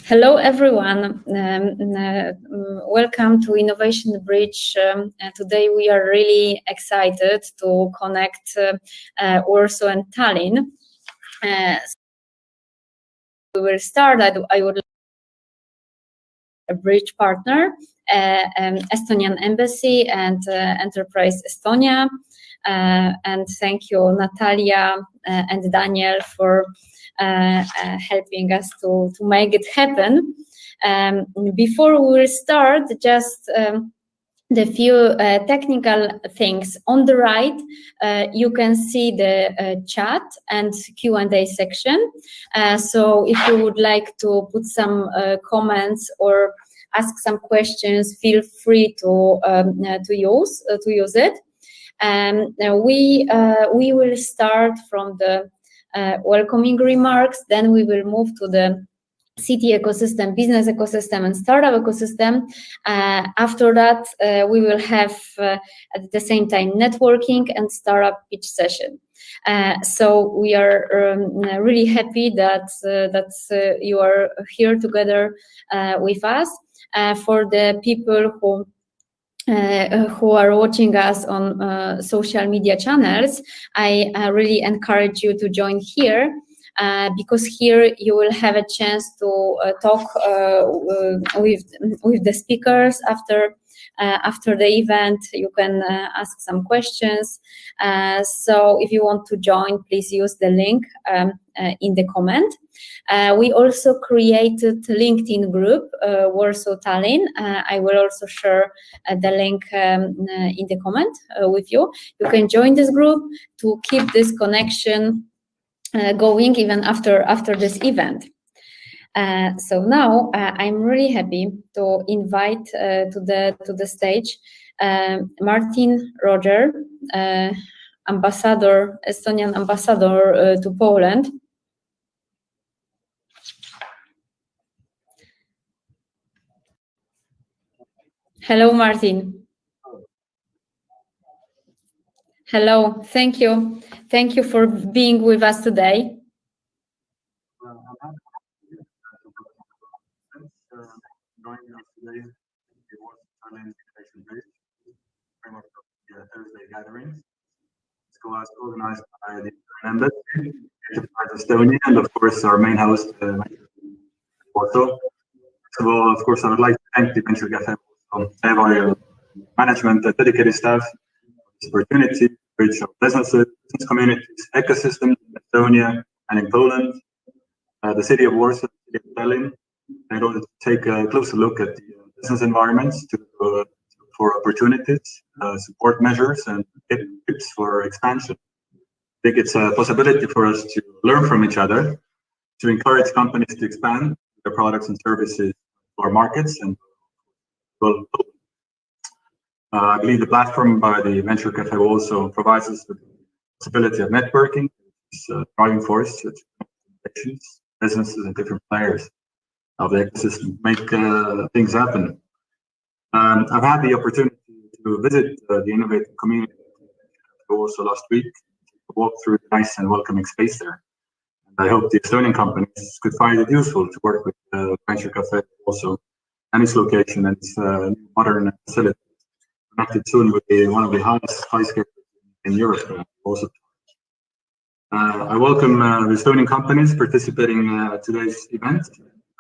Hello, everyone. Welcome to Innovation Bridge. Today we are really excited to connect Warsaw and Tallinn. We will start. I would like a bridge partner, Estonian Embassy and Enterprise Estonia. And thank you, Natalia and Daniel, for helping us to make it happen. Before we will start, just the few technical things. On the right, you can see the chat and Q&A section. So if you would like to put some comments or ask some questions, feel free to use it. We will start from the welcoming remarks, then we will move to the city ecosystem, business ecosystem, and startup ecosystem. After that, we will have at the same time networking and startup pitch session. So we are really happy that you are here together with us. For the people who are watching us on social media channels, I really encourage you to join here. Because here you will have a chance to talk with the speakers after the event. You can ask some questions. So if you want to join, please use the link in the comment. We also created a LinkedIn group, Warsaw Tallinn. I will also share the link in the comment with you. You can join this group to keep this connection going even after this event. So now I'm really happy to invite to the stage Martin Roger, Estonian ambassador to Poland. Hello, Martin. Hello, thank you. Thank you for being with us today. Joining us today it was Tallinn Innovation Bridge, framework of the Thursday gatherings. This was organized by the Embassy, Enterprise Estonia, and of course our main host, Warsaw. First of all, of course, I would like to thank the Venture Cafe, management, dedicated staff, this opportunity, bridge of businesses, business communities, ecosystems in Estonia and in Poland, the city of Warsaw, the city of Tallinn, in order to take a closer look at the business environments for opportunities, support measures, and tips for expansion. I think it's a possibility for us to learn from each other, to encourage companies to expand their products and services to our markets. And well, I believe the platform by the Venture Cafe also provides us with the possibility of networking. It's a driving force to businesses and different players of the ecosystem make things happen. I've had the opportunity to visit the innovative community also last week, to walk through the nice and welcoming space there. And I hope the Estonian companies could find it useful to work with Venture Cafe also, and its location and its modern facility, connected soon with one of the highest skyscrapers in Europe also. I welcome the Estonian companies participating today's event.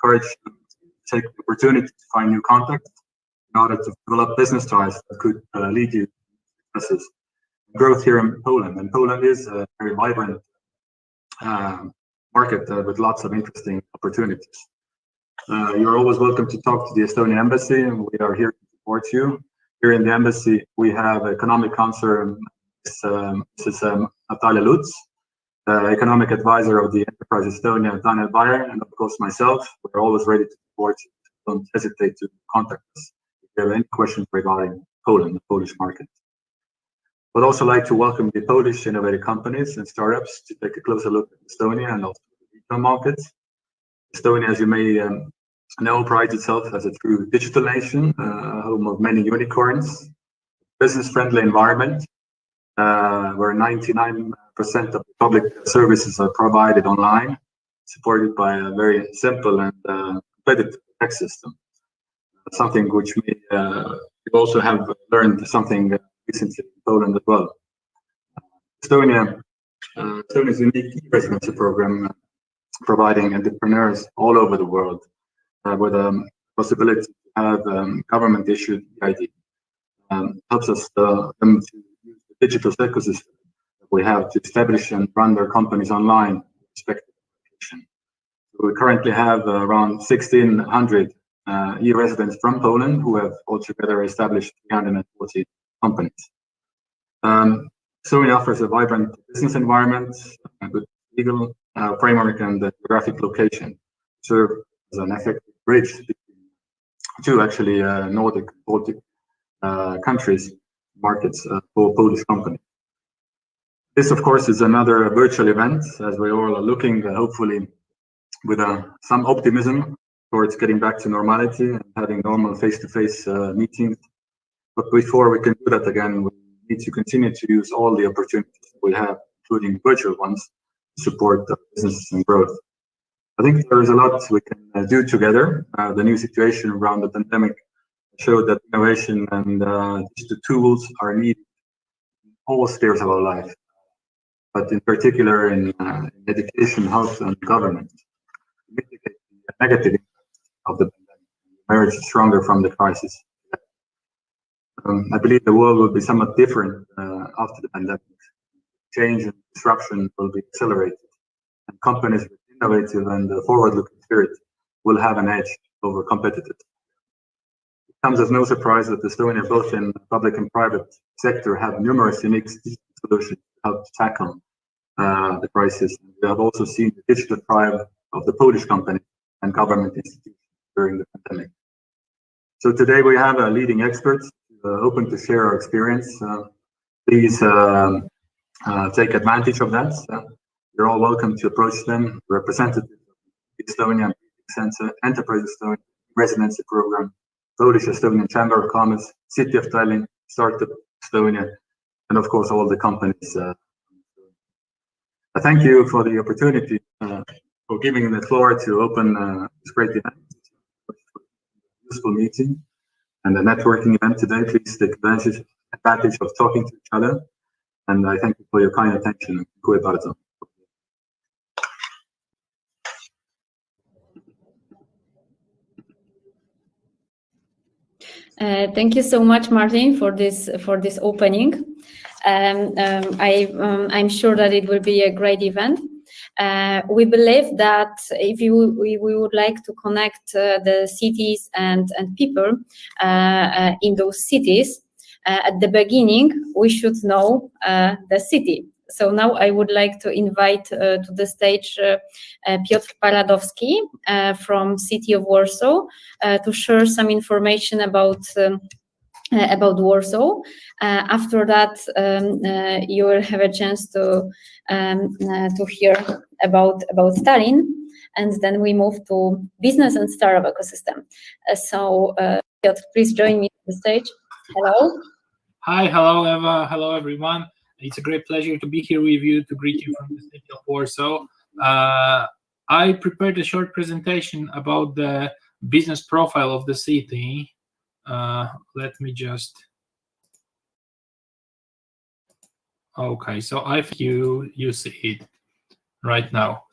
Encourage them to take the opportunity to find new contacts in order to develop business ties that could lead you to successes. Growth here in Poland. And Poland is a very vibrant market with lots of interesting opportunities. You're always welcome to talk to the Estonian Embassy, and we are here to support you. Here in the Embassy, we have economic counselor, Mrs. Natalia Lutz, economic advisor of the Enterprise Estonia, Daniel Bayer, and of course myself. We're always ready to support you. Don't hesitate to contact us if you have any questions regarding Poland, the Polish market. I'd also like to welcome the Polish innovative companies and startups to take a closer look at Estonia and also the retail markets. Estonia, as you may know, prides itself as a true digital nation, home of many unicorns, business-friendly environment, where 99% of the public services are provided online, supported by a very simple and competitive tax system. Something which we also have learned something recently in Poland as well. Estonia's unique e-residency program, providing entrepreneurs all over the world with a possibility to have government-issued ID, helps us them to use the digital ecosystem that we have to establish and run their companies online in respective location. So we currently have around 1,600 e-residents from Poland who have altogether established 340 companies. Estonia offers a vibrant business environment, a good legal framework, and a geographic location, serve as an effective bridge between two actually Nordic Baltic countries markets for Polish companies. This, of course, is another virtual event, as we all are looking, hopefully, with some optimism towards getting back to normality and having normal face-to-face meetings. But before we can do that again, we need to continue to use all the opportunities we have, including virtual ones, to support business and growth. I think there is a lot we can do together. The new situation around the pandemic showed that innovation and digital tools are needed in all spheres of our life, but in particular in education, health, and government, to mitigate the negative impact of the pandemic and emerge stronger from the crisis. I believe the world will be somewhat different after the pandemic. Change and disruption will be accelerated, and companies with innovative and forward-looking spirit will have an edge over competitors. It comes as no surprise that Estonia, both in public and private sector, have numerous unique solutions to help tackle the crisis. We have also seen the digital drive of the Polish company and government institutions during the pandemic. So today we have leading experts open to share our experience. Please take advantage of that. You're all welcome to approach them. Representatives of Estonia Center, Enterprise Estonia, Residency Program, Polish Estonian Chamber of Commerce, City of Tallinn, Startup Estonia, and of course all the companies. I thank you for the opportunity for giving the floor to open this great event, useful meeting, and a networking event today. Please take advantage of talking to each other, and I thank you for your kind attention. Thank you so much, Martin, for this opening. I'm sure that it will be a great event. We believe that if we would like to connect the cities and people in those cities, at the beginning, we should know the city. So now I would like to invite to the stage Piotr Paradowski from City of Warsaw to share some information about Warsaw. After that, you will have a chance to hear about Tallinn, and then we move to business and startup ecosystem. So Piotr, please join me on the stage. Hello. Hi, hello Eva, hello everyone. It's a great pleasure to be here with you to greet you from the city of Warsaw. I prepared a short presentation about the business profile of the city. Let me just. Okay, so I think you see it right now.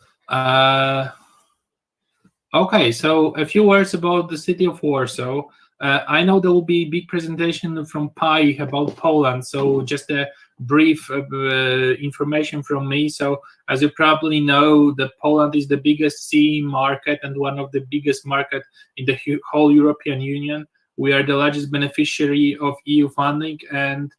Okay, so a few words about the city of Warsaw. I know there will be a big presentation from Pi about Poland, so just a brief information from me. So as you probably know, Poland is the biggest CE market and one of the biggest markets in the whole European Union. We are the largest beneficiary of EU funding, and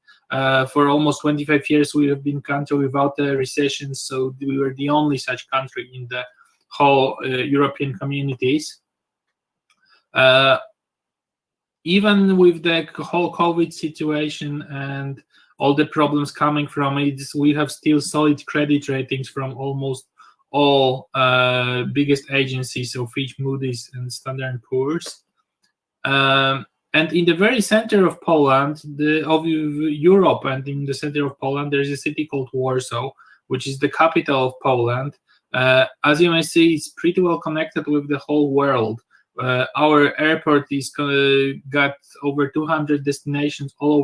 for almost 25 years we have been a country without a recession, so we were the only such country in the whole European communities. Even with the whole COVID situation and all the problems coming from it, we have still solid credit ratings from almost all biggest agencies, so Fitch, Moody's, and Standard & Poor's. And in the very center of Poland, of Europe, and in the center of Poland, there is a city called Warsaw, which is the capital of Poland. As you may see, it's pretty well connected with the whole world. Our airport is got over 200 destinations all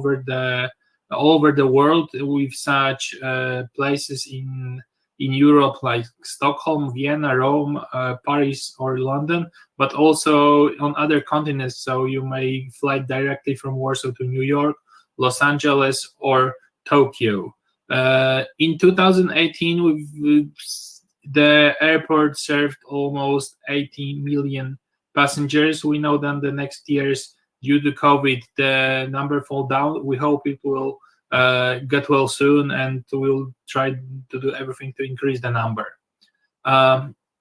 over the world, with such places in Europe like Stockholm, Vienna, Rome, Paris, or London, but also on other continents. So you may fly directly from Warsaw to New York, Los Angeles, or Tokyo. In 2018, the airport served almost 80 million passengers. We know that the next years, due to COVID, the number fall down. We hope it will get well soon, and we'll try to do everything to increase the number.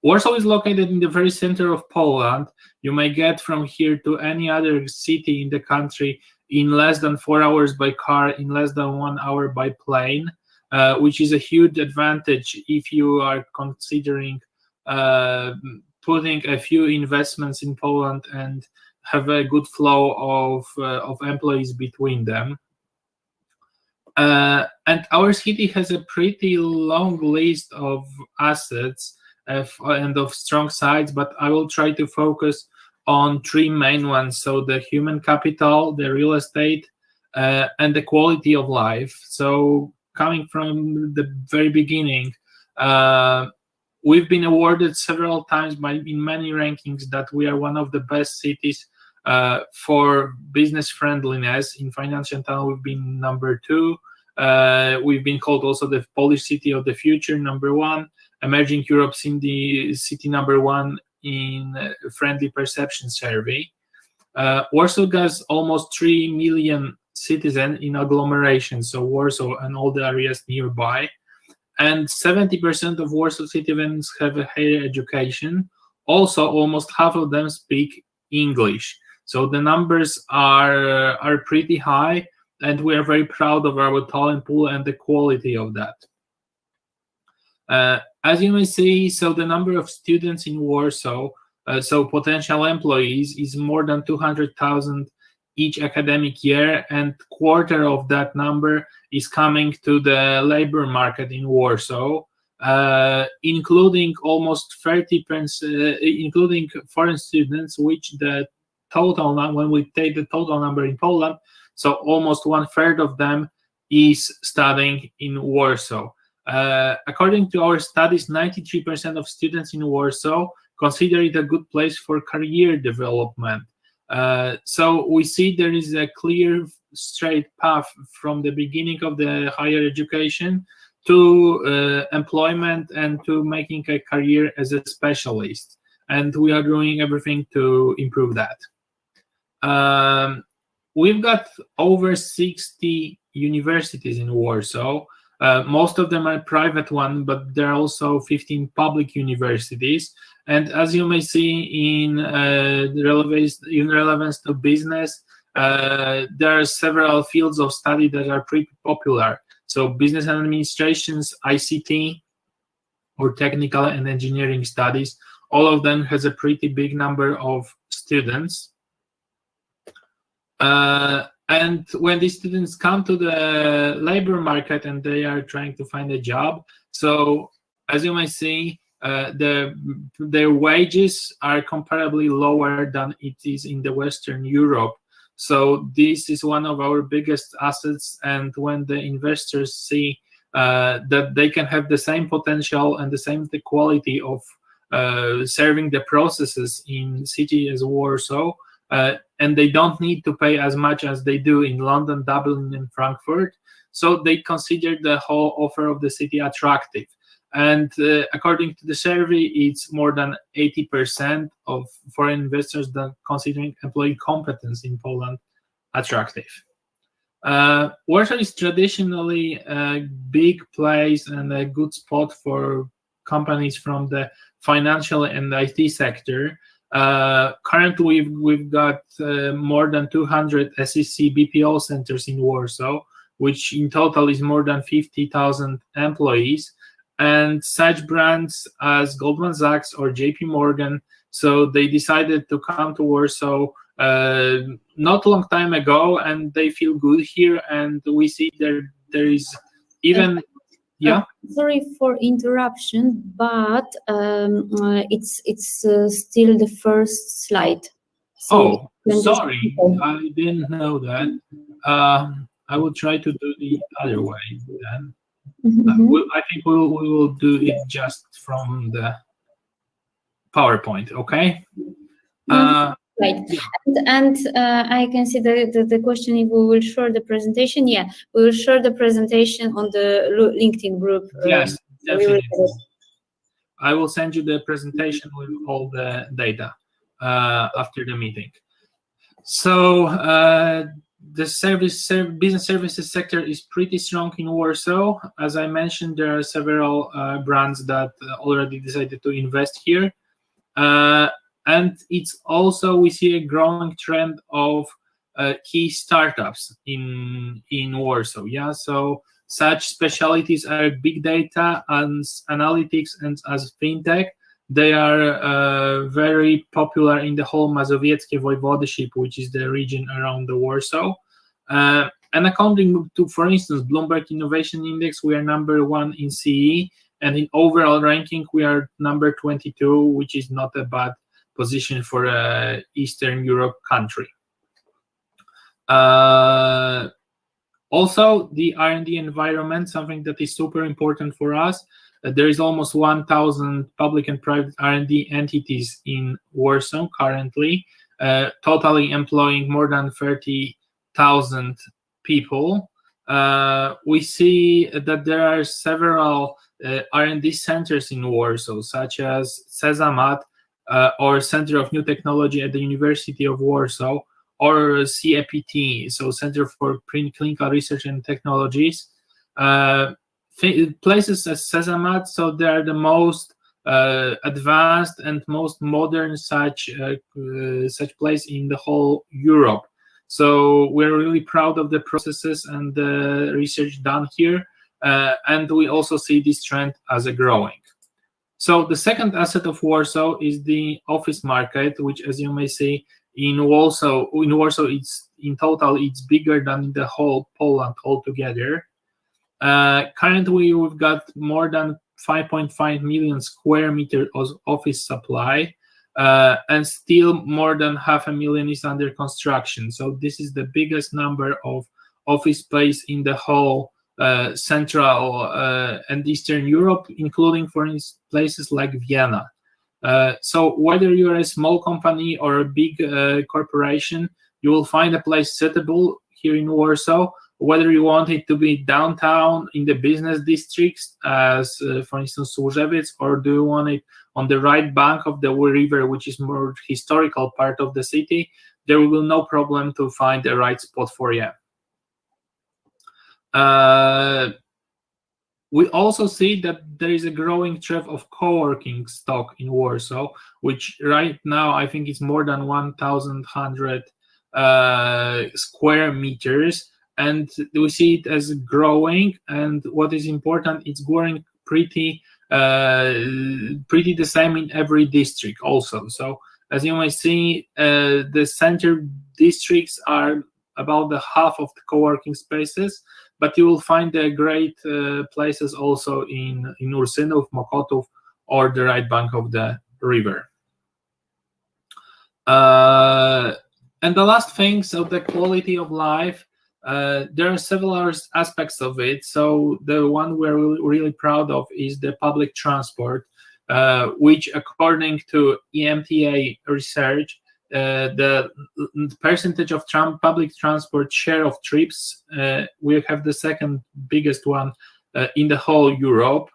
Warsaw is located in the very center of Poland. You may get from here to any other city in the country in less than 4 hours by car, in less than 1 hour by plane, which is a huge advantage if you are considering putting a few investments in Poland and have a good flow of employees between them. And our city has a pretty long list of assets and of strong sides, but I will try to focus on three main ones. So the human capital, the real estate, and the quality of life. So coming from the very beginning, we've been awarded several times in many rankings that we are one of the best cities for business friendliness. In Financial Town, we've been number 2. We've been called also the Polish city of the future, number 1. Emerging Europe city number 1 in friendly perception survey. Warsaw has almost 3 million citizens in agglomeration, so Warsaw and all the areas nearby. And 70% of Warsaw citizens have a higher education. Also, almost half of them speak English. So the numbers are pretty high, and we are very proud of our talent pool and the quality of that. As you may see, so the number of students in Warsaw, so potential employees, is more than 200,000 each academic year, and quarter of that number is coming to the labor market in Warsaw, including almost 30%, including foreign students, which the total, when we take the total number in Poland, so almost 1/3 of them is studying in Warsaw. According to our studies, 93% of students in Warsaw consider it a good place for career development. So we see there is a clear, straight path from the beginning of the higher education to employment and to making a career as a specialist. And we are doing everything to improve that. We've got over 60 universities in Warsaw. Most of them are private ones, but there are also 15 public universities. And as you may see in relevance to business, there are several fields of study that are pretty popular. So business and administrations, ICT, or technical and engineering studies, all of them has a pretty big number of students. And when these students come to the labor market and they are trying to find a job, so as you may see, their wages are comparably lower than it is in the Western Europe. So this is one of our biggest assets, and when the investors see that they can have the same potential and the same quality of serving the processes in city as Warsaw, and they don't need to pay as much as they do in London, Dublin, and Frankfurt, so they consider the whole offer of the city attractive. And according to the survey, it's more than 80% of foreign investors that considering employee competence in Poland attractive. Warsaw is traditionally a big place and a good spot for companies from the financial and IT sector. Currently, we've got more than 200 SEC BPO centers in Warsaw, which in total is more than 50,000 employees. And such brands as Goldman Sachs or JP Morgan, so they decided to come to Warsaw not a long time ago, and they feel good here. And we see there is even Yeah. Sorry for interruption, but it's still the first slide. Oh, then just- sorry, I didn't know that. I will try to do the other way then. I think we will do it just from the PowerPoint, okay? Right. Yeah. And I can see the question if we will share the presentation. Yeah, we will share the presentation on the LinkedIn group. Yes, We will definitely. I will send you the presentation with all the data after the meeting. So the business services sector is pretty strong in Warsaw. As I mentioned, there are several brands that already decided to invest here. And it's also, we see a growing trend of key startups in Warsaw. Yeah, so such specialties are big data and analytics and as fintech. They are very popular in the whole Mazowieckie Voivodeship, which is the region around the Warsaw. And according to, for instance, Bloomberg Innovation Index, we are #1 in CE, and in overall ranking, we are number 22, which is not a bad position for a Eastern Europe country. Also, the R&D environment, something that is super important for us. There is almost 1,000 public and private R&D entities in Warsaw currently, totally employing more than 30,000 people. We see that there are several R&D centers in Warsaw, such as CESAMAT, or Center of New Technology at the University of Warsaw, or CEPT, so Center for Clinical Research and Technologies. Places as CESAMAT, so they are the most advanced and most modern such place in the whole Europe. So we're really proud of the processes and the research done here, and we also see this trend as a growing. So the second asset of Warsaw is the office market, which, as you may see, in Warsaw, it's in total it's bigger than the whole Poland altogether. Currently, we've got more than 5.5 million square meters of office supply, and still more than 500,000 is under construction. So this is the biggest number of office space in the whole Central and Eastern Europe, including, for instance, places like Vienna. So whether you're a small company or a big corporation, you will find a place suitable here in Warsaw, whether you want it to be downtown in the business districts, as for instance Służewiec, or do you want it on the right bank of the river, which is more historical part of the city, there will be no problem to find the right spot for you. We also see that there is a growing trend of co-working stock in Warsaw, which right now I think is more than 1,100 square meters, and we see it as growing. And what is important, it's growing pretty the same in every district also. So as you may see, the center districts are about the half of the co-working spaces, but you will find the great places also in Ursynów, Mokotów, or the right bank of the river. And the last thing, so the quality of life, there are several aspects of it. So the one we're really proud of is the public transport, which according to EMTA research, the percentage of public transport share of trips, we have the second biggest one in the whole Europe.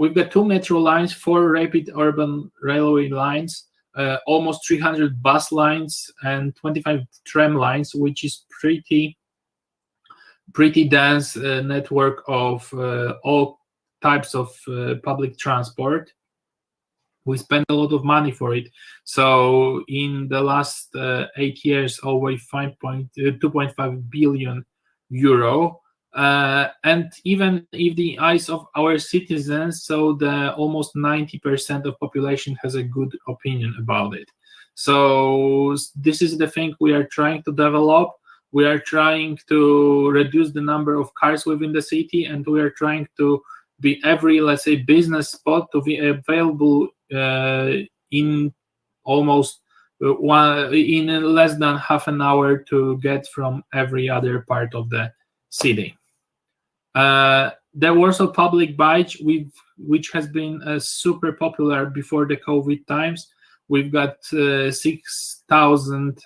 We've got 2 metro lines, 4 rapid urban railway lines, almost 300 bus lines, and 25 tram lines, which is pretty dense network of all types of public transport. We spend a lot of money for it. So in the last 8 years, over 2.5 billion euro. And even if the eyes of our citizens, so the almost 90% of population has a good opinion about it. So this is the thing we are trying to develop. We are trying to reduce the number of cars within the city, and we are trying to be every, let's say, business spot to be available in almost in less than half an hour to get from every other part of the city. The Warsaw Public Bike, which has been super popular before the COVID times. We've got 6,000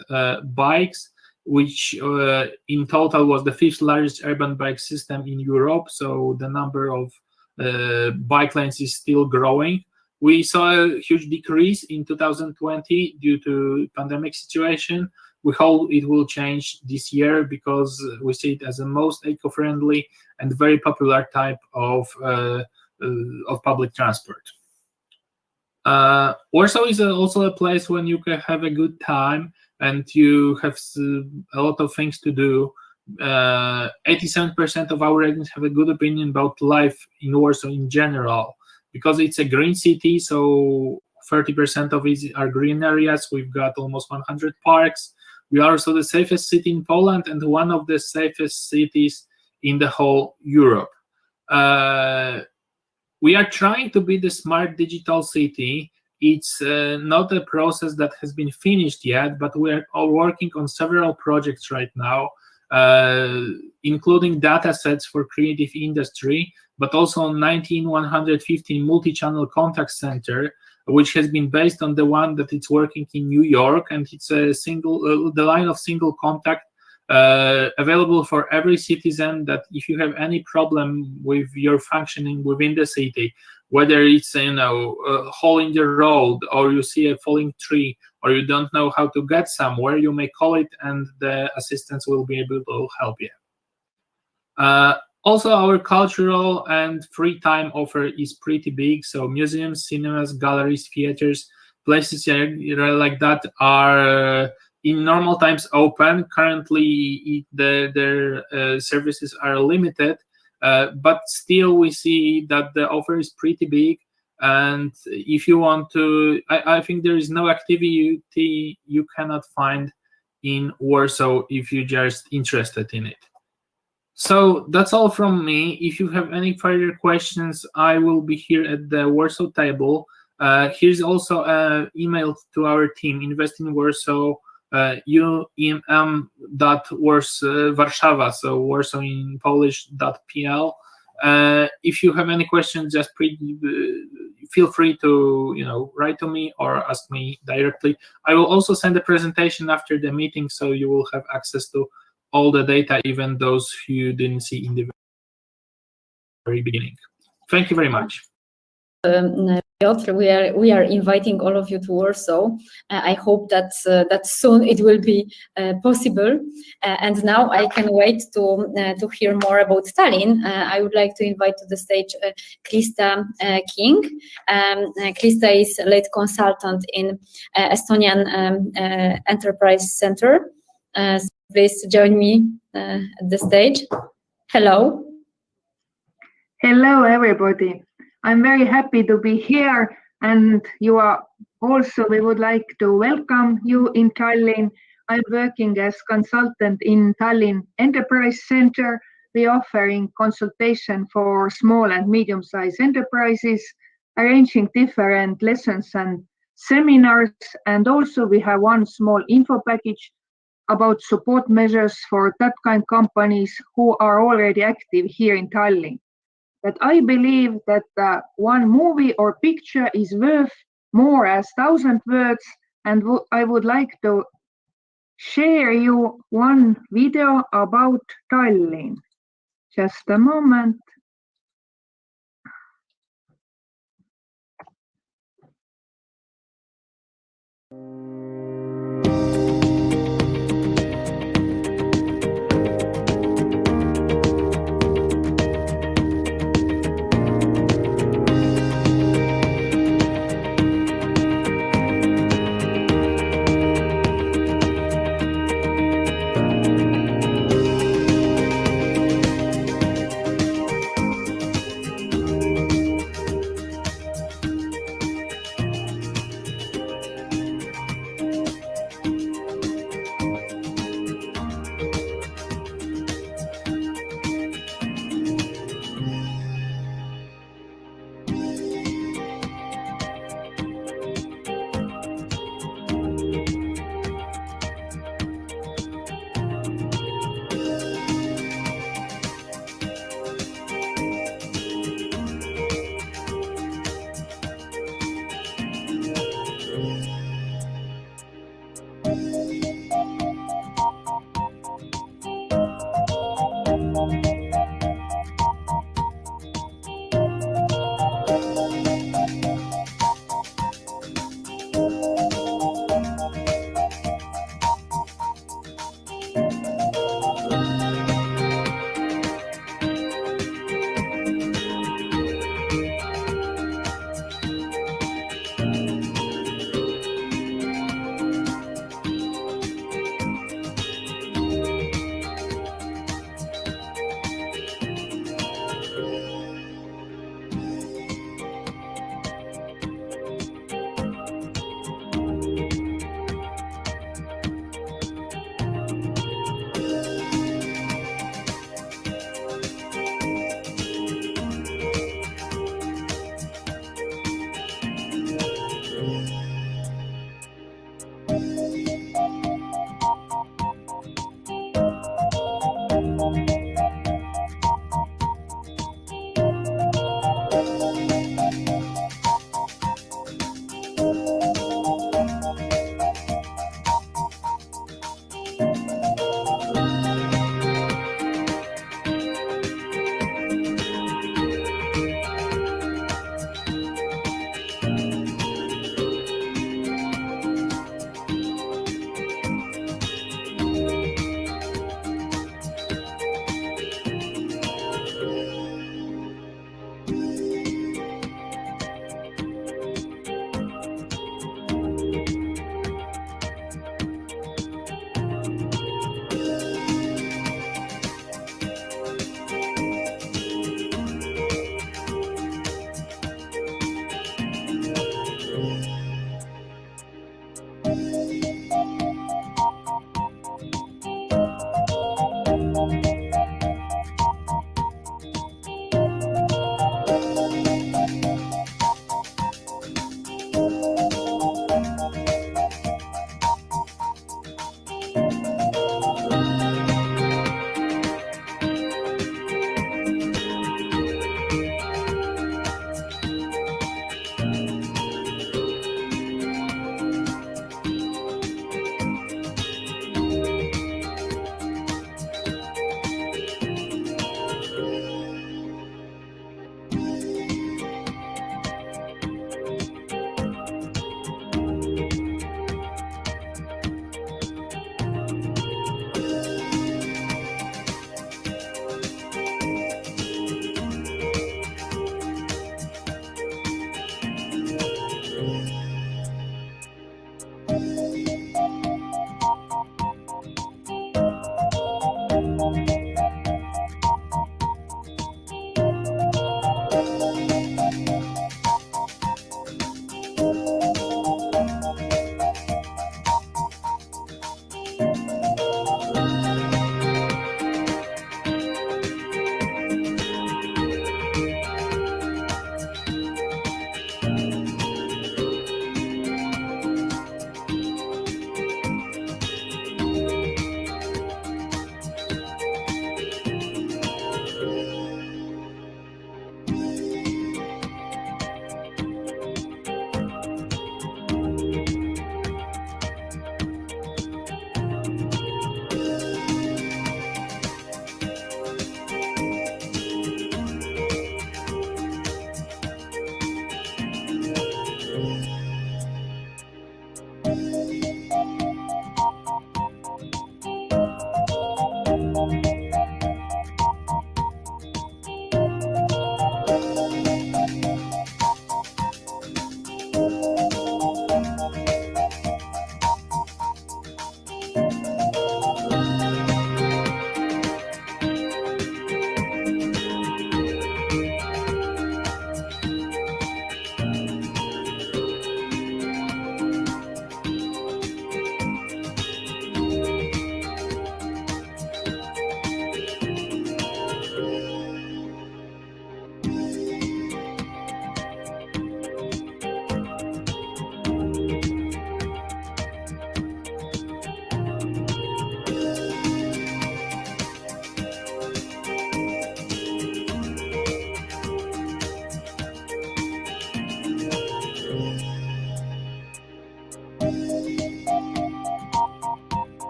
bikes, which in total was the 5th largest urban bike system in Europe. So the number of bike lanes is still growing. We saw a huge decrease in 2020 due to pandemic situation. We hope it will change this year because we see it as the most eco-friendly and very popular type of public transport. Warsaw is also a place when you can have a good time and you have a lot of things to do. 87% of our ratings have a good opinion about life in Warsaw in general, because it's a green city, so 30% of it are green areas. We've got almost 100 parks. We are also the safest city in Poland and one of the safest cities in the whole Europe. We are trying to be the smart digital city. It's not a process that has been finished yet, but we are all working on several projects right now, including data sets for creative industry, but also 19115 multi-channel contact center, which has been based on the one that it's working in New York, and it's a single, the line of single contact available for every citizen, that if you have any problem with your functioning within the city, whether it's a hole in the road, or you see a falling tree, or you don't know how to get somewhere, you may call it and the assistants will be able to help you. Also, our cultural and free time offer is pretty big. So museums, cinemas, galleries, theaters, places like that are in normal times open. Currently, their services are limited, but still we see that the offer is pretty big. And if you want to, I think there is no activity you cannot find in Warsaw if you're just interested in it. So that's all from me. If you have any further questions, I will be here at the Warsaw table. Here's also an email to our team, Invest in Warsaw, umm.warszawa, so Warsaw in Polish.pl. If you have any questions, just feel free to write to me or ask me directly. I will also send a presentation after the meeting, so you will have access to all the data, even those you didn't see in the very beginning. Thank you very much. Piotr, we are inviting all of you to Warsaw. I hope that soon it will be possible. And now I can wait to hear more about Tallinn. I would like to invite to the stage Krista King. Krista is a lead consultant in Estonian Enterprise Center. Please join me at the stage. Hello. Hello, everybody. I'm very happy to be here, and you are also, we would like to welcome you in Tallinn. I'm working as consultant in Tallinn Enterprise Center. We're offering consultation for small and medium-sized enterprises, arranging different lessons and seminars, and also we have one small info package about support measures for that kind of companies who are already active here in Tallinn. But I believe that one movie or picture is worth more as 1,000 words, and I would like to share you one video about Tallinn. Just a moment.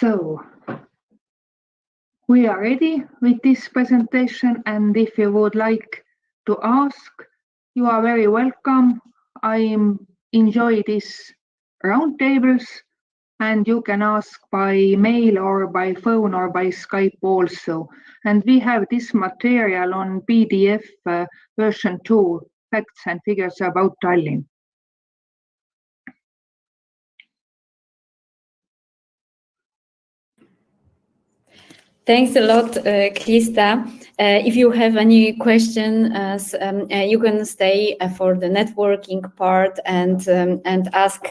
So, we are ready with this presentation, and if you would like to ask, you are very welcome. I enjoy these roundtables, and you can ask by mail or by phone or by Skype also. And we have this material on PDF version 2, Facts and Figures about Tallinn. Thanks a lot, Krista. If you have any questions, you can stay for the networking part and ask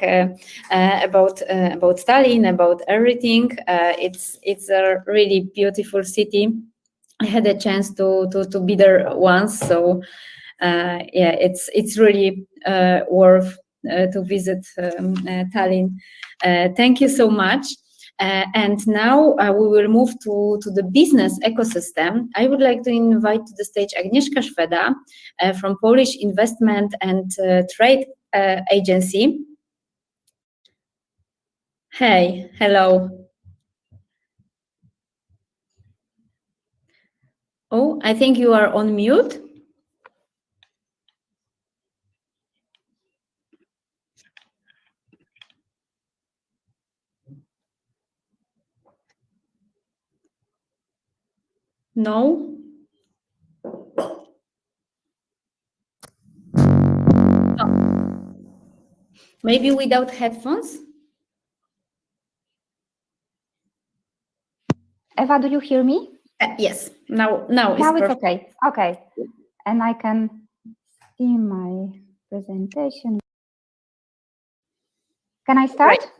about Tallinn, about everything. It's a really beautiful city. I had a chance to be there once, so yeah, it's really worth to visit Tallinn. Thank you so much. And now we will move to the business ecosystem. I would like to invite to the stage Agnieszka Szweda from Polish Investment and Trade Agency. Hey, hello. Oh, I think you are on mute. No. Oh. Maybe without headphones? Eva, do you hear me? Yes. Now it's okay. Okay. And I can see my presentation. Can I start? Right.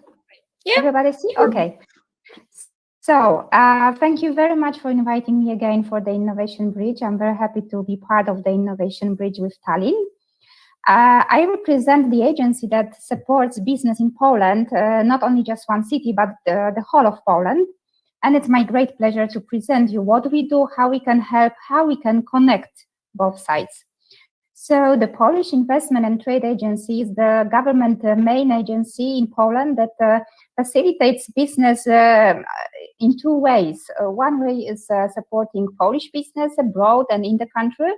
Yeah. Everybody see? Okay. So thank you very much for inviting me again for the Innovation Bridge. I'm very happy to be part of the Innovation Bridge with Tallinn. I represent the agency that supports business in Poland, not only just one city, but the whole of Poland. And it's my great pleasure to present you what we do, how we can help, how we can connect both sides. So the Polish Investment and Trade Agency is the government main agency in Poland that facilitates business in two ways. One way is supporting Polish business abroad and in the country.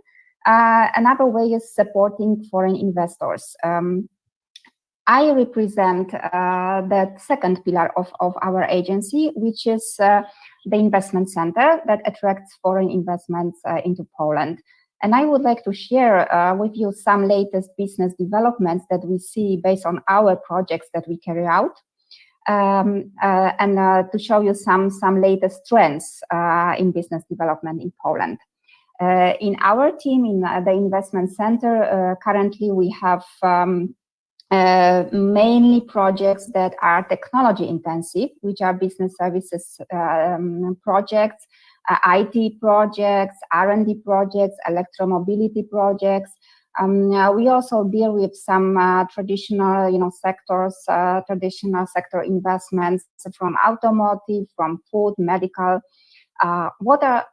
Another way is supporting foreign investors. I represent the second pillar of our agency, which is the investment center that attracts foreign investments into Poland. And I would like to share with you some latest business developments that we see based on our projects that we carry out, and to show you some latest trends in business development in Poland. In our team, in the investment center, currently we have mainly projects that are technology intensive, which are business services projects, IT projects, R&D projects, electromobility projects. We also deal with some traditional, sectors, traditional sector investments from automotive, from food, medical. What are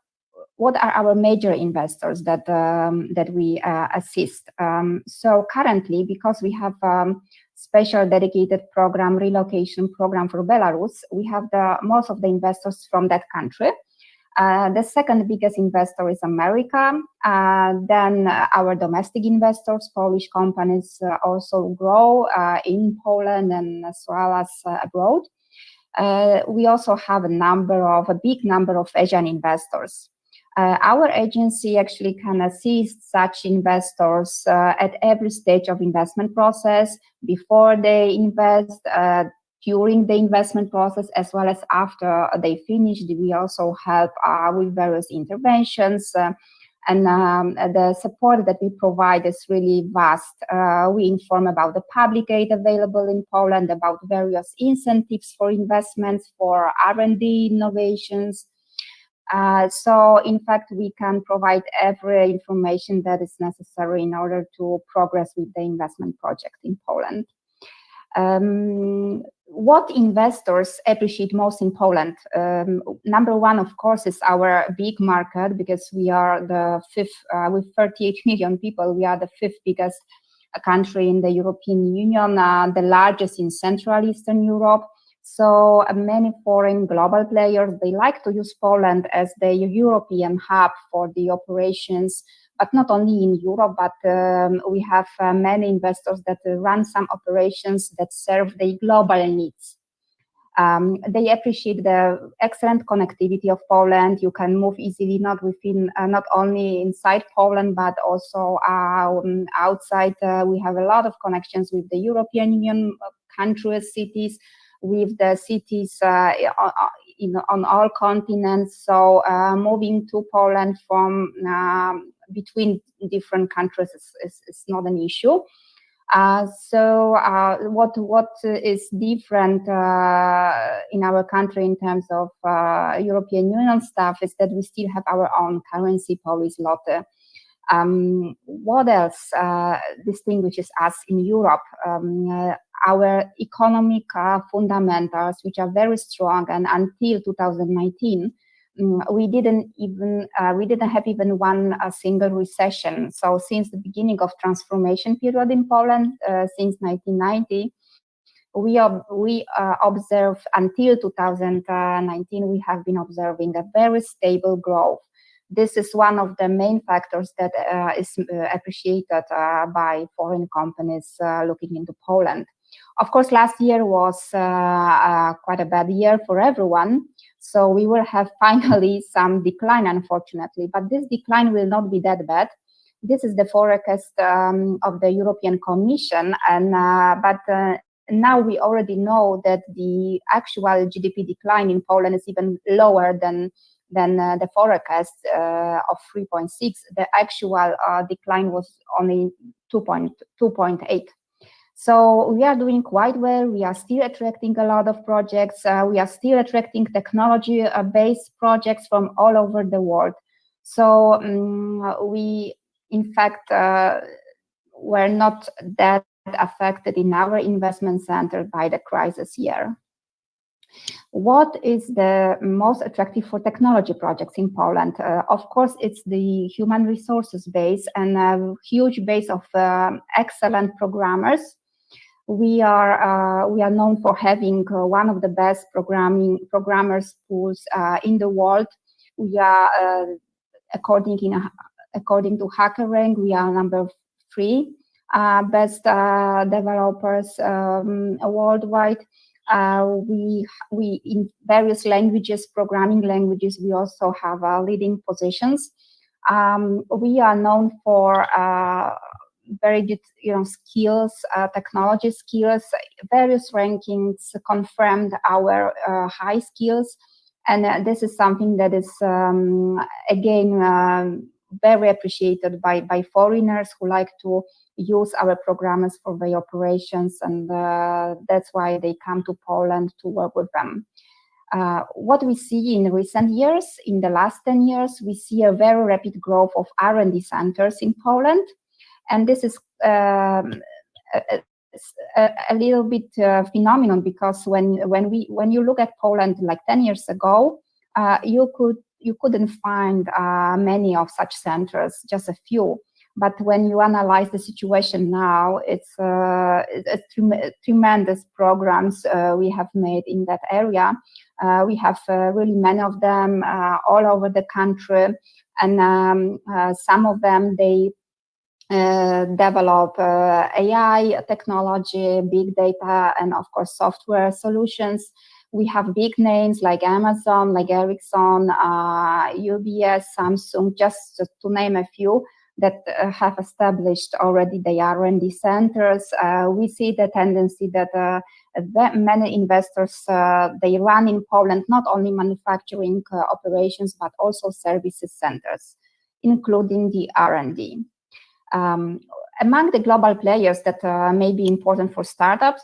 our major investors that we assist? So currently, because we have special dedicated program, relocation program for Belarus, we have most of the investors from that country. The second biggest investor is America. Then our domestic investors, Polish companies, also grow in Poland and as well as abroad. We also have a big number of Asian investors. Our agency actually can assist such investors at every stage of investment process, before they invest, during the investment process, as well as after they finish. We also help with various interventions, and the support that we provide is really vast. We inform about the public aid available in Poland, about various incentives for investments, for R&D innovations. So in fact, we can provide every information that is necessary in order to progress with the investment project in Poland. What investors appreciate most in Poland? Number one, of course, is our big market, because we are the fifth, with 38 million people, we are the fifth biggest country in the European Union, the largest in Central Eastern Europe. So many foreign global players, they like to use Poland as their European hub for the operations, but not only in Europe, but we have many investors that run some operations that serve their global needs. They appreciate the excellent connectivity of Poland. You can move easily, not only inside Poland, but also outside. We have a lot of connections with the European Union countries, cities, with the cities on all continents. So moving to Poland from between different countries is not an issue. What is different in our country in terms of European Union stuff is that we still have our own currency, Polish zloty. What else distinguishes us in Europe? Our economic fundamentals, which are very strong, and until 2019, we didn't have even one single recession. So since the beginning of transformation period in Poland, since 1990, we observe until 2019, we have been observing a very stable growth. This is one of the main factors that is appreciated by foreign companies looking into Poland. Of course, last year was quite a bad year for everyone. So we will have finally some decline, unfortunately, but this decline will not be that bad. This is the forecast of the European Commission, and now we already know that the actual GDP decline in Poland is even lower than the forecast of 3.6. The actual decline was only 2.8. So we are doing quite well. We are still attracting a lot of projects. We are still attracting technology-based projects from all over the world. So we, in fact, were not that affected in our investment center by the crisis year. What is the most attractive for technology projects in Poland? Of course, it's the human resources base and a huge base of excellent programmers. We are known for having one of the best programmers pools in the world. We are according to HackerRank, we are number 3 best developers worldwide. We in various languages, programming languages, we also have leading positions. We are known for very good, skills, technology skills. Various rankings confirmed our high skills, and this is something that is again very appreciated by foreigners who like to use our programmers for their operations, and that's why they come to Poland to work with them. What we see in recent years, in the last 10 years, we see a very rapid growth of R&D centers in Poland, and this is a little bit phenomenon, because when you look at Poland like 10 years ago, you couldn't find many of such centers, just a few. But when you analyze the situation now, it's tremendous programs we have made in that area. We have really many of them all over the country, and some of them, they develop AI technology, big data, and of course software solutions. We have big names like Amazon, like Ericsson, UBS, Samsung, just to name a few, that have established already the R&D centers. We see the tendency that many investors, they run in Poland not only manufacturing operations, but also services centers, including the R&D. Among the global players that may be important for startups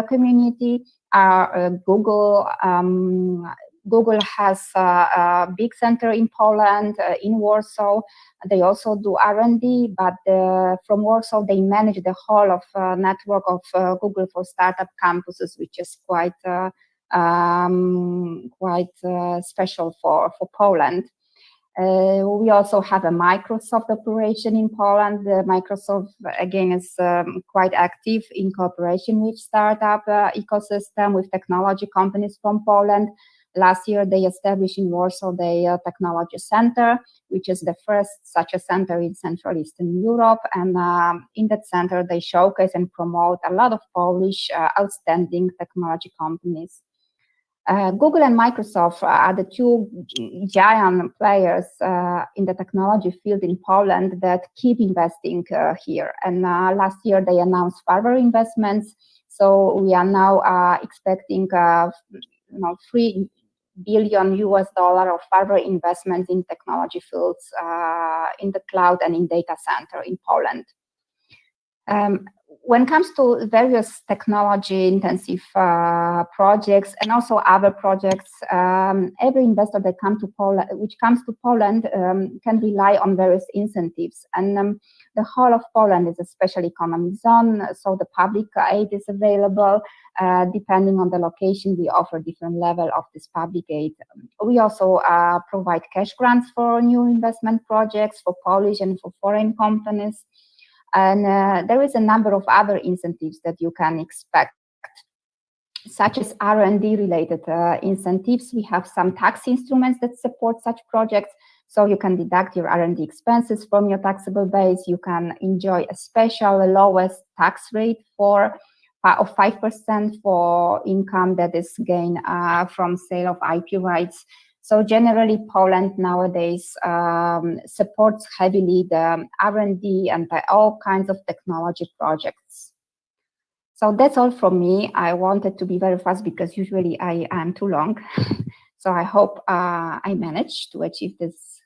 community are Google. Google has a big center in Poland, in Warsaw. They also do R&D, but from Warsaw they manage the whole of network of Google for Startup campuses, which is quite special for Poland. We also have a Microsoft operation in Poland. Microsoft, again, is quite active in cooperation with startup ecosystem, with technology companies from Poland. Last year, they established in Warsaw the Technology Center, which is the first such a center in Central Eastern Europe. And in that center, they showcase and promote a lot of Polish outstanding technology companies. Google and Microsoft are the two giant players in the technology field in Poland that keep investing here. And last year they announced further investments. So we are now expecting $3 billion of further investments in technology fields in the cloud and in data center in Poland. When it comes to various technology-intensive projects and also other projects, every investor that comes to Poland can rely on various incentives. And the whole of Poland is a special economic zone, so the public aid is available. Depending on the location, we offer different level of this public aid. We also provide cash grants for new investment projects for Polish and for foreign companies. And there is a number of other incentives that you can expect, such as R&D related incentives. We have some tax instruments that support such projects. So you can deduct your R&D expenses from your taxable base. You can enjoy a special lowest tax rate of 5% for income that is gained from sale of IP rights. So generally, Poland nowadays supports heavily the R&D and all kinds of technology projects. So that's all from me. I wanted to be very fast because usually I am too long. So I hope I managed to achieve this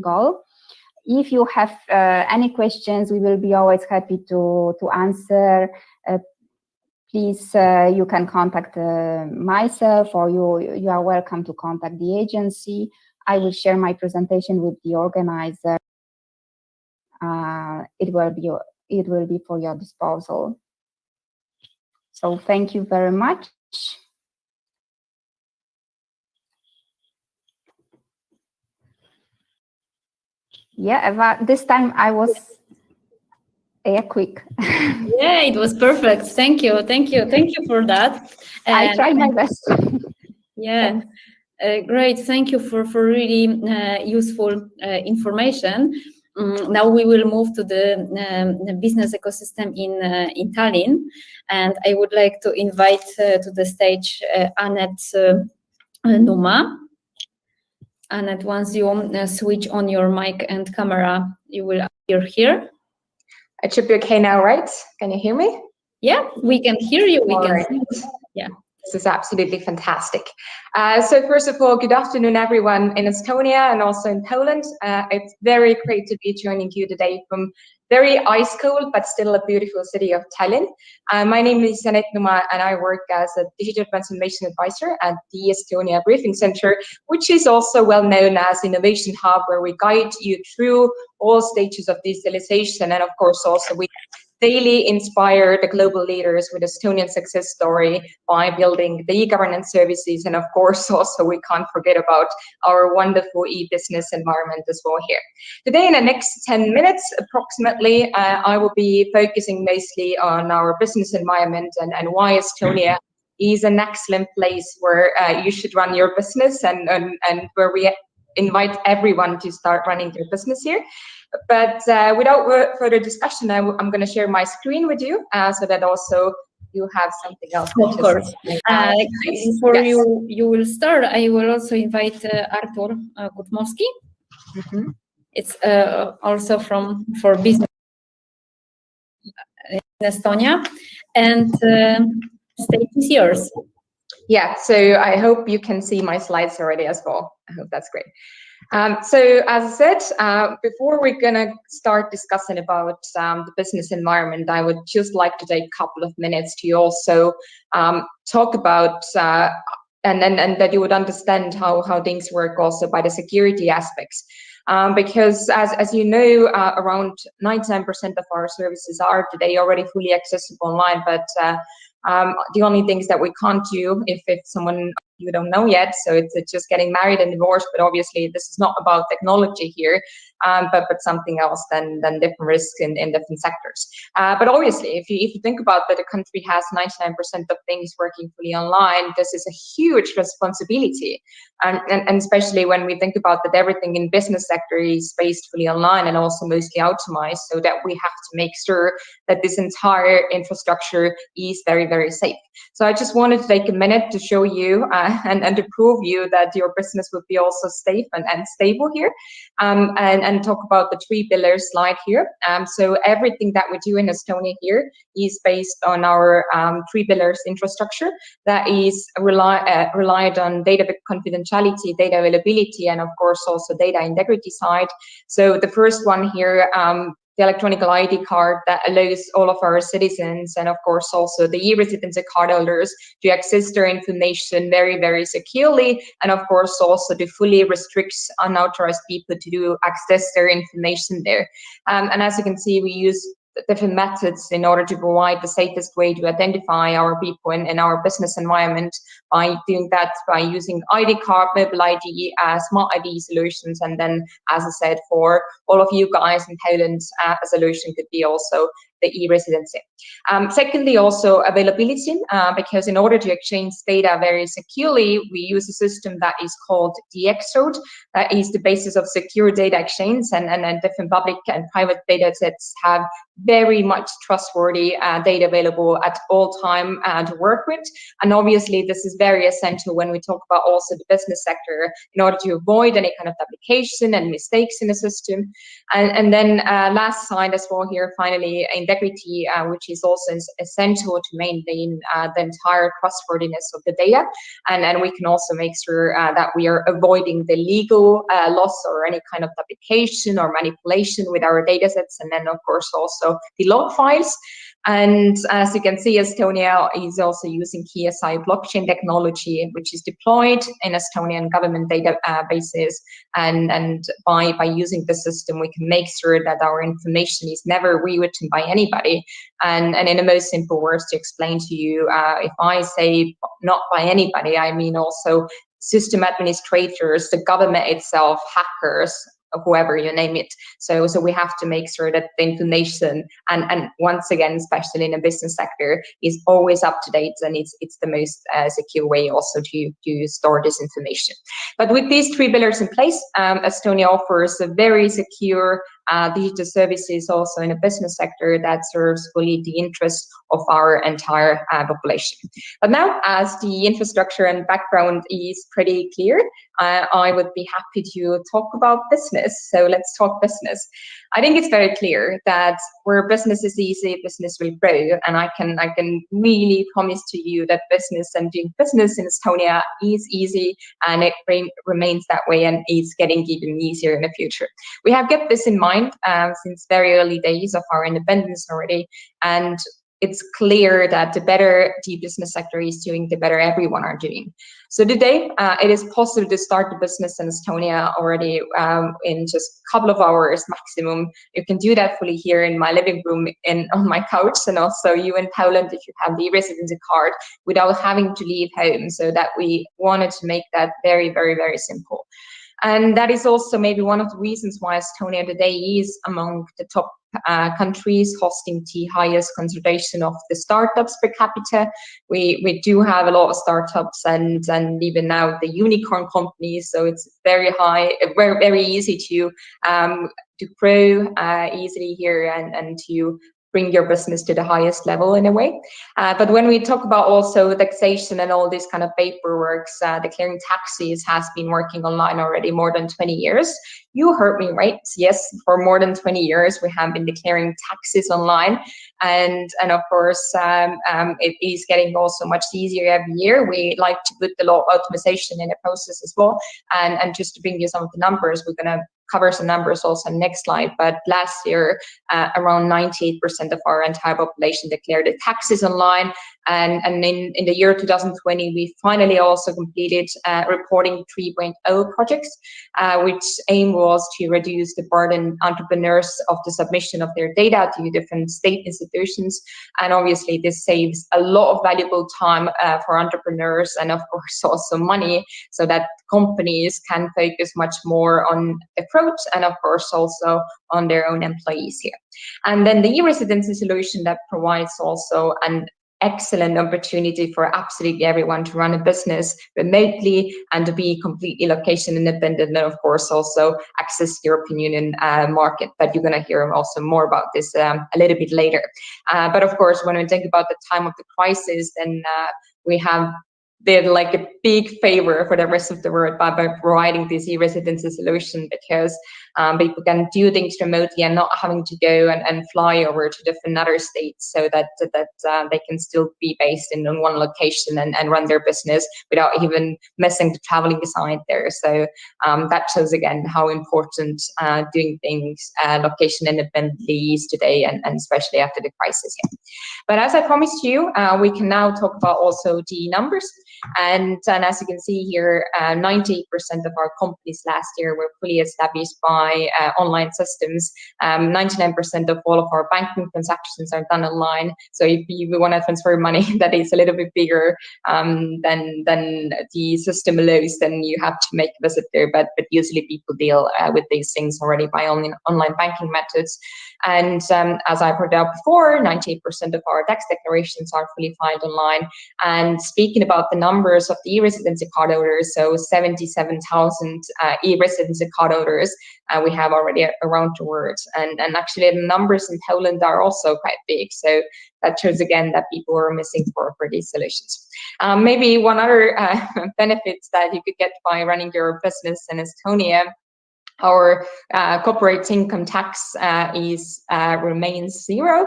goal. If you have any questions, we will be always happy to answer. Please, you can contact myself, or you are welcome to contact the agency. I will share my presentation with the organizer. It will be for your disposal. So thank you very much. Yeah, Eva, this time I was quick. Yeah, it was perfect. Thank you for that. I tried my best. Yeah, great. Thank you for really useful information. Now we will move to the business ecosystem in Tallinn, and I would like to invite to the stage Annette Numa. Annette, once you switch on your mic and camera, you will appear here. It should be okay now, right? Can you hear me? Yeah, we can hear you. We can see you. Yeah. This is absolutely fantastic. So first of all, good afternoon, everyone in Estonia and also in Poland. It's very great to be joining you today from very ice cold, but still a beautiful city of Tallinn. My name is Annette Numa, and I work as a digital transformation advisor at the Estonia Briefing Center, which is also well known as Innovation Hub, where we guide you through all stages of digitalization. And of course, also we daily inspire the global leaders with Estonian success story by building the e-governance services. And of course, also we can't forget about our wonderful e-business environment as well here. Today, in the next 10 minutes, approximately, I will be focusing mostly on our business environment and why Estonia is an excellent place where you should run your business and where we invite everyone to start running their business here. But without further discussion, I'm going to share my screen with you so that also you have something else. Of course. Before you will start, I will also invite Artur Kutmowski. Mm-hmm. It's also for business in Estonia, and stage is yours. Yeah, so I hope you can see my slides already as well. I hope that's great. So as I said, before we're going to start discussing about the business environment, I would just like to take a couple of minutes to also talk about and that you would understand how things work also by the security aspects. Because as you know, around 99% of our services are today already fully accessible online, but the only things that we can't do if someone you don't know yet. So it's just getting married and divorced, but obviously this is not about technology here, but something else than different risks in different sectors. But obviously, if you think about that, a country has 99% of things working fully online, this is a huge responsibility. And especially when we think about that everything in business sector is based fully online and also mostly optimized, so that we have to make sure that this entire infrastructure is very, very safe. So I just wanted to take a minute to show you and to prove you that your business would be also safe and stable here, and talk about the 3 pillars slide here. So everything that we do in Estonia here is based on our 3 pillars infrastructure that is relied on data confidentiality, data availability, and of course also data integrity side. So the first one here, the electronic ID card that allows all of our citizens and of course also the e-residency card holders to access their information very, very securely, and of course also to fully restricts unauthorized people to do access their information there. And as you can see, we use different methods in order to provide the safest way to identify our people in our business environment, by doing that by using ID card, mobile ID, smart ID solutions, and then, as I said, for all of you guys in Poland, a solution could be also the e-residency. Secondly, also availability, because in order to exchange data very securely, we use a system that is called DXroad. That is the basis of secure data exchange, and different public and private data sets have very much trustworthy data available at all time to work with. And obviously, this is very essential when we talk about also the business sector, in order to avoid any kind of application and mistakes in the system. And then last slide as well here, finally, integrity, which is also essential to maintain the entire trustworthiness of the data. And we can also make sure that we are avoiding the legal loss or any kind of application or manipulation with our data sets. And then, of course, also the log files. And as you can see, Estonia is also using KSI blockchain technology, which is deployed in Estonian government databases. And by using the system, we can make sure that our information is never rewritten by anybody. And in the most simple words to explain to you, if I say not by anybody, I mean also system administrators, the government itself, hackers, whoever you name it. So we have to make sure that the information, and once again, especially in a business sector, is always up to date, and it's the most secure way also to store this information. But with these 3 pillars in place, Estonia offers a very secure digital services also in a business sector that serves fully the interests of our entire population. But now, as the infrastructure and background is pretty clear, I would be happy to talk about business. So let's talk business. I think it's very clear that where business is easy, business will grow. And I can really promise to you that business and doing business in Estonia is easy, and it remains that way, and it's getting even easier in the future. We have kept this in mind since very early days of our independence already. And it's clear that the better the business sector is doing, the better everyone are doing. So today, it is possible to start a business in Estonia already in just a couple of hours maximum. You can do that fully here in my living room on my couch, and also you in Poland if you have the residency card, without having to leave home. So that we wanted to make that very, very, very simple. And that is also maybe one of the reasons why Estonia today is among the top countries hosting the highest concentration of the startups per capita. We do have a lot of startups, and even now the unicorn companies. So it's very high, very, very easy to grow easily here and to bring your business to the highest level in a way. But when we talk about also taxation and all this kind of paperwork, declaring taxes has been working online already more than 20 years. You heard me right. Yes, for more than 20 years, we have been declaring taxes online. And of course, it is getting also much easier every year. We like to put a lot of optimization in the process as well. And just to bring you some of the numbers, we're going to cover some numbers also next slide. But last year, around 98% of our entire population declared their taxes online. And in the year 2020, we finally also completed reporting 3.0 projects, which aim was to reduce the burden entrepreneurs of the submission of their data to different state institutions. And obviously this saves a lot of valuable time for entrepreneurs, and of course also money, so that companies can focus much more on approach and of course also on their own employees here. And then the e-residency solution that provides also an excellent opportunity for absolutely everyone to run a business remotely and to be completely location independent, and of course also access European Union market. But you're going to hear also more about this a little bit later. But of course, when we think about the time of the crisis, then we have did like a big favor for the rest of the world by providing this e-residency solution, because people can do things remotely and not having to go and fly over to different other states, so that they can still be based in one location and run their business without even missing the traveling aside there. So that shows again how important doing things location independently is today, and especially after the crisis here. But as I promised you, we can now talk about also the numbers. And as you can see here, 98% of our companies last year were fully established by online systems. 99% of all of our banking transactions are done online. So if you want to transfer money that is a little bit bigger than the system allows, then you have to make a visit there. But usually people deal with these things already by online banking methods. And as I pointed out before, 98% of our tax declarations are fully filed online. And speaking about the numbers of the e-residency card holders, so 77,000 e-residency card holders we have already around the world. And actually the numbers in Poland are also quite big. So that shows again that people are missing for these solutions. Maybe one other benefit that you could get by running your business in Estonia, our corporate income tax remains zero.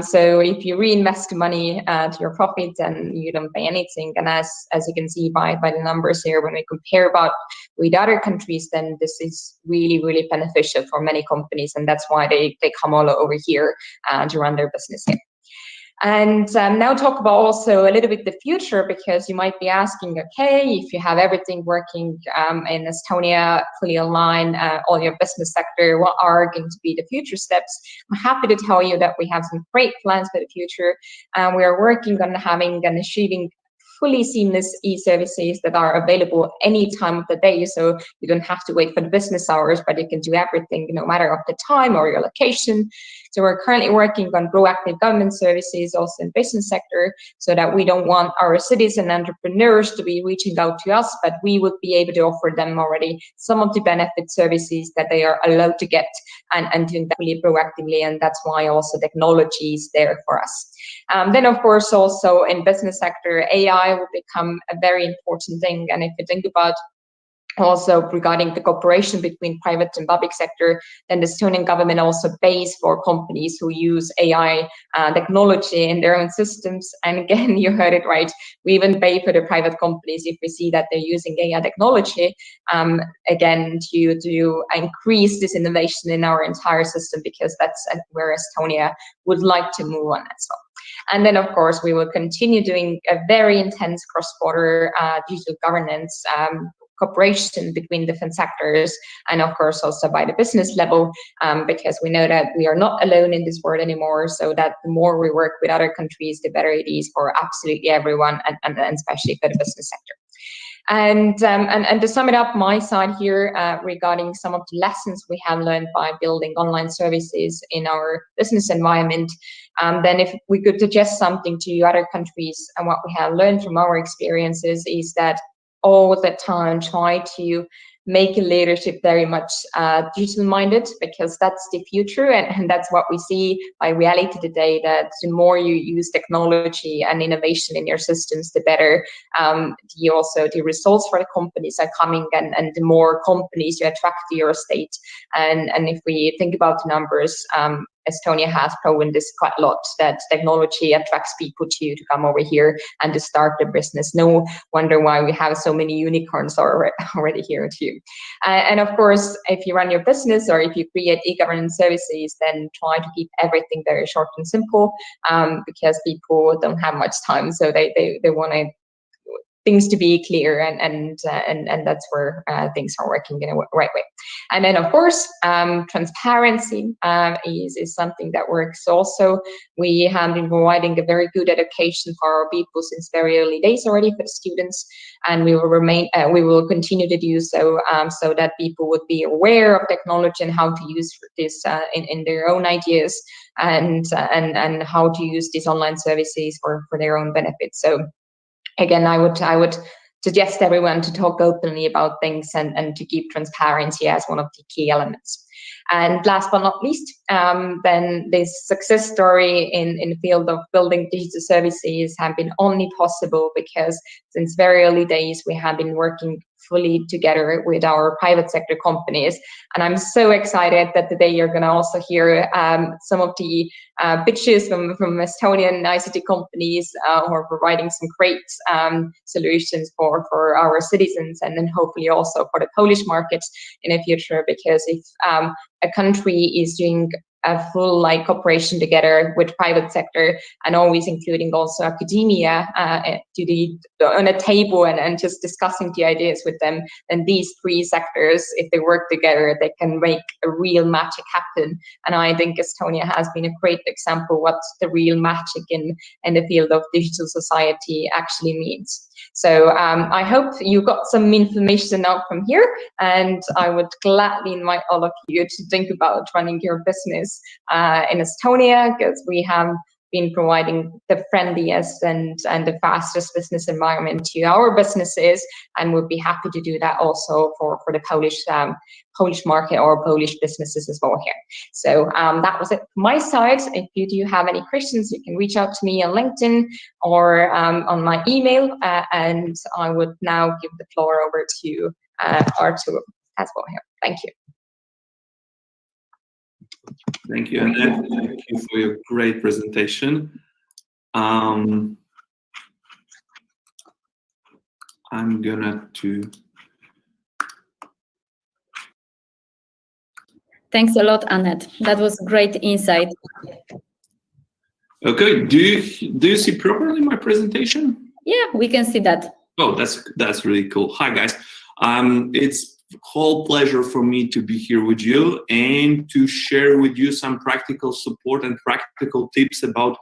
So if you reinvest money to your profit, then you don't pay anything. And as you can see by the numbers here, when we compare about with other countries, then this is really, really beneficial for many companies. And that's why they come all over here to run their business here. And now talk about also a little bit the future, because you might be asking, okay, if you have everything working in Estonia fully online, all your business sector, what are going to be the future steps? I'm happy to tell you that we have some great plans for the future. We are working on having and achieving fully seamless e-services that are available any time of the day. So you don't have to wait for the business hours, but you can do everything no matter of the time or your location. So we're currently working on proactive government services also in business sector, so that we don't want our citizen entrepreneurs to be reaching out to us, but we would be able to offer them already some of the benefit services that they are allowed to get, and doing that really proactively. And that's why also technology is there for us. Then of course also in business sector, AI will become a very important thing. And if you think about also regarding the cooperation between private and public sector, then the Estonian government also pays for companies who use AI technology in their own systems. And again, you heard it right, we even pay for the private companies if we see that they're using AI technology, again, to increase this innovation in our entire system, because that's where Estonia would like to move on as well. And then, of course, we will continue doing a very intense cross-border digital governance cooperation between different sectors, and of course also by the business level, because we know that we are not alone in this world anymore, so that the more we work with other countries, the better it is for absolutely everyone, and especially for the business sector. And to sum it up, my side here regarding some of the lessons we have learned by building online services in our business environment, then if we could suggest something to other countries, and what we have learned from our experiences is that all the time try to make a leadership very much digital minded, because that's the future, and that's what we see by reality today, that the more you use technology and innovation in your systems, the better the results for the companies are coming, and the more companies you attract to your state. And if we think about the numbers, Estonia has proven this quite a lot, that technology attracts people to come over here and to start their business. No wonder why we have so many unicorns already here too. And of course, if you run your business or if you create e-governance services, then try to keep everything very short and simple, because people don't have much time, so they want things to be clear, and that's where things are working in a right way. And then of course, transparency is something that works also. We have been providing a very good education for our people since very early days already for the students, and we will continue to do so, so that people would be aware of technology and how to use this in their own ideas, and how to use these online services for their own benefit. So again, I would suggest everyone to talk openly about things and to keep transparency as one of the key elements. And last but not least, then this success story in the field of building digital services have been only possible because since very early days we have been working fully together with our private sector companies. And I'm so excited that today you're going to also hear some of the pitches from Estonian ICT companies who are providing some great solutions for our citizens, and then hopefully also for the Polish markets in the future. Because if a country is doing a full cooperation together with private sector and always including also academia on a table and just discussing the ideas with them, and these three sectors, if they work together, they can make a real magic happen. And I think Estonia has been a great example what the real magic in the field of digital society actually means. So I hope you got some information out from here, and I would gladly invite all of you to think about running your business in Estonia, because we have been providing the friendliest and the fastest business environment to our businesses, and would be happy to do that also for the Polish market or Polish businesses as well here. So that was it from my side. If you do have any questions, you can reach out to me on LinkedIn or on my email, and I would now give the floor over to Artur as well here. Thank you. Thank you, Annette. Thank you for your great presentation. I'm gonna Thanks a lot, Annette. That was great insight. Okay. Do you see properly my presentation? Yeah, we can see that. Oh, that's really cool. Hi, guys. It's whole pleasure for me to be here with you and to share with you some practical support and practical tips about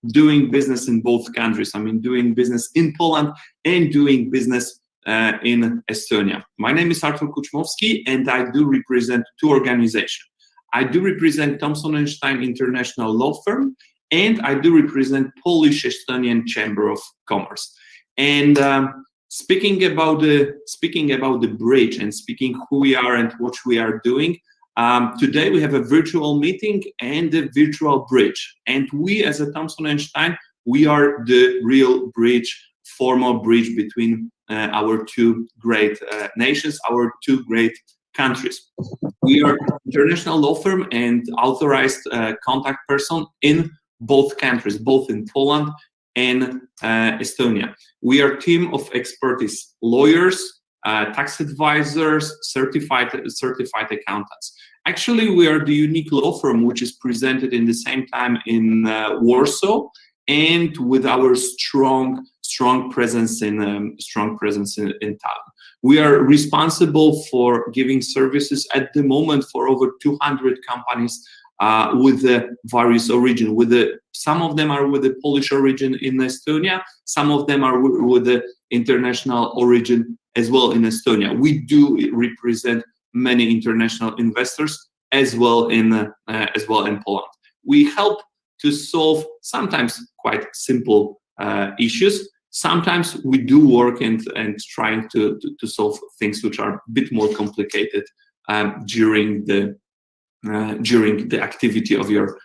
doing business in both countries. I mean, doing business in Poland and doing business in Estonia. My name is Artur Kuczmowski, and I do represent two organizations. I do represent Thomson & Stein International Law Firm, and I do represent Polish-Estonian Chamber of Commerce. And speaking about the bridge and speaking who we are and what we are doing, today we have a virtual meeting and a virtual bridge. And we as a Thomson & Stein, we are the real bridge, formal bridge between our two great nations, our two great countries. We are international law firm and authorized contact person in both countries, both in Poland and Estonia. We are a team of expertise, lawyers, tax advisors, certified accountants. Actually, we are the unique law firm which is presented in the same time in Warsaw, and with our strong presence in Tallinn. We are responsible for giving services at the moment for over 200 companies with the various origin. Some of them are with the Polish origin in Estonia. Some of them are with the international origin as well in Estonia. We do represent many international investors as well in Poland. We help to solve sometimes quite simple issues. Sometimes we do work and trying to solve things which are a bit more complicated during the activity of your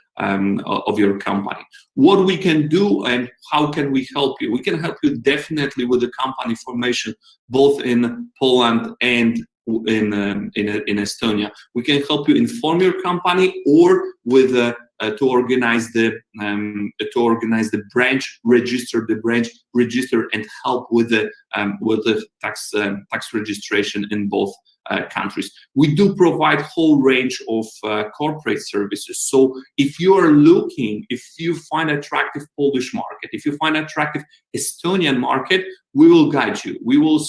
company. What we can do and how can we help you? We can help you definitely with the company formation, both in Poland and in Estonia. We can help you inform your company, or with to organize the branch, register and help with the tax registration in both countries. We do provide whole range of corporate services. So if you find attractive Polish market, if you find attractive Estonian market, we will guide you. We will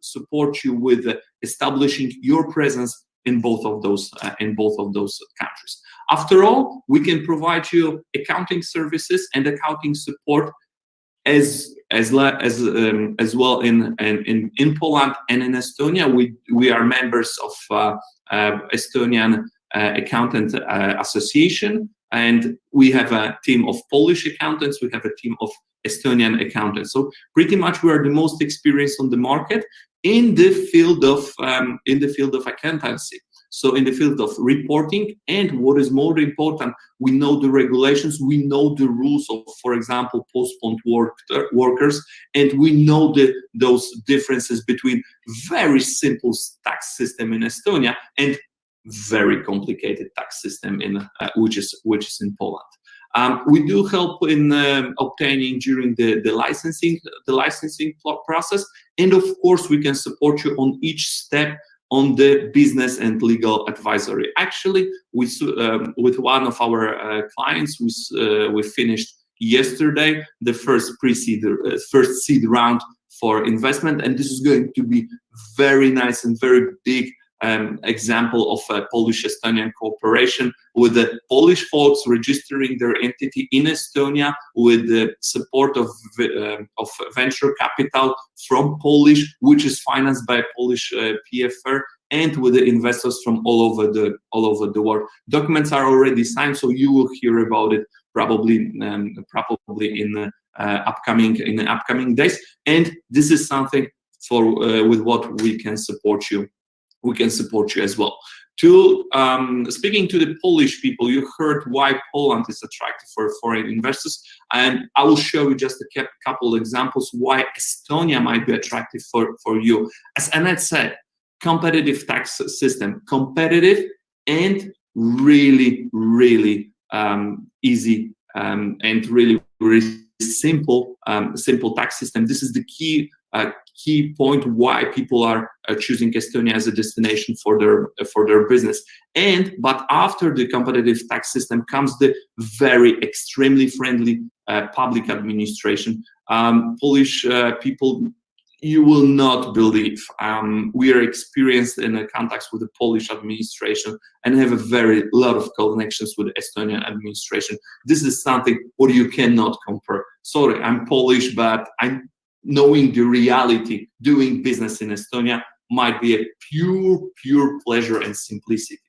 support you with establishing your presence in both of those countries. After all, we can provide you accounting services and accounting support as well in Poland and in Estonia. We are members of Estonian Accountant Association, and we have a team of Polish accountants. We have a team of Estonian accountants. So pretty much we are the most experienced on the market in the field of accountancy. So in the field of reporting, and what is more important, we know the regulations, we know the rules of, for example, postponed workers, and we know those differences between very simple tax system in Estonia and very complicated tax system which is in Poland. We do help in obtaining during the licensing process, and of course we can support you on each step on the business and legal advisory. Actually, with one of our clients, we finished yesterday the first seed round for investment, and this is going to be very nice and very big example of a Polish-Estonian cooperation, with the Polish folks registering their entity in Estonia with the support of venture capital from Polish, which is financed by a Polish PFR, and with the investors from all over the world. Documents are already signed, so you will hear about it probably in the upcoming days. And this is something with what we can support you. We can support you as well. Speaking to the Polish people, you heard why Poland is attractive for foreign investors, and I will show you just a couple examples why Estonia might be attractive for you. As Annette said, competitive tax system, competitive and really easy and really simple tax system. This is the key point why people are choosing Estonia as a destination for their business. But after the competitive tax system comes the very extremely friendly public administration. Polish people, you will not believe, we are experienced in contacts with the Polish administration and have a lot of connections with the Estonian administration. This is something what you cannot compare. Sorry, I'm Polish, but knowing the reality, doing business in Estonia might be a pure pleasure and simplicity.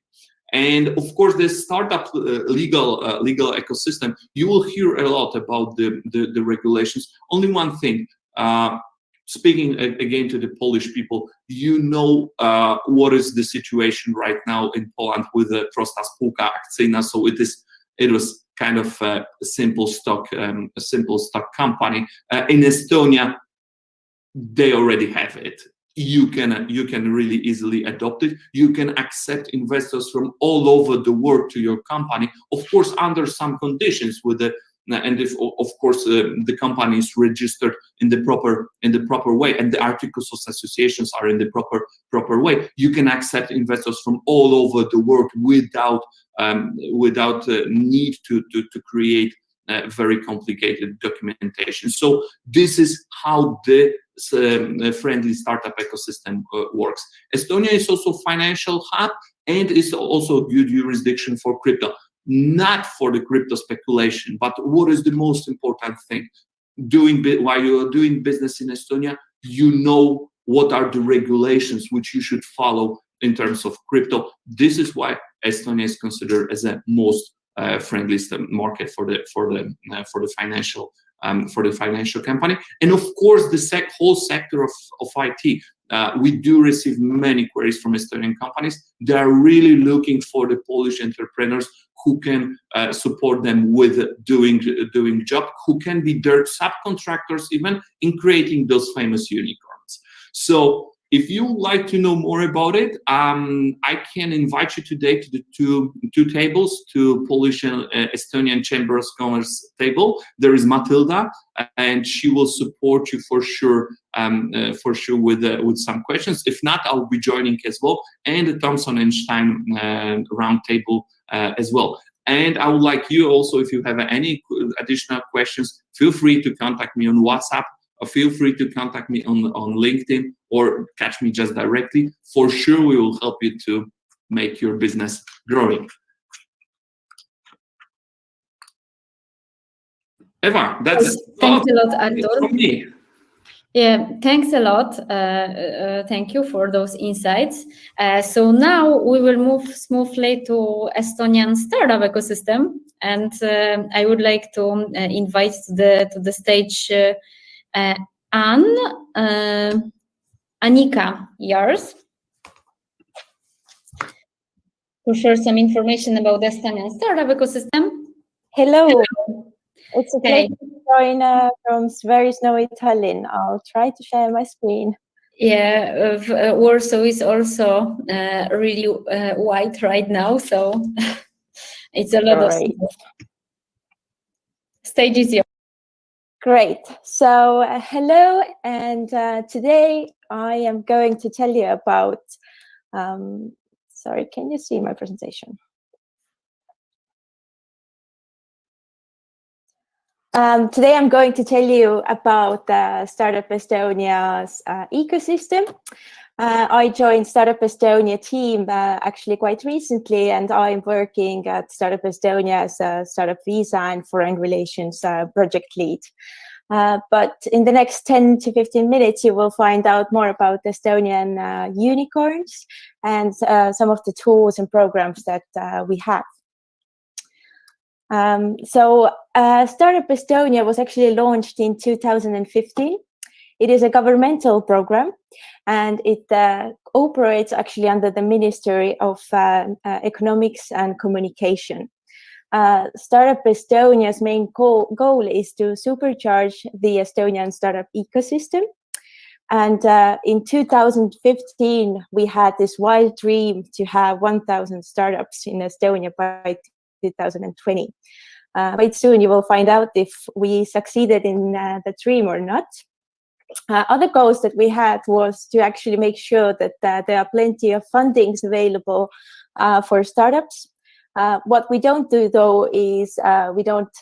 And of course, the startup legal ecosystem, you will hear a lot about the regulations. Only one thing, speaking again to the Polish people, you know what is the situation right now in Poland with the prosta spółka akcyjna. So it was kind of a simple stock company. In Estonia, they already have it. You can really easily adopt it. You can accept investors from all over the world to your company, of course under some conditions, and if of course the company is registered in the proper way and the articles of associations are in the proper way. You can accept investors from all over the world without need to create very complicated documentation. So this is how the friendly startup ecosystem works. Estonia is also a financial hub and is also a good jurisdiction for crypto. Not for the crypto speculation, but what is the most important thing? While you are doing business in Estonia, you know what are the regulations which you should follow in terms of crypto. This is why Estonia is considered as a most friendliest market for the financial company. And of course, the whole sector of IT. We do receive many queries from Estonian companies. They are really looking for the Polish entrepreneurs who can support them with doing job, who can be their subcontractors even in creating those famous unicorns. So If you would like to know more about it, I can invite you today to the two tables, to Polish and Estonian Chamber of Commerce table. There is Matilda, and she will support you for sure with some questions. If not, I'll be joining as well, and the Thompson and Stein round table as well. And I would like you also, if you have any additional questions, feel free to contact me on WhatsApp, or feel free to contact me on LinkedIn, or catch me just directly. For sure, we will help you to make your business growing. Eva, that's thanks a lot, Artur. From me. Yeah, thanks a lot. Thank you for those insights. So now we will move smoothly to Estonian startup ecosystem, and I would like to invite to the stage Annika Jars to share some information about the Estonian startup ecosystem. Hello. It's a Hey. pleasure to join from very snowy Tallinn. I'll try to share my screen. Yeah, Warsaw is also really white right now, so it's a lot of snow. Stage is yours. Great. So hello, and today I am going to tell you about, sorry, can you see my presentation? Today I'm going to tell you about Startup Estonia's ecosystem. I joined Startup Estonia team actually quite recently, and I'm working at Startup Estonia as a Startup Visa and Foreign Relations project lead. But in the next 10 to 15 minutes, you will find out more about Estonian unicorns and some of the tools and programs that we have. Startup Estonia was actually launched in 2015. It is a governmental program, and it operates actually under the Ministry of Economics and Communication. Startup Estonia's main goal is to supercharge the Estonian startup ecosystem. And in 2015, we had this wild dream to have 1,000 startups in Estonia by 2020. Quite soon you will find out if we succeeded in the dream or not. Other goals that we had was to actually make sure that there are plenty of fundings available for startups. What we don't do though is we don't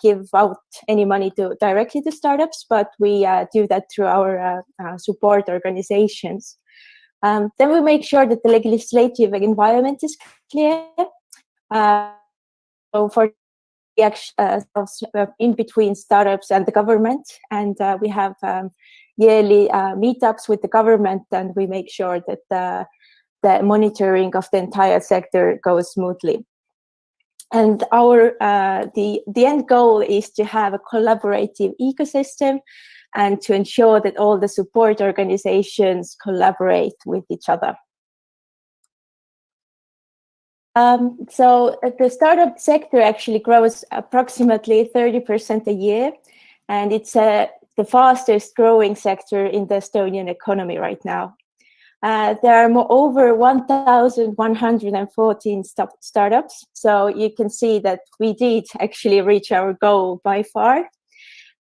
give out any money directly to startups, but we do that through our support organizations. Then we make sure that the legislative environment is clear. So for in between startups and the government, and we have yearly meetups with the government, and we make sure that the monitoring of the entire sector goes smoothly. And our the end goal is to have a collaborative ecosystem and to ensure that all the support organizations collaborate with each other. So the startup sector actually grows approximately 30% a year, and it's the fastest growing sector in the Estonian economy right now. There are over 1,114 startups, so you can see that we did actually reach our goal by far.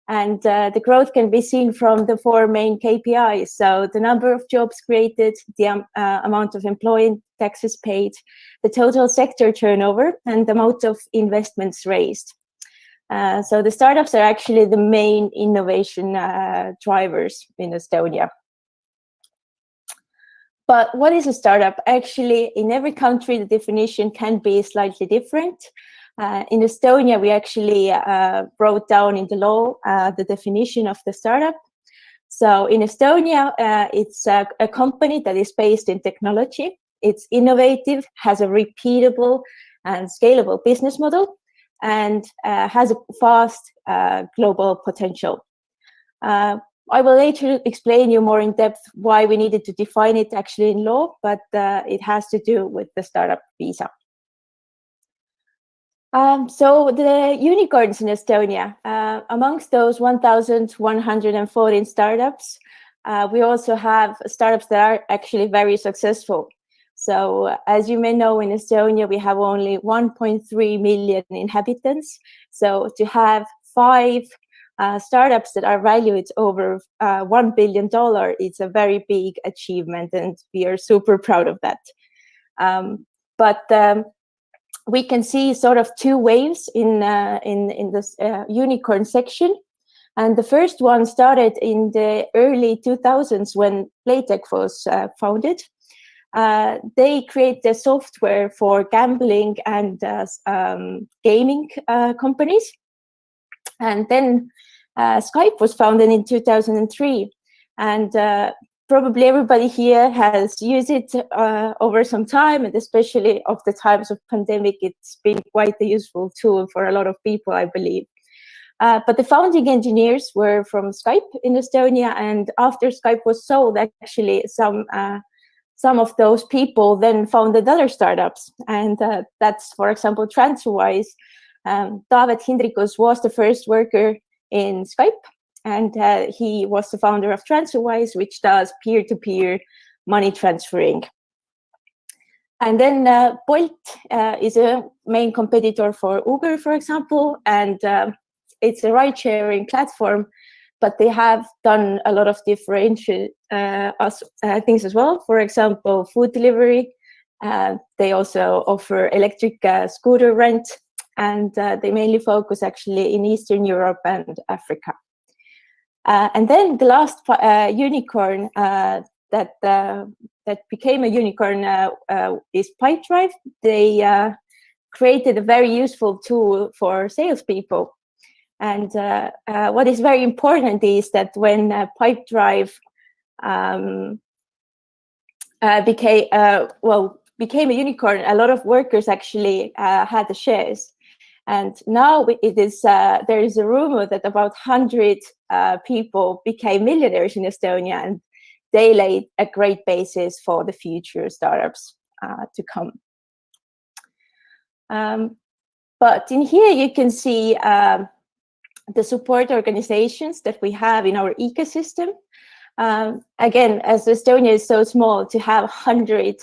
And the growth can be seen from the four main KPIs. So the number of jobs created, the amount of employee taxes paid, the total sector turnover, and the amount of investments raised. So the startups are actually the main innovation drivers in Estonia. But what is a startup? Actually, in every country, the definition can be slightly different. In Estonia, we actually wrote down in the law the definition of the startup. So in Estonia, it's a company that is based in technology. It's innovative, has a repeatable and scalable business model, and has a fast global potential. I will later explain you more in depth why we needed to define it actually in law, but it has to do with the startup visa. So the unicorns in Estonia, amongst those 1,114 startups, we also have startups that are actually very successful. So as you may know, in Estonia, we have only 1.3 million inhabitants. So to have 5 startups that are valued over $1 billion, it's a very big achievement, and we are super proud of that. But we can see sort of 2 waves in this unicorn section. And the first one started in the early 2000s when Playtech was founded. They create the software for gambling and gaming companies. And then Skype was founded in 2003. And probably everybody here has used it over some time, and especially of the times of pandemic, it's been quite a useful tool for a lot of people, I believe. But the founding engineers were from Skype in Estonia, and after Skype was sold, actually some of those people then founded other startups, and that's, for example, TransferWise. David Hindrikus was the first worker in Skype, and he was the founder of TransferWise, which does peer-to-peer money transferring. And then Bolt is a main competitor for Uber, for example, and it's a ride-sharing platform, but they have done a lot of different things as well. For example, food delivery. They also offer electric scooter rent, and they mainly focus actually in Eastern Europe and Africa. And then the last unicorn that became a unicorn is Pipedrive. They created a very useful tool for salespeople. And what is very important is that when Pipedrive became a unicorn, a lot of workers actually had the shares. And now it is there is a rumor that about 100 people became millionaires in Estonia, and they laid a great basis for the future startups to come. But in here you can see the support organizations that we have in our ecosystem. Again, as Estonia is so small, to have 100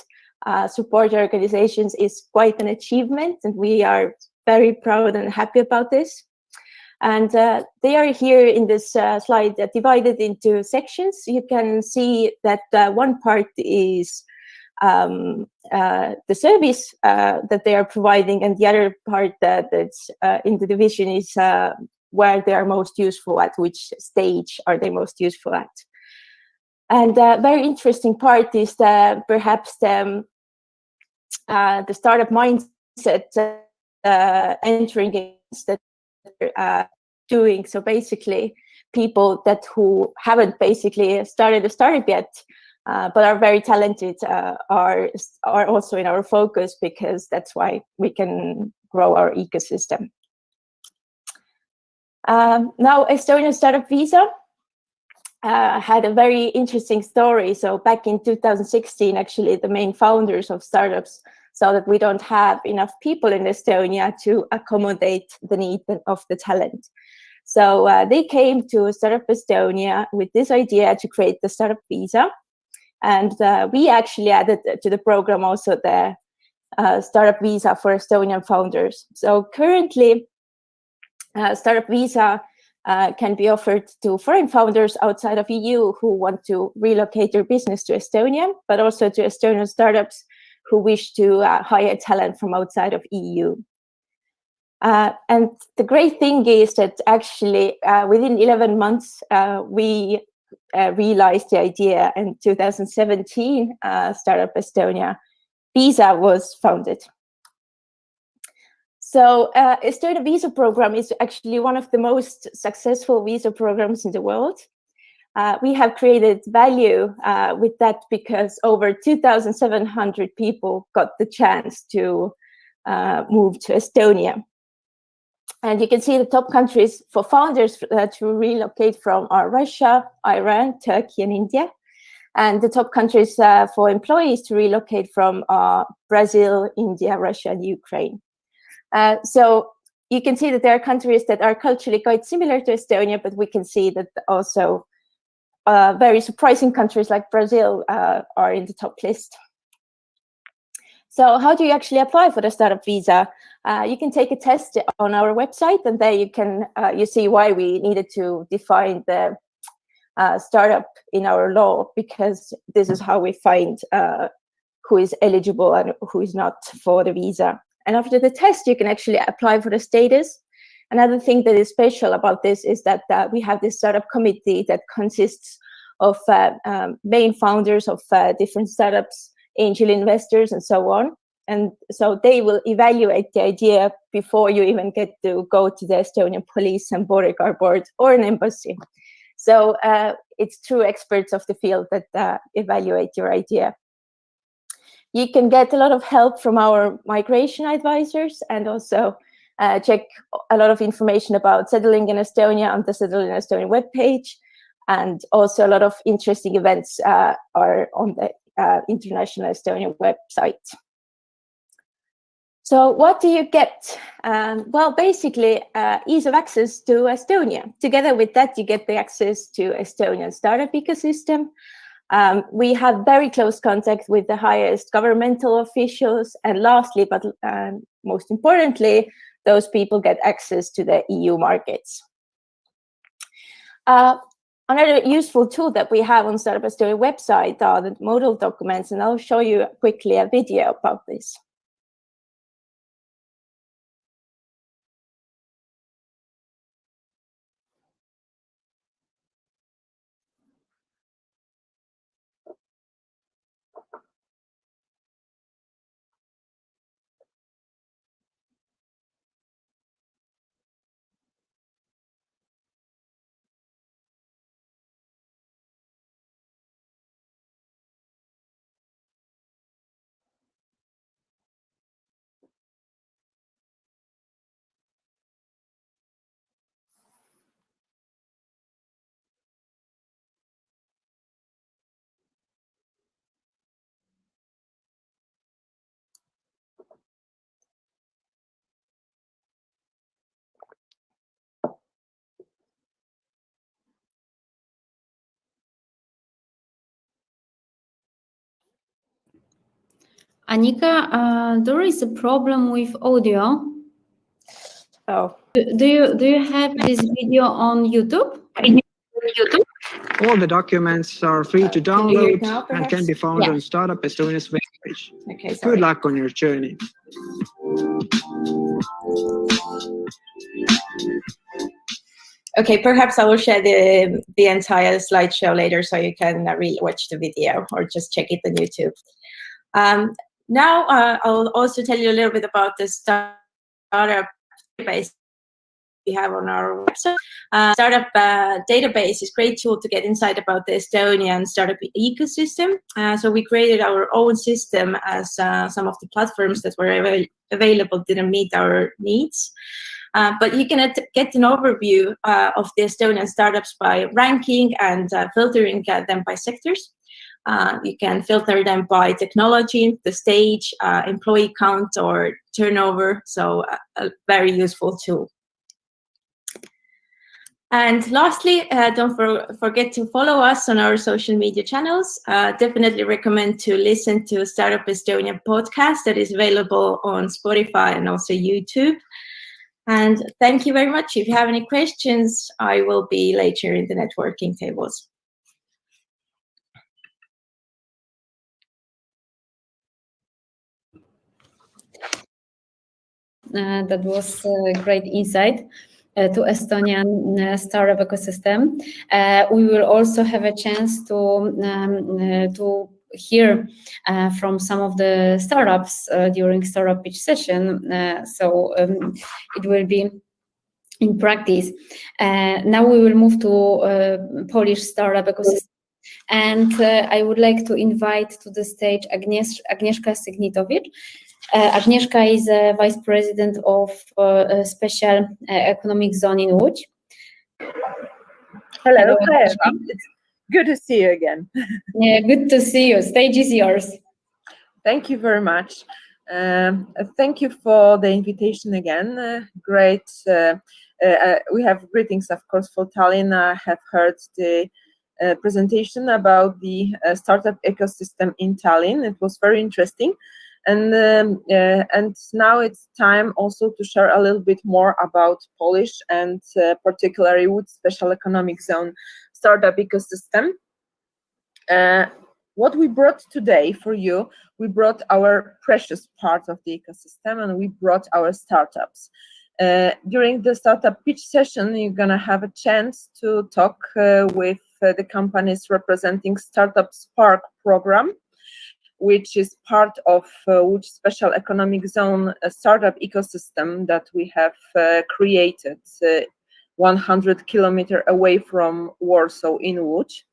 support organizations is quite an achievement, and we are very proud and happy about this. And they are here in this slide divided into sections. You can see that one part is the service that they are providing, and the other part that's in the division is where they are most useful at, which stage are they most useful at. And a very interesting part is perhaps the startup mindset entering that doing. So basically, people who haven't basically started a startup yet, but are very talented, are also in our focus, because that's why we can grow our ecosystem. Now, Estonian Startup Visa had a very interesting story. So back in 2016, actually, the main founders of startups saw that we don't have enough people in Estonia to accommodate the need of the talent. So they came to Startup Estonia with this idea to create the Startup Visa. And we actually added to the program also the Startup Visa for Estonian founders. So currently, Startup Visa can be offered to foreign founders outside of EU who want to relocate their business to Estonia, but also to Estonian startups who wish to hire talent from outside of EU. And the great thing is that actually within 11 months, we realized the idea. In 2017, Startup Estonia Visa was founded. So Estonia Visa program is actually one of the most successful visa programs in the world. We have created value with that because over 2,700 people got the chance to move to Estonia. And you can see the top countries for founders to relocate from are Russia, Iran, Turkey, and India. And the top countries for employees to relocate from are Brazil, India, Russia, and Ukraine. So you can see that there are countries that are culturally quite similar to Estonia, but we can see that also very surprising countries like Brazil are in the top list. So how do you actually apply for the startup visa? You can take a test on our website, and there you see why we needed to define the startup in our law, because this is how we find who is eligible and who is not for the visa. And after the test, you can actually apply for the status. Another thing that is special about this is that we have this startup committee that consists of main founders of different startups, angel investors, and so on. And so they will evaluate the idea before you even get to go to the Estonian Police and Border Guard Board or an embassy. So it's true experts of the field that evaluate your idea. You can get a lot of help from our migration advisors, and also check a lot of information about settling in Estonia on the Settle in Estonia webpage. And also a lot of interesting events are on the International Estonia website. So what do you get? Well, basically, ease of access to Estonia. Together with that, you get the access to Estonian startup ecosystem. We have very close contact with the highest governmental officials. And lastly, but most importantly, those people get access to the EU markets. Another useful tool that we have on Startup Estonia website are the modal documents, and I'll show you quickly a video about this. Annika, there is a problem with audio. Oh. Do you have this video on YouTube? All the documents are free to download now, and can be found on Startup Estonia's webpage. Okay, sorry. Good luck on your journey. Okay, perhaps I will share the entire slideshow later so you can re-watch the video or just check it on YouTube. Now I'll also tell you a little bit about the startup database we have on our website. Startup database is a great tool to get insight about the Estonian startup ecosystem. So we created our own system as some of the platforms that were available didn't meet our needs. But you can get an overview of the Estonian startups by ranking and filtering them by sectors. You can filter them by technology, the stage, employee count, or turnover. So a very useful tool. And lastly, don't forget to follow us on our social media channels. Definitely recommend to listen to Startup Estonia podcast that is available on Spotify and also YouTube. And thank you very much. If you have any questions, I will be later in the networking tables. That was a great insight to Estonian startup ecosystem. We will also have a chance to hear from some of the startups during startup pitch session. So it will be in practice. Now we will move to Polish startup ecosystem. And I would like to invite to the stage Agnieszka Sygnitowicz. Agnieszka is a Vice President of Special Economic Zone in Łódź. Hello. It's good to see you again. Yeah, good to see you. Stage is yours. Thank you very much. Thank you for the invitation again. Great. We have greetings, of course, for Tallinn. I have heard the presentation about the startup ecosystem in Tallinn. It was very interesting. And now it's time also to share a little bit more about Polish and particularly with special economic zone startup ecosystem. What we brought today for you, we brought our precious part of the ecosystem, and we brought our startups. During the startup pitch session, you're gonna have a chance to talk with the companies representing Startup Spark program, which is part of which special economic zone startup ecosystem that we have created 100 kilometers away from Warsaw in Łódź.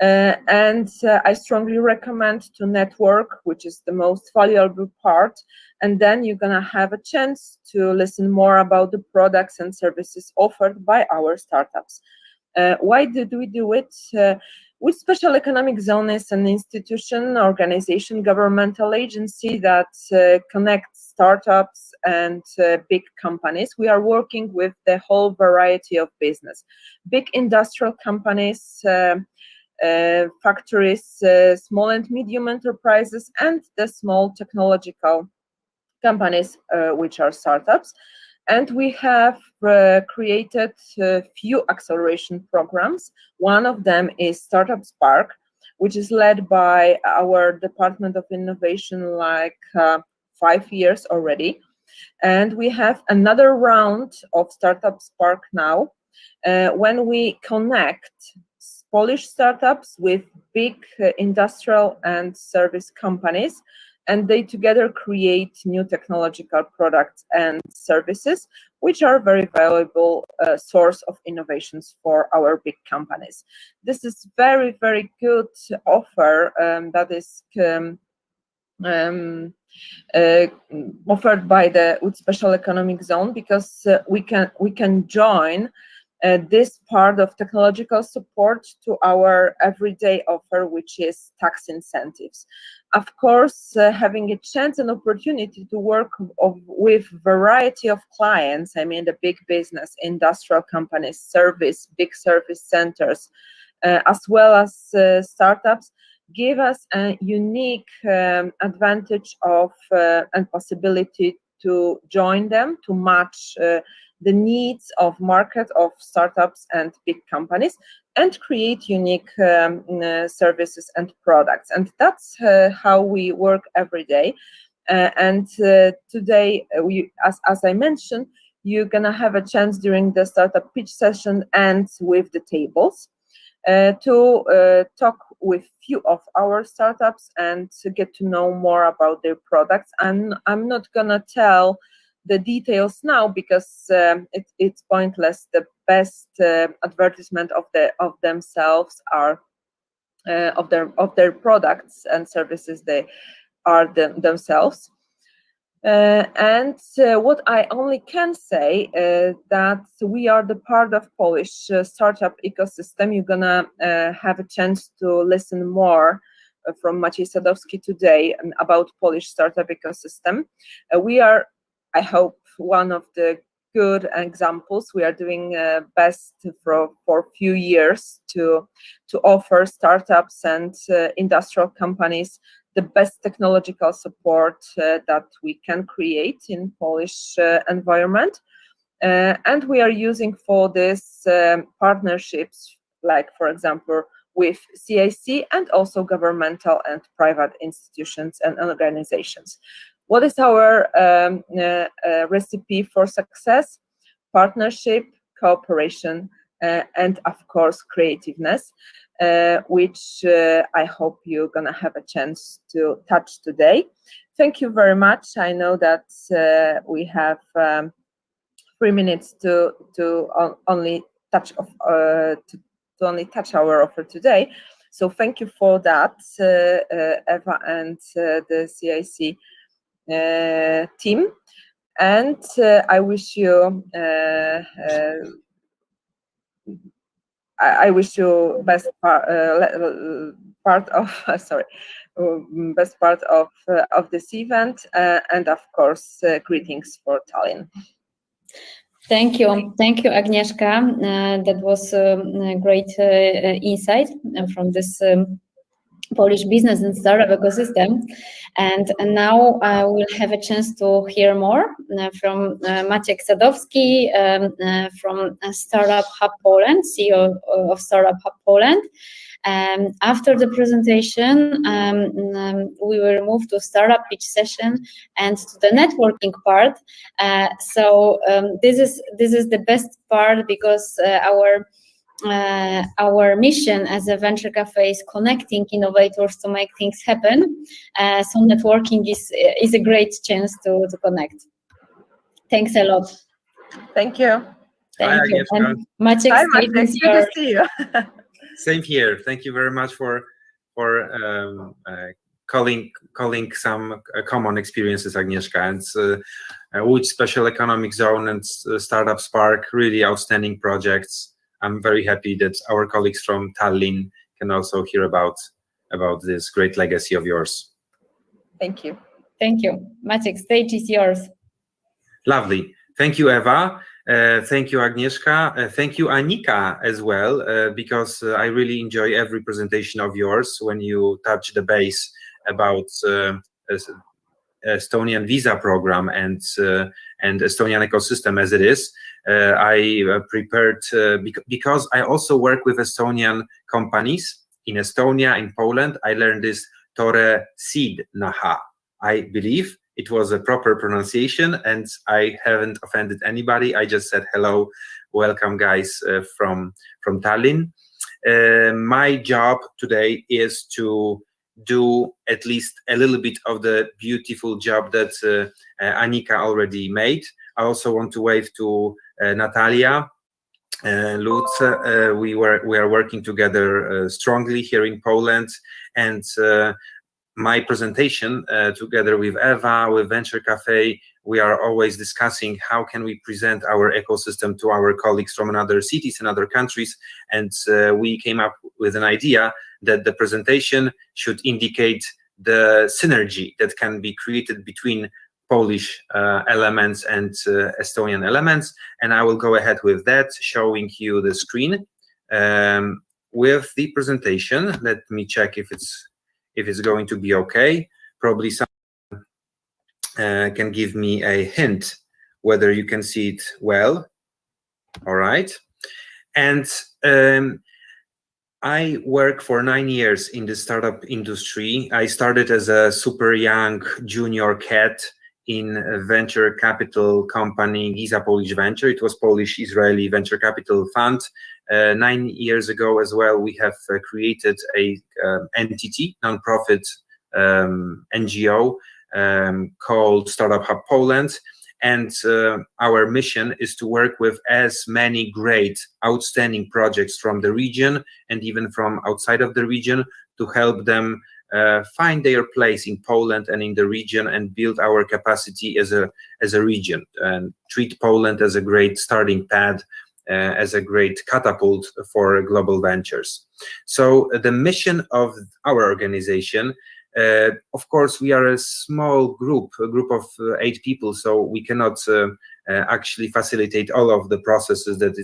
And I strongly recommend to network, which is the most valuable part, and then you're gonna have a chance to listen more about the products and services offered by our startups. Why did we do it? With Special Economic Zone is an institution, organization, governmental agency that connects startups and big companies. We are working with the whole variety of business, big industrial companies, factories, small and medium enterprises, and the small technological companies, which are startups. And we have created a few acceleration programs. One of them is Startup Spark, which is led by our Department of Innovation, like 5 years already. And we have another round of Startup Spark now, when we connect Polish startups with big industrial and service companies, and they together create new technological products and services, which are very valuable source of innovations for our big companies. This is very, very good offer that is offered by the Łódź Special Economic Zone, because we can join this part of technological support to our everyday offer, which is tax incentives. Of course, having a chance and opportunity to work with variety of clients, I mean the big business, industrial companies, big service centers, as well as startups, give us a unique advantage of and possibility to join them, to match the needs of market of startups and big companies, and create unique services and products. And that's how we work every day. And today, as I mentioned, you're gonna have a chance during the startup pitch session and with the tables to talk with few of our startups and to get to know more about their products. And I'm not gonna tell the details now, because it's pointless. The best advertisement of themselves are of their products and services. They are themselves. And what I only can say that we are the part of Polish startup ecosystem. You're gonna have a chance to listen more from Maciej Sadowski today about Polish startup ecosystem. We are, I hope, one of the good examples. We are doing best for a few years to offer startups and industrial companies the best technological support that we can create in Polish environment. And we are using for this partnerships, like, for example, with CIC and also governmental and private institutions and organizations. What is our recipe for success? Partnership, cooperation, and of course creativeness, which I hope you're gonna have a chance to touch today. Thank you very much. I know that we have 3 minutes to only touch our offer today. So thank you for that, Eva and the CIC team, and I wish you best part of best part of this event, and of course greetings for Tallinn. Thank you, Agnieszka. That was a great insight from this Polish business and startup ecosystem. And now we'll have a chance to hear more from Maciek Sadowski from Startup Hub Poland, CEO of Startup Hub Poland. After the presentation, we will move to startup pitch session and to the networking part. So this is the best part, because our mission as a venture cafe is connecting innovators to make things happen. So networking is a great chance to connect. Thanks a lot. Thank you. Thank you. And Maciek, hi, Maciek. Good to see you. Same here. Thank you very much for calling some common experiences, Agnieszka, and Łódź Special Economic Zone and Startup Spark, really outstanding projects. I'm very happy that our colleagues from Tallinn can also hear about this great legacy of yours. Thank you. Thank you. Maciek, stage is yours. Lovely. Thank you, Eva. Thank you, Agnieszka. Thank you, Anika, as well, because I really enjoy every presentation of yours when you touch the base about Estonian visa program and Estonian ecosystem as it is. I prepared because I also work with Estonian companies in Estonia, in Poland. I learned this tore seed naha. I believe it was a proper pronunciation, and I haven't offended anybody. I just said hello, welcome, guys, from Tallinn. My job today is to do at least a little bit of the beautiful job that Anika already made. I also want to wave to Natalia, Lutz. We are working together strongly here in Poland, and my presentation together with Eva, with Venture Cafe, we are always discussing how can we present our ecosystem to our colleagues from other cities and other countries, and we came up with an idea that the presentation should indicate the synergy that can be created between Polish elements and Estonian elements, and I will go ahead with that, showing you the screen with the presentation. Let me check if it's going to be okay. Probably someone can give me a hint whether you can see it well. All right. And I work for 9 years in the startup industry. I started as a super young junior cat in a venture capital company, Giza Polish Venture. It was Polish-Israeli venture capital fund. 9 years ago as well, we have created a entity, nonprofit NGO called Startup Hub Poland. And our mission is to work with as many great, outstanding projects from the region and even from outside of the region to help them find their place in Poland and in the region and build our capacity as a region and treat Poland as a great starting pad, as a great catapult for global ventures. So the mission of our organization, of course, we are a small group, a group of 8 people, so we cannot actually facilitate all of the processes that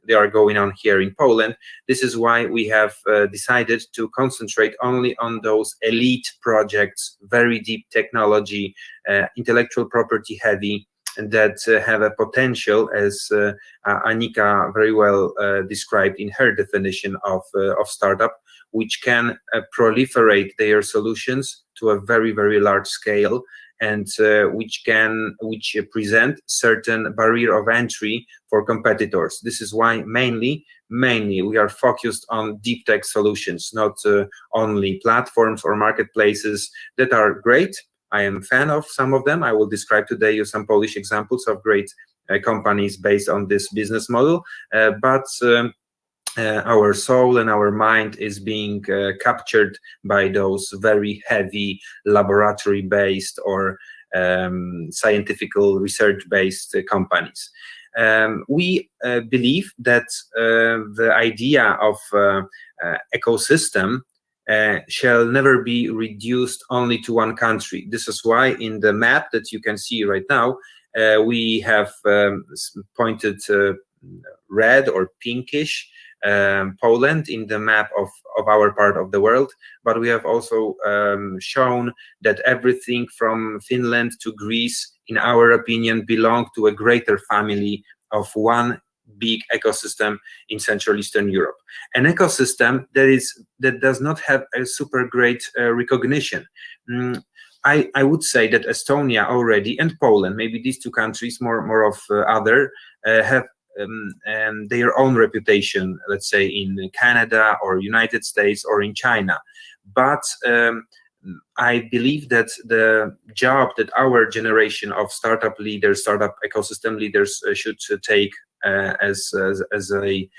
they are going on here in Poland. This is why we have decided to concentrate only on those elite projects, very deep technology, intellectual property heavy, that have a potential, as Anika very well described in her definition of startup, which can proliferate their solutions to a very, very large scale, and which present certain barrier of entry for competitors. This is why mainly we are focused on deep tech solutions, not only platforms or marketplaces that are great. I am a fan of some of them. I will describe today some Polish examples of great companies based on this business model, but our soul and our mind is being captured by those very heavy laboratory-based or scientific research-based companies. We believe that the idea of ecosystem shall never be reduced only to one country. This is why in the map that you can see right now, we have pointed red or pinkish Poland in the map of our part of the world, but we have also shown that everything from Finland to Greece, in our opinion, belong to a greater family of one big ecosystem in Central Eastern Europe. An ecosystem that does not have a super great recognition. I would say that Estonia already, and Poland, maybe these two countries more of other, have their own reputation, let's say in Canada or United States or in China. But I believe that the job that our generation of startup leaders, startup ecosystem leaders should take as a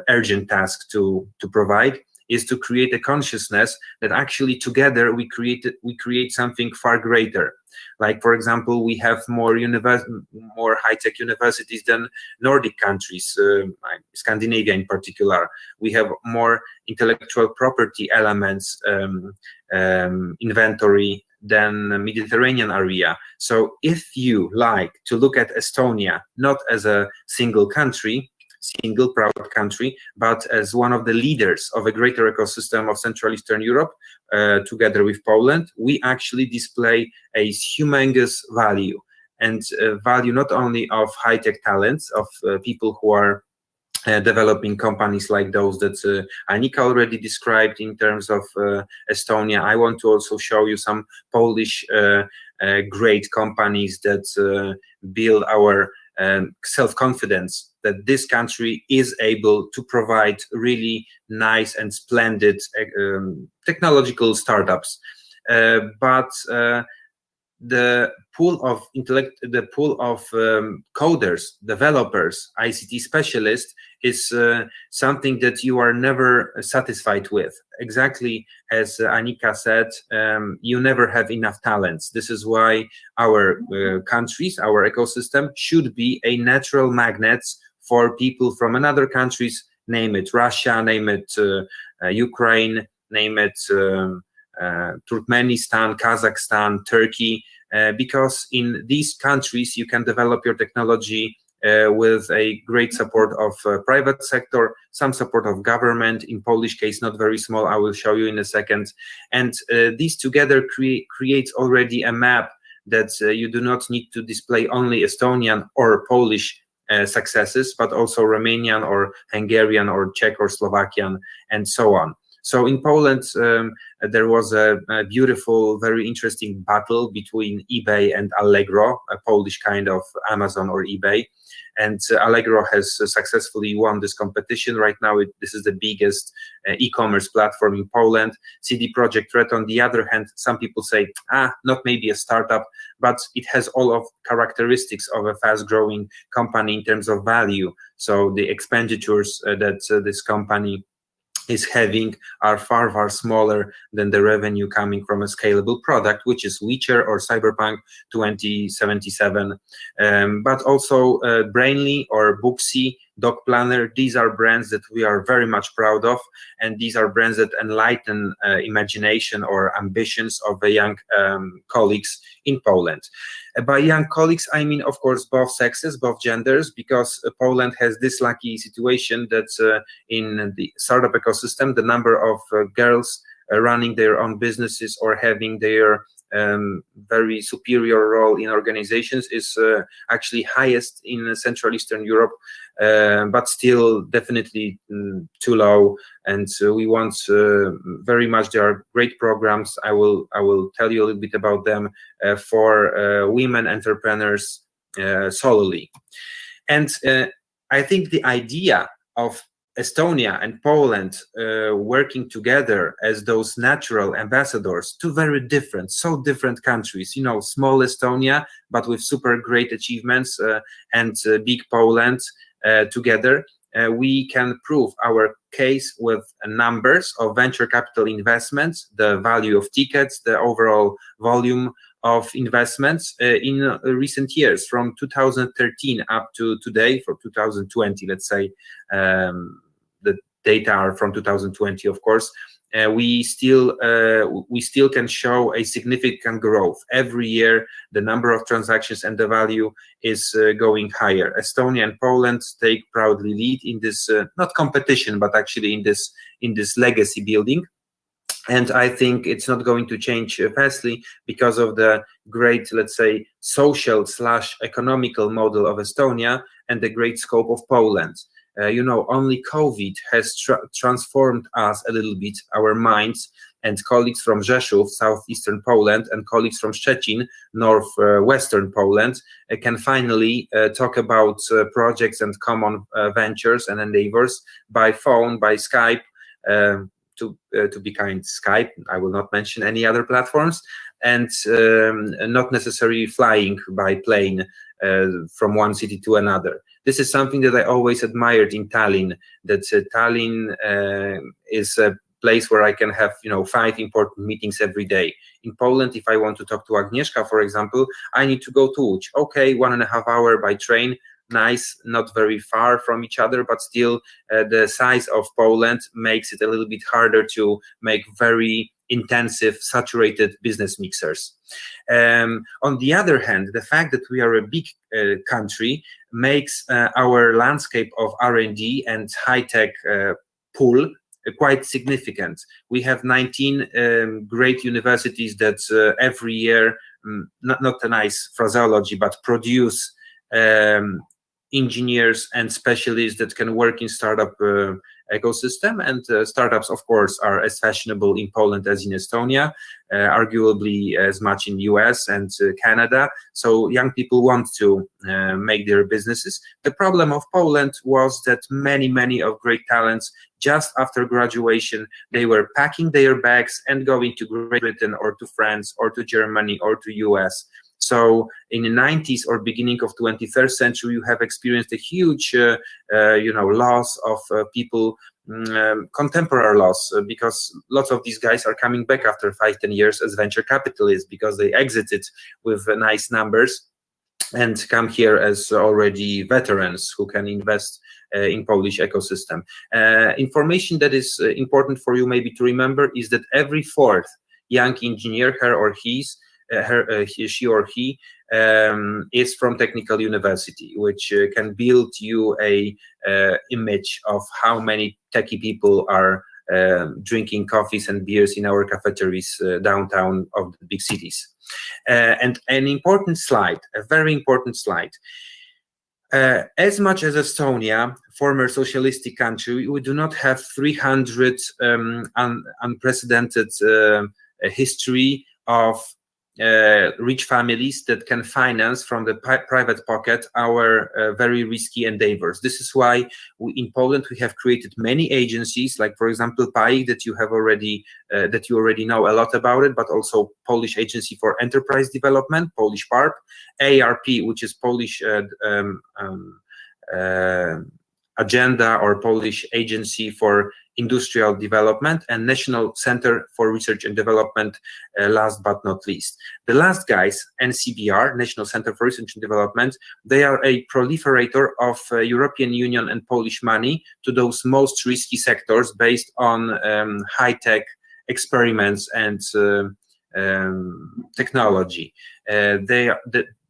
urgent task to provide is to create a consciousness that actually together we create something far greater. Like, for example, we have more high-tech universities than Nordic countries, Scandinavia in particular. We have more intellectual property elements, inventory than the Mediterranean area. So if you like to look at Estonia not as a single country, single proud country, but as one of the leaders of a greater ecosystem of Central Eastern Europe, together with Poland, we actually display a humongous value, and value not only of high-tech talents, of people who are developing companies like those that Annika already described in terms of Estonia. I want to also show you some Polish great companies that build our self-confidence that this country is able to provide really nice and splendid technological startups. But the pool of coders, developers, ICT specialists is something that you are never satisfied with. Exactly as Annika said, you never have enough talents. This is why our countries, our ecosystem should be a natural magnets for people from another countries, name it Russia, name it Ukraine, name it Turkmenistan, Kazakhstan, Turkey, because in these countries you can develop your technology with a great support of private sector, some support of government, in Polish case not very small, I will show you in a second. And these together creates already a map that you do not need to display only Estonian or Polish successes, but also Romanian or Hungarian or Czech or Slovakian and so on. So in Poland, there was a beautiful, very interesting battle between eBay and Allegro, a Polish kind of Amazon or eBay. And Allegro has successfully won this competition. Right now, this is the biggest e-commerce platform in Poland. CD Projekt Red, on the other hand, some people say, not maybe a startup, but it has all of characteristics of a fast-growing company in terms of value. So the expenditures that this company is having are far smaller than the revenue coming from a scalable product, which is Witcher or Cyberpunk 2077. But also Brainly or Booksy, Dog Planner, these are brands that we are very much proud of, and these are brands that enlighten imagination or ambitions of the young colleagues in Poland. By young colleagues, I mean, of course, both sexes, both genders, because Poland has this lucky situation that in the startup ecosystem, the number of girls running their own businesses or having their very superior role in organizations is actually highest in Central Eastern Europe, but still definitely too low. And we want very much, there are great programs, I will tell you a little bit about them, for women entrepreneurs solely. And I think the idea of Estonia and Poland working together as those natural ambassadors to very different, so different countries, you know, small Estonia, but with super great achievements, and big Poland together, we can prove our case with numbers of venture capital investments, the value of tickets, the overall volume of investments in recent years, from 2013 up to today, for 2020, let's say. The data are from 2020, of course. we still can show a significant growth. Every year, the number of transactions and the value is going higher. Estonia and Poland take proudly lead in this, not competition, but actually in this legacy building. And I think it's not going to change fastly because of the great, let's say, social / economical model of Estonia and the great scope of Poland. Only COVID has transformed us a little bit, our minds, and colleagues from Rzeszów, southeastern Poland, and colleagues from Szczecin, northwestern Poland, can finally talk about projects and common ventures and endeavors by phone, by Skype, to be kind, Skype. I will not mention any other platforms, and not necessarily flying by plane from one city to another. This is something that I always admired in Tallinn, that Tallinn is a place where I can have 5 important meetings every day. In Poland, if I want to talk to Agnieszka, for example, I need to go to Łódź. Okay, 1.5 hours by train. Nice, not very far from each other, but still the size of Poland makes it a little bit harder to make very intensive, saturated business mixers. On the other hand, the fact that we are a big country makes our landscape of R&D and high-tech pool quite significant. We have 19 great universities that every year, not a nice phraseology, but produce engineers and specialists that can work in startup ecosystem. And startups, of course, are as fashionable in Poland as in Estonia, arguably as much in US and Canada. So young people want to make their businesses. The problem of Poland was that many of great talents, just after graduation, they were packing their bags and going to Great Britain or to France or to Germany or to US. So in the 90s or beginning of 21st century, you have experienced a huge, loss of people, contemporary loss, because lots of these guys are coming back after 5-10 years as venture capitalists because they exited with nice numbers and come here as already veterans who can invest in Polish ecosystem. Information that is important for you maybe to remember is that every 4th young engineer, she or he is from technical university, which can build you a image of how many techie people are drinking coffees and beers in our cafeterias downtown of the big cities. And an important slide, a very important slide. As much as Estonia, former socialistic country, we do not have 300 unprecedented history of rich families that can finance from the private pocket our very risky endeavors. This is why in Poland we have created many agencies, like for example PAI, that you already know a lot about it, but also Polish Agency for Enterprise Development, Polish PARP, ARP, which is Polish Agenda or Polish Agency for Industrial Development, and National Center for Research and Development, last but not least. The last guys, NCBR, National Center for Research and Development, they are a proliferator of European Union and Polish money to those most risky sectors based on high-tech experiments and technology. There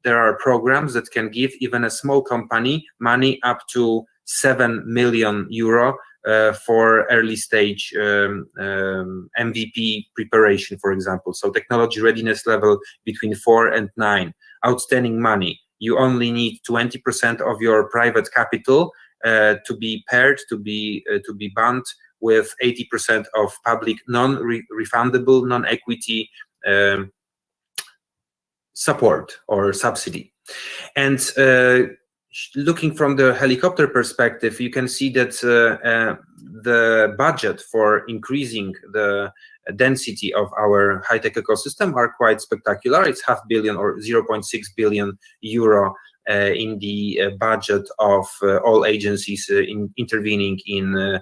are programs that can give even a small company money up to 7 million euro for early stage MVP preparation, for example. So technology readiness level between 4 and 9. Outstanding money. You only need 20% of your private capital to be paired, to be bound with 80% of public non-refundable, non-equity support or subsidy. And looking from the helicopter perspective, you can see that the budget for increasing the density of our high-tech ecosystem are quite spectacular. It's $500 million or 0.6 billion euro in the budget of all agencies intervening in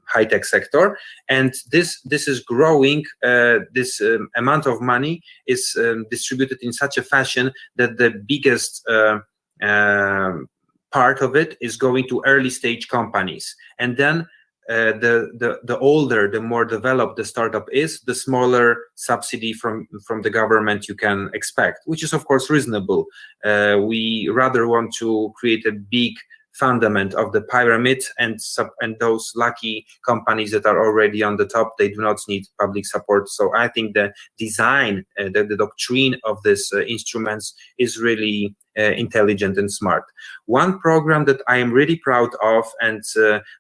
high-tech sector, and this is growing. This amount of money is distributed in such a fashion that the biggest part of it is going to early stage companies, and then the older, the more developed the startup is, the smaller subsidy from the government you can expect, which is of course reasonable. We rather want to create a big fundament of the pyramid, and those lucky companies that are already on the top, they do not need public support. So I think the design, the doctrine of these instruments is really intelligent and smart. One program that I am really proud of, and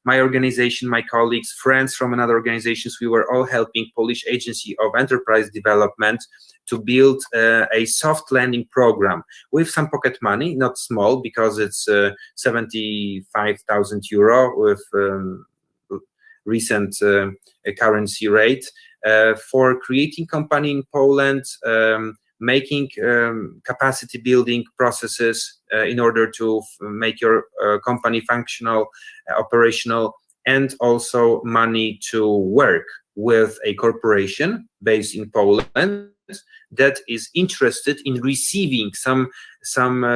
my organization, my colleagues, friends from another organizations, we were all helping Polish Agency of Enterprise Development to build a soft landing program with some pocket money, not small, because it's 75,000 euro with recent currency rate, for creating company in Poland, making capacity building processes in order to make your company functional, operational, and also money to work with a corporation based in Poland that is interested in receiving some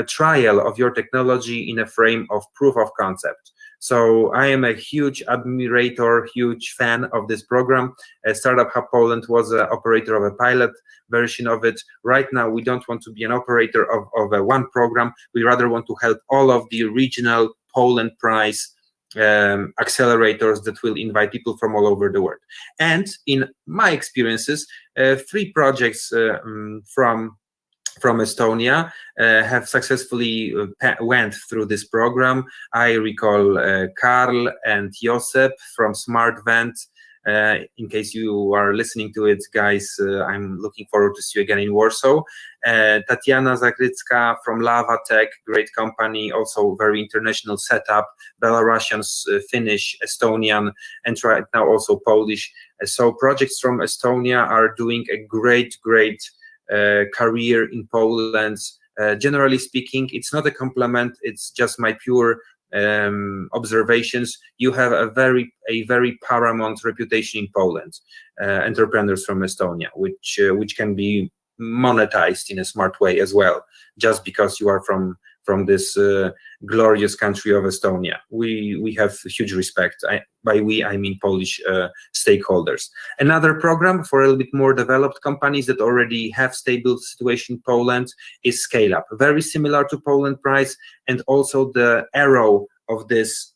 trial of your technology in a frame of proof of concept. So I am a huge admirator, huge fan of this program. Startup Hub Poland was an operator of a pilot version of it. Right now, we don't want to be an operator of one program. We rather want to help all of the regional Poland prize accelerators that will invite people from all over the world. And in my experiences, 3 projects from Estonia have successfully went through this program. I recall Karl and Josep from SmartVent. In case you are listening to it, guys, I'm looking forward to see you again in Warsaw. Tatiana Zagrycka from Lava Tech, great company, also very international setup, Belarusians, Finnish, Estonian, and right now also Polish. So projects from Estonia are doing a great career in Poland. Generally speaking, it's not a compliment, it's just my pure observations. You have a very paramount reputation in Poland, entrepreneurs from Estonia, which can be monetized in a smart way as well, just because you are from this glorious country of Estonia. We have huge respect. By we, I mean Polish stakeholders. Another program for a little bit more developed companies that already have stable situation in Poland is Scale Up. Very similar to Poland Prize, and also the arrow of this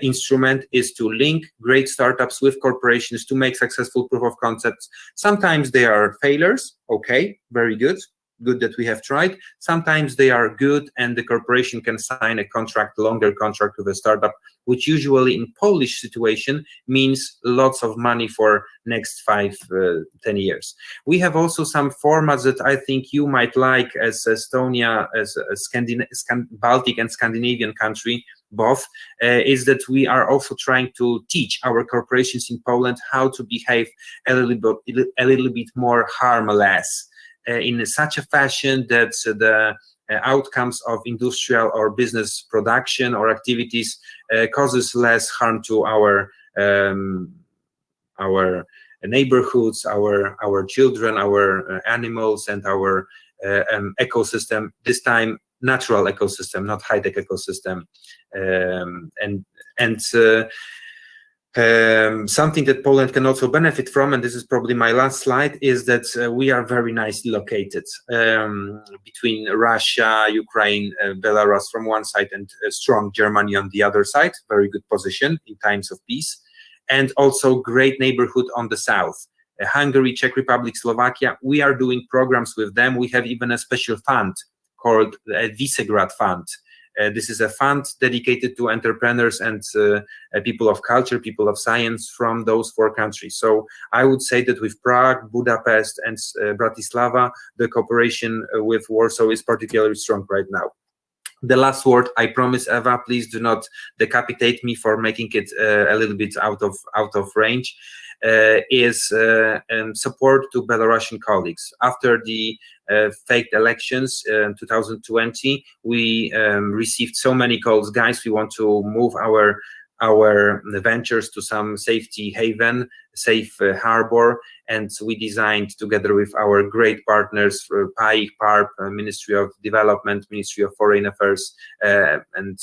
instrument is to link great startups with corporations to make successful proof of concepts. Sometimes they are failures, okay, very good that we have tried. Sometimes they are good and the corporation can sign a contract, longer contract with a startup, which usually in Polish situation means lots of money for next 5-10 years. We have also some formats that I think you might like as Estonia, as a Baltic and Scandinavian country, both, is that we are also trying to teach our corporations in Poland how to behave a little bit more harmless, in such a fashion that the outcomes of industrial or business production or activities causes less harm to our neighborhoods, our children, our animals, and our ecosystem. This time, natural ecosystem, not high-tech ecosystem, something that Poland can also benefit from, and this is probably my last slide, is that we are very nicely located between Russia, Ukraine, Belarus from one side, and strong Germany on the other side. Very good position in times of peace, and also great neighborhood on the south. Hungary, Czech Republic, Slovakia, we are doing programs with them. We have even a special fund called Visegrad Fund. This is a fund dedicated to entrepreneurs and people of culture, people of science from those 4 countries. So I would say that with Prague, Budapest, and Bratislava, the cooperation with Warsaw is particularly strong right now. The last word, I promise, Eva, please do not decapitate me for making it a little bit out of range, is support to Belarusian colleagues. After the faked elections in 2020, we received so many calls, guys, we want to move our our ventures to some safety haven, safe harbor, and we designed together with our great partners, PAI, PARP, Ministry of Development, Ministry of Foreign Affairs, and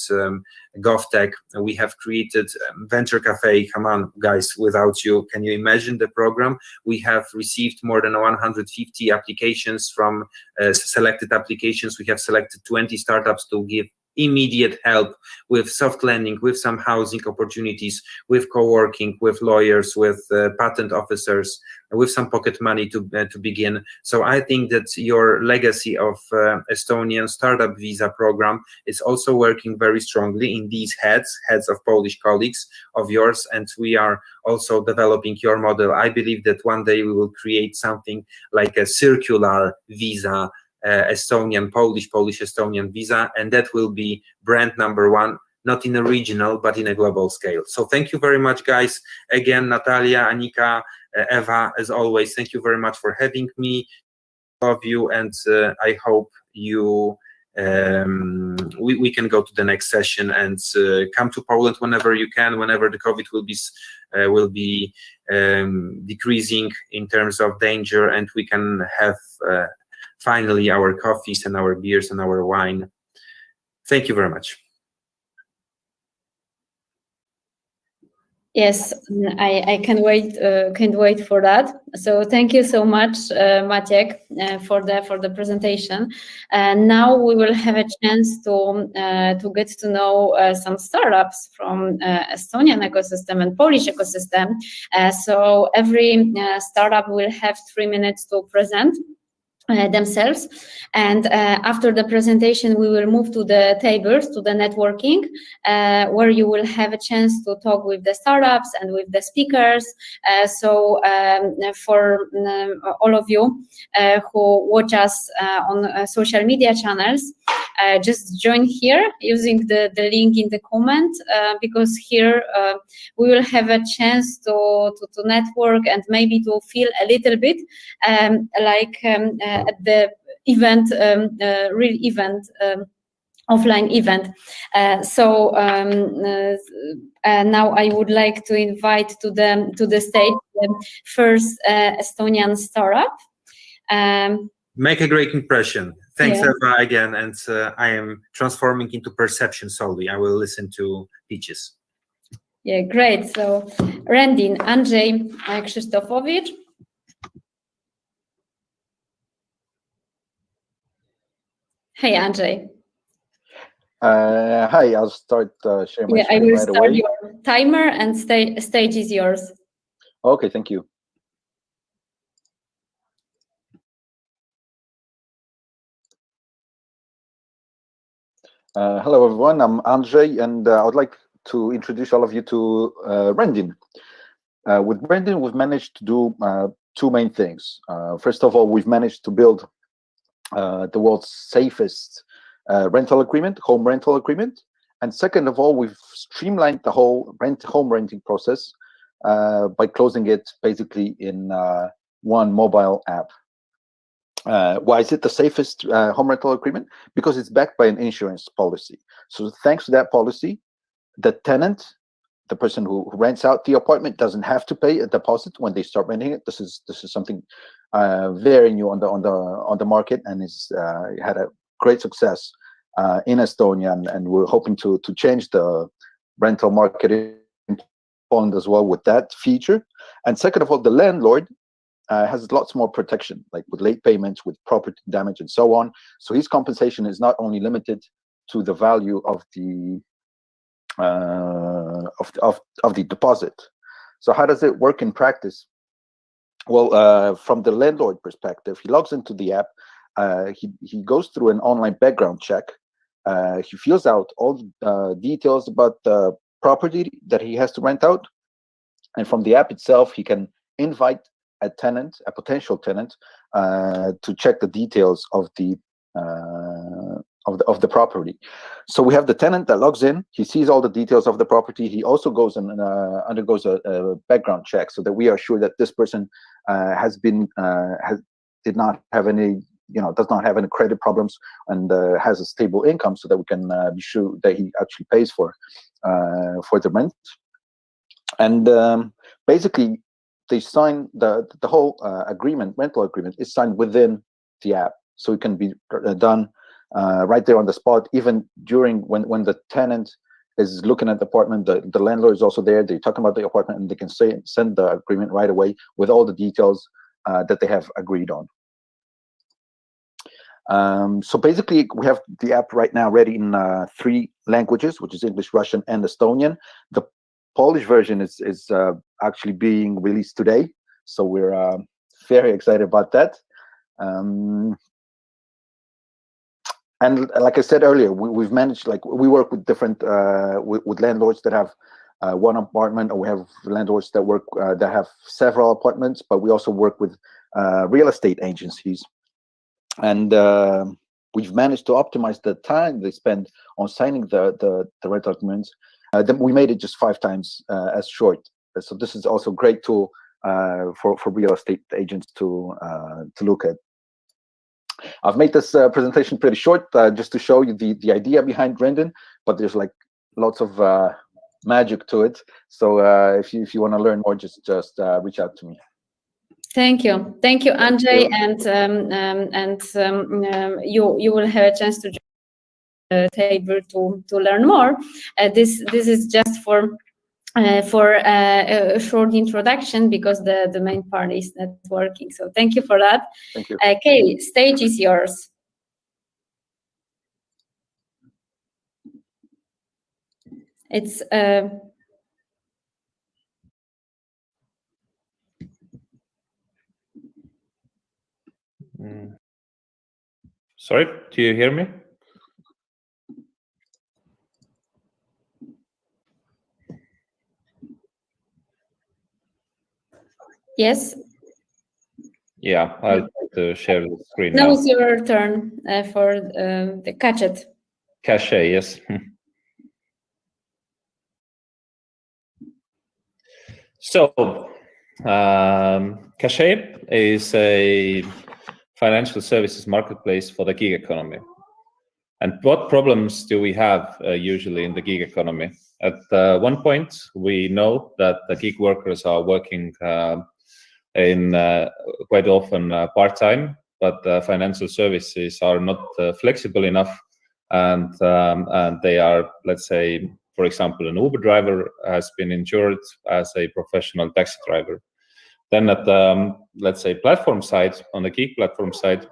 GovTech. We have created Venture Cafe. Come on, guys, without you, can you imagine the program? We have received more than 150 applications from selected applications. We have selected 20 startups to give immediate help with soft landing, with some housing opportunities, with co-working, with lawyers, with patent officers, with some pocket money to begin. So I think that your legacy of Estonian startup visa program is also working very strongly in these heads of Polish colleagues of yours, and we are also developing your model. I believe that one day we will create something like a circular visa, Estonian, Polish Estonian visa, and that will be brand number one, not in a regional, but in a global scale. So thank you very much, guys. Again, Natalia, Anika, Eva, as always, thank you very much for having me. Love you, and I hope you we can go to the next session and come to Poland whenever you can, whenever the COVID will be decreasing in terms of danger, and we can have finally our coffees and our beers and our wine. Thank you very much. Yes, I can't wait for that. So thank you so much, Maciek, for the presentation. And now we will have a chance to get to know some startups from Estonian ecosystem and Polish ecosystem. So every startup will have 3 minutes to present themselves, and after the presentation we will move to the tables, to the networking, where you will have a chance to talk with the startups and with the speakers. So for all of you who watch us on social media channels, just join here using the link in the comment, because here we will have a chance to network and maybe to feel a little bit like at the event, real event, offline event. So now I would like to invite to the stage the first Estonian startup. Make a great impression. Thanks, yeah. Eva, again, and I am transforming into perception solely. I will listen to pitches. Yeah, great. So Rendin, Andrzej Krzysztofowicz. Hey, Andrzej. Hi, I'll start sharing my screen I will right start away. your timer, and stage is yours. Okay, thank you. Hello, everyone. I'm Andrzej, and I would like to introduce all of you to Rendin. With Rendin, we've managed to do two main things. First of all, we've managed to build the world's safest rental agreement, home rental agreement. And second of all, we've streamlined the whole home renting process by closing it basically in one mobile app. Why is it the safest home rental agreement? Because it's backed by an insurance policy. So thanks to that policy, the tenant, the person who rents out the apartment, doesn't have to pay a deposit when they start renting it. This is something very new on the market, and is had a great success in Estonia, and we're hoping to change the rental market in Poland as well with that feature. And second of all, the landlord has lots more protection, like with late payments, with property damage, and so on. So his compensation is not only limited to the value of the deposit. So how does it work in practice? Well, from the landlord perspective, he logs into the app. He goes through an online background check. He fills out all details about the property that he has to rent out, and from the app itself, he can invite a tenant, a potential tenant, to check the details of the property. So we have the tenant that logs in. He sees all the details of the property. He also goes and undergoes a background check, so that we are sure that this person did not have any does not have any credit problems and has a stable income, so that we can be sure that he actually pays for the rent. And basically, they sign the whole rental agreement is signed within the app, so it can be done right there on the spot. Even during when the tenant is looking at the apartment, the landlord is also there. They're talking about the apartment, and they can send the agreement right away with all the details that they have agreed on. So basically, we have the app right now ready in 3 languages, which is English, Russian, and Estonian. The Polish version is actually being released today, so we're very excited about that. And like I said earlier, we've managed, we work with different with landlords that have one apartment, or we have landlords that work that have several apartments, but we also work with real estate agencies. And we've managed to optimize the time they spend on signing the rental agreements. Then we made it just 5 times as short. So this is also a great tool for real estate agents to look at. I've made this presentation pretty short, just to show you the idea behind Rendin, but there's lots of magic to it. So if you want to learn more, just reach out to me. Thank you, Andrzej, and you will have a chance to join the table to learn more. This is just for a short introduction, because the main part is networking. So thank you for that. Thank you. Okay, stage is yours. It's Sorry, do you hear me? Yes. Yeah, I'll try to share the screen now. Now it's your turn for the Cache. Cache, yes. So, Cache is a financial services marketplace for the gig economy. And what problems do we have usually in the gig economy? At one point, we know that the gig workers are working in quite often part-time, but financial services are not flexible enough, and they are, let's say, for example, an Uber driver has been insured as a professional taxi driver. Then at the, let's say, platform side, on the gig platform side,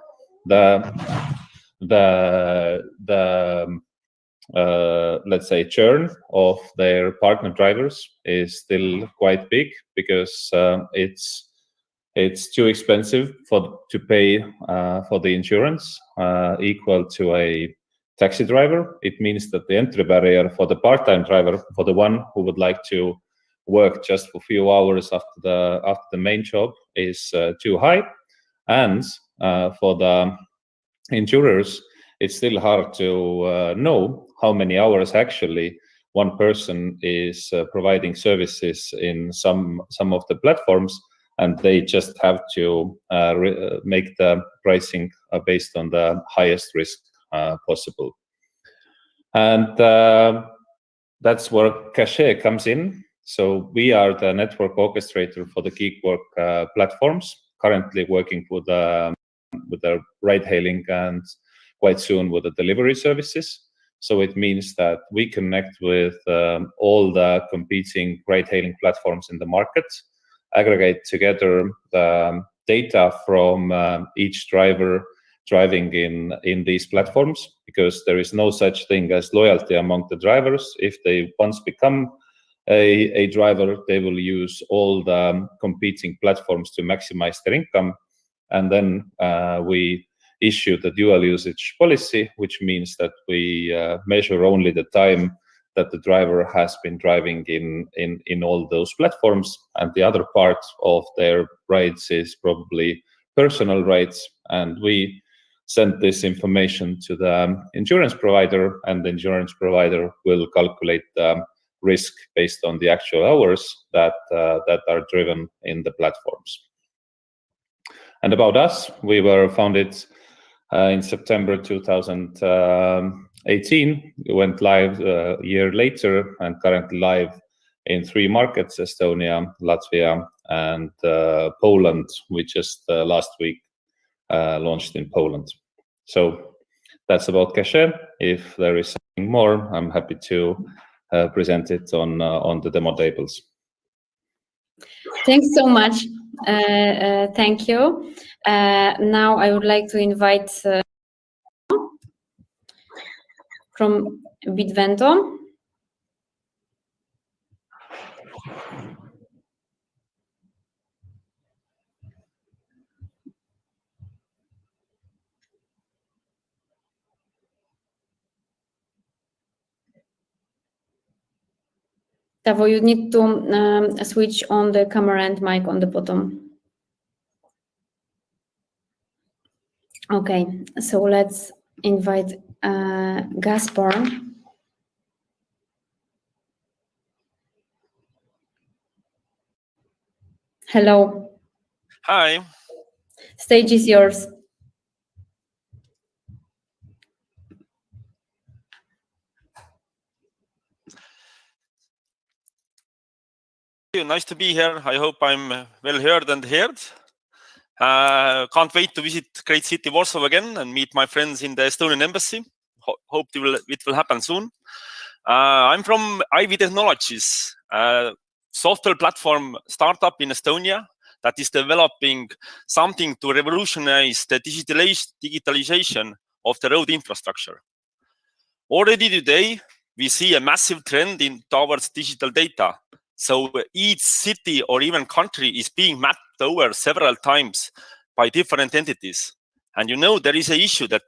let's say churn of their partner drivers is still quite big, because it's too expensive to pay for the insurance equal to a taxi driver. It means that the entry barrier for the part-time driver, for the one who would like to work just for a few hours after the main job, is too high, and for the insurers, it's still hard to know how many hours actually one person is providing services in some of the platforms, and they just have to make the pricing based on the highest risk possible. And that's where Cache comes in. So we are the network orchestrator for the gig work platforms, currently working with the ride-hailing and quite soon with the delivery services. So it means that we connect with all the competing ride-hailing platforms in the market, aggregate together the data from each driver driving in these platforms, because there is no such thing as loyalty among the drivers. If they once become a driver, they will use all the competing platforms to maximize their income. And then we issue the dual usage policy, which means that we measure only the time that the driver has been driving in all those platforms, and the other part of their rides is probably personal rides, and we send this information to the insurance provider, and the insurance provider will calculate the risk based on the actual hours that are driven in the platforms. And about us, we were founded in September 2018. We went live a year later and currently live in 3 markets: Estonia, Latvia, and Poland, which just last week launched in Poland. So that's about Cache. If there is something more, I'm happy to present it on the demo tables. Thanks so much. Thank you. Now I would like to invite from Bitvento. Tavo, you need to switch on the camera and mic on the bottom. Okay, so let's invite Gaspar. Hello. Hi. Stage is yours. Nice to be here. I hope I'm well heard and heard. Can't wait to visit great city Warsaw again and meet my friends in the Estonian embassy. Hope it will happen soon. I'm from Ivy Technologies, a software platform startup in Estonia that is developing something to revolutionize the digitalization of the road infrastructure. Already today, we see a massive trend towards digital data. So each city or even country is being mapped over several times by different entities. And you know, there is an issue that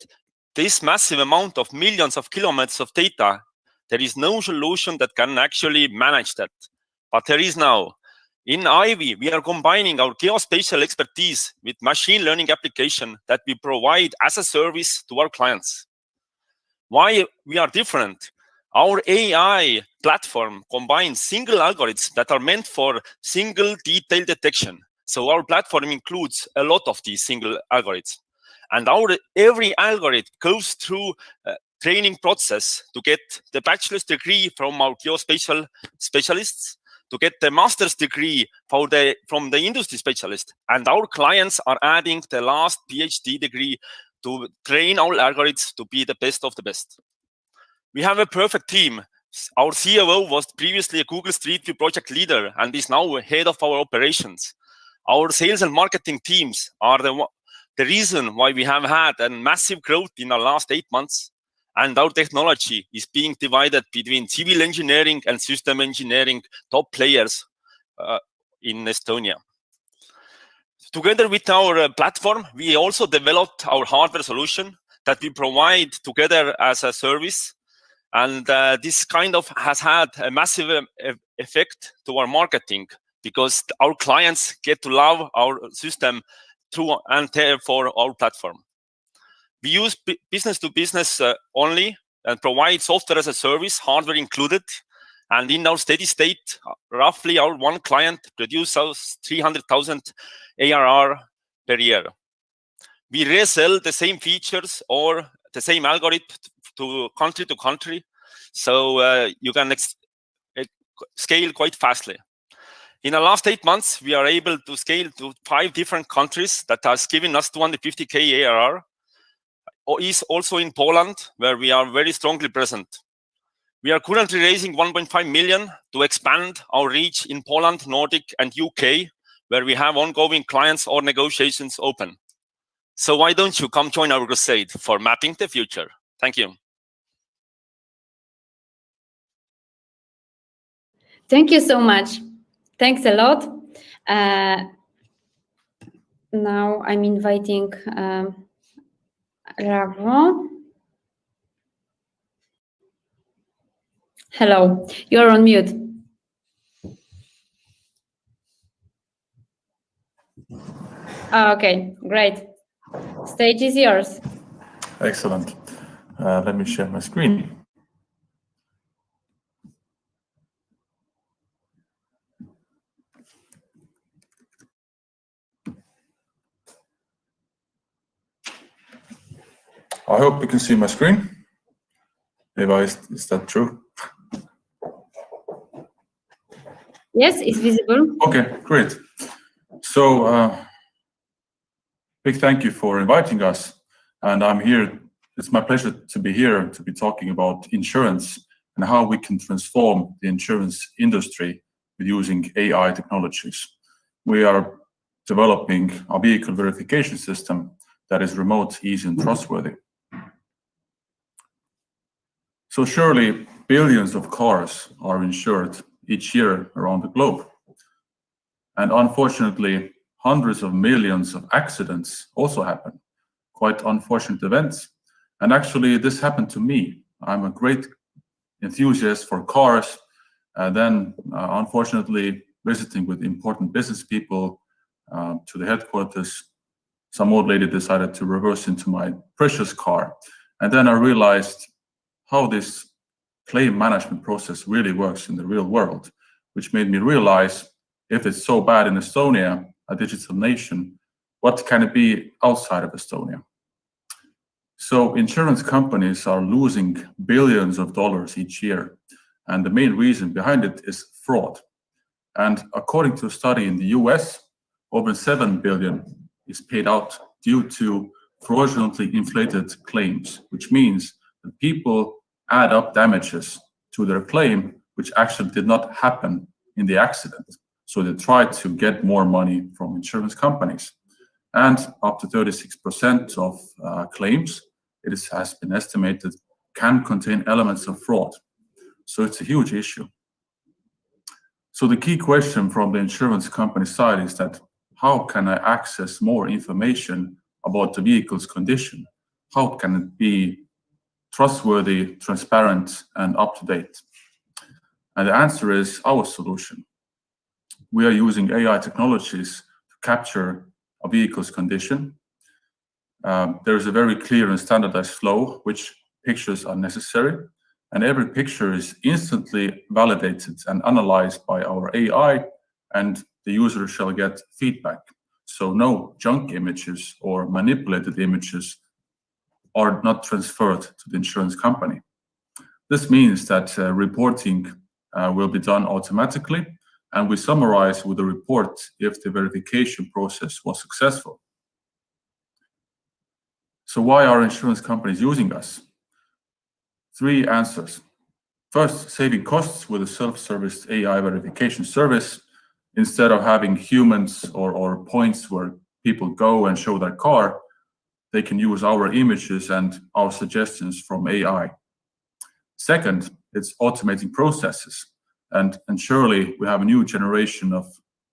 this massive amount of millions of kilometers of data, there is no solution that can actually manage that. But there is now. In Ivy, we are combining our geospatial expertise with machine learning application that we provide as a service to our clients. Why we are different? Our AI platform combines single algorithms that are meant for single detail detection. So our platform includes a lot of these single algorithms. And every algorithm goes through a training process to get the bachelor's degree from our geospatial specialists, to get the master's degree from the industry specialist. And our clients are adding the last PhD degree to train our algorithms to be the best of the best. We have a perfect team. Our COO was previously a Google Street View project leader and is now head of our operations. Our sales and marketing teams are the reason why we have had a massive growth in the last 8 months. And our technology is being divided between civil engineering and system engineering top players in Estonia. Together with our platform, we also developed our hardware solution that we provide together as a service. And this kind of has had a massive effect to our marketing because our clients get to love our system through and therefore our platform. We use business to business only and provide software as a service, hardware included. And in our steady state, roughly our one client produces 300,000 ARR per year. We resell the same features or the same algorithm to country, so you can scale quite fastly. In the last 8 months, we are able to scale to 5 different countries that has given us 250K ARR. Is also in Poland, where we are very strongly present. We are currently raising 1.5 million to expand our reach in Poland, Nordic, and UK, where we have ongoing clients or negotiations open. So why don't you come join our crusade for mapping the future? Thank you. Thank you so much. Thanks a lot. Now I'm inviting Ravo. Hello, you're on mute. Okay, great. Stage is yours. Excellent. Let me share my screen. I hope you can see my screen. Eva, is that true? Yes, it's visible. Okay, great. So, big thank you for inviting us. And I'm here. It's my pleasure to be here to be talking about insurance and how we can transform the insurance industry with using AI technologies. We are developing a vehicle verification system that is remote, easy, and trustworthy. So surely billions of cars are insured each year around the globe. And unfortunately, hundreds of millions of accidents also happen, quite unfortunate events. And actually, this happened to me. I'm a great enthusiast for cars. And then, unfortunately, visiting with important business people to the headquarters, some old lady decided to reverse into my precious car. And then I realized how this claim management process really works in the real world, which made me realize if it's so bad in Estonia, a digital nation, what can it be outside of Estonia? So insurance companies are losing billions of dollars each year. And the main reason behind it is fraud. And according to a study in the US, over 7 billion is paid out due to fraudulently inflated claims, which means that people add up damages to their claim, which actually did not happen in the accident. So they try to get more money from insurance companies. And up to 36% of claims, has been estimated, can contain elements of fraud. So it's a huge issue. So the key question from the insurance company side is that how can I access more information about the vehicle's condition? How can it be trustworthy, transparent, and up-to-date? And the answer is our solution. We are using AI technologies to capture a vehicle's condition. There is a very clear and standardized flow, which pictures are necessary. And every picture is instantly validated and analyzed by our AI, and the user shall get feedback. So no junk images or manipulated images are not transferred to the insurance company. This means that reporting will be done automatically, and we summarize with a report if the verification process was successful. So why are insurance companies using us? 3 answers. First, saving costs with a self-service AI verification service. Instead of having humans or points where people go and show their car, they can use our images and our suggestions from AI. Second, it's automating processes. And surely we have a new generation of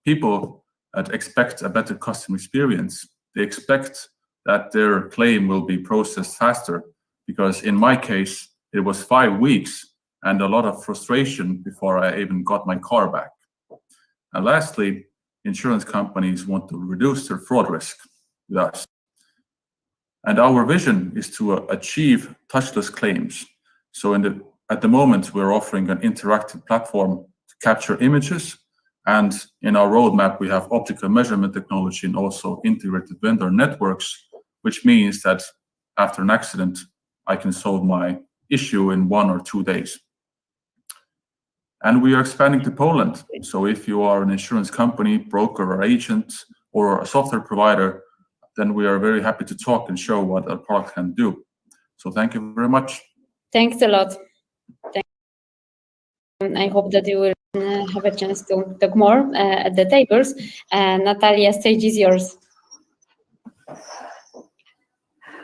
people that expect a better customer experience. They expect that their claim will be processed faster, because in my case, it was 5 weeks and a lot of frustration before I even got my car back. And lastly, insurance companies want to reduce their fraud risk with us. And our vision is to achieve touchless claims. So at the moment, we're offering an interactive platform to capture images. And in our roadmap, we have optical measurement technology and also integrated vendor networks, which means that after an accident, I can solve my issue in 1 or 2 days. And we are expanding to Poland. So if you are an insurance company, broker or agent, or a software provider, then we are very happy to talk and show what our product can do. So thank you very much. Thanks a lot. I hope that you will have a chance to talk more at the tables. Natalia, stage is yours.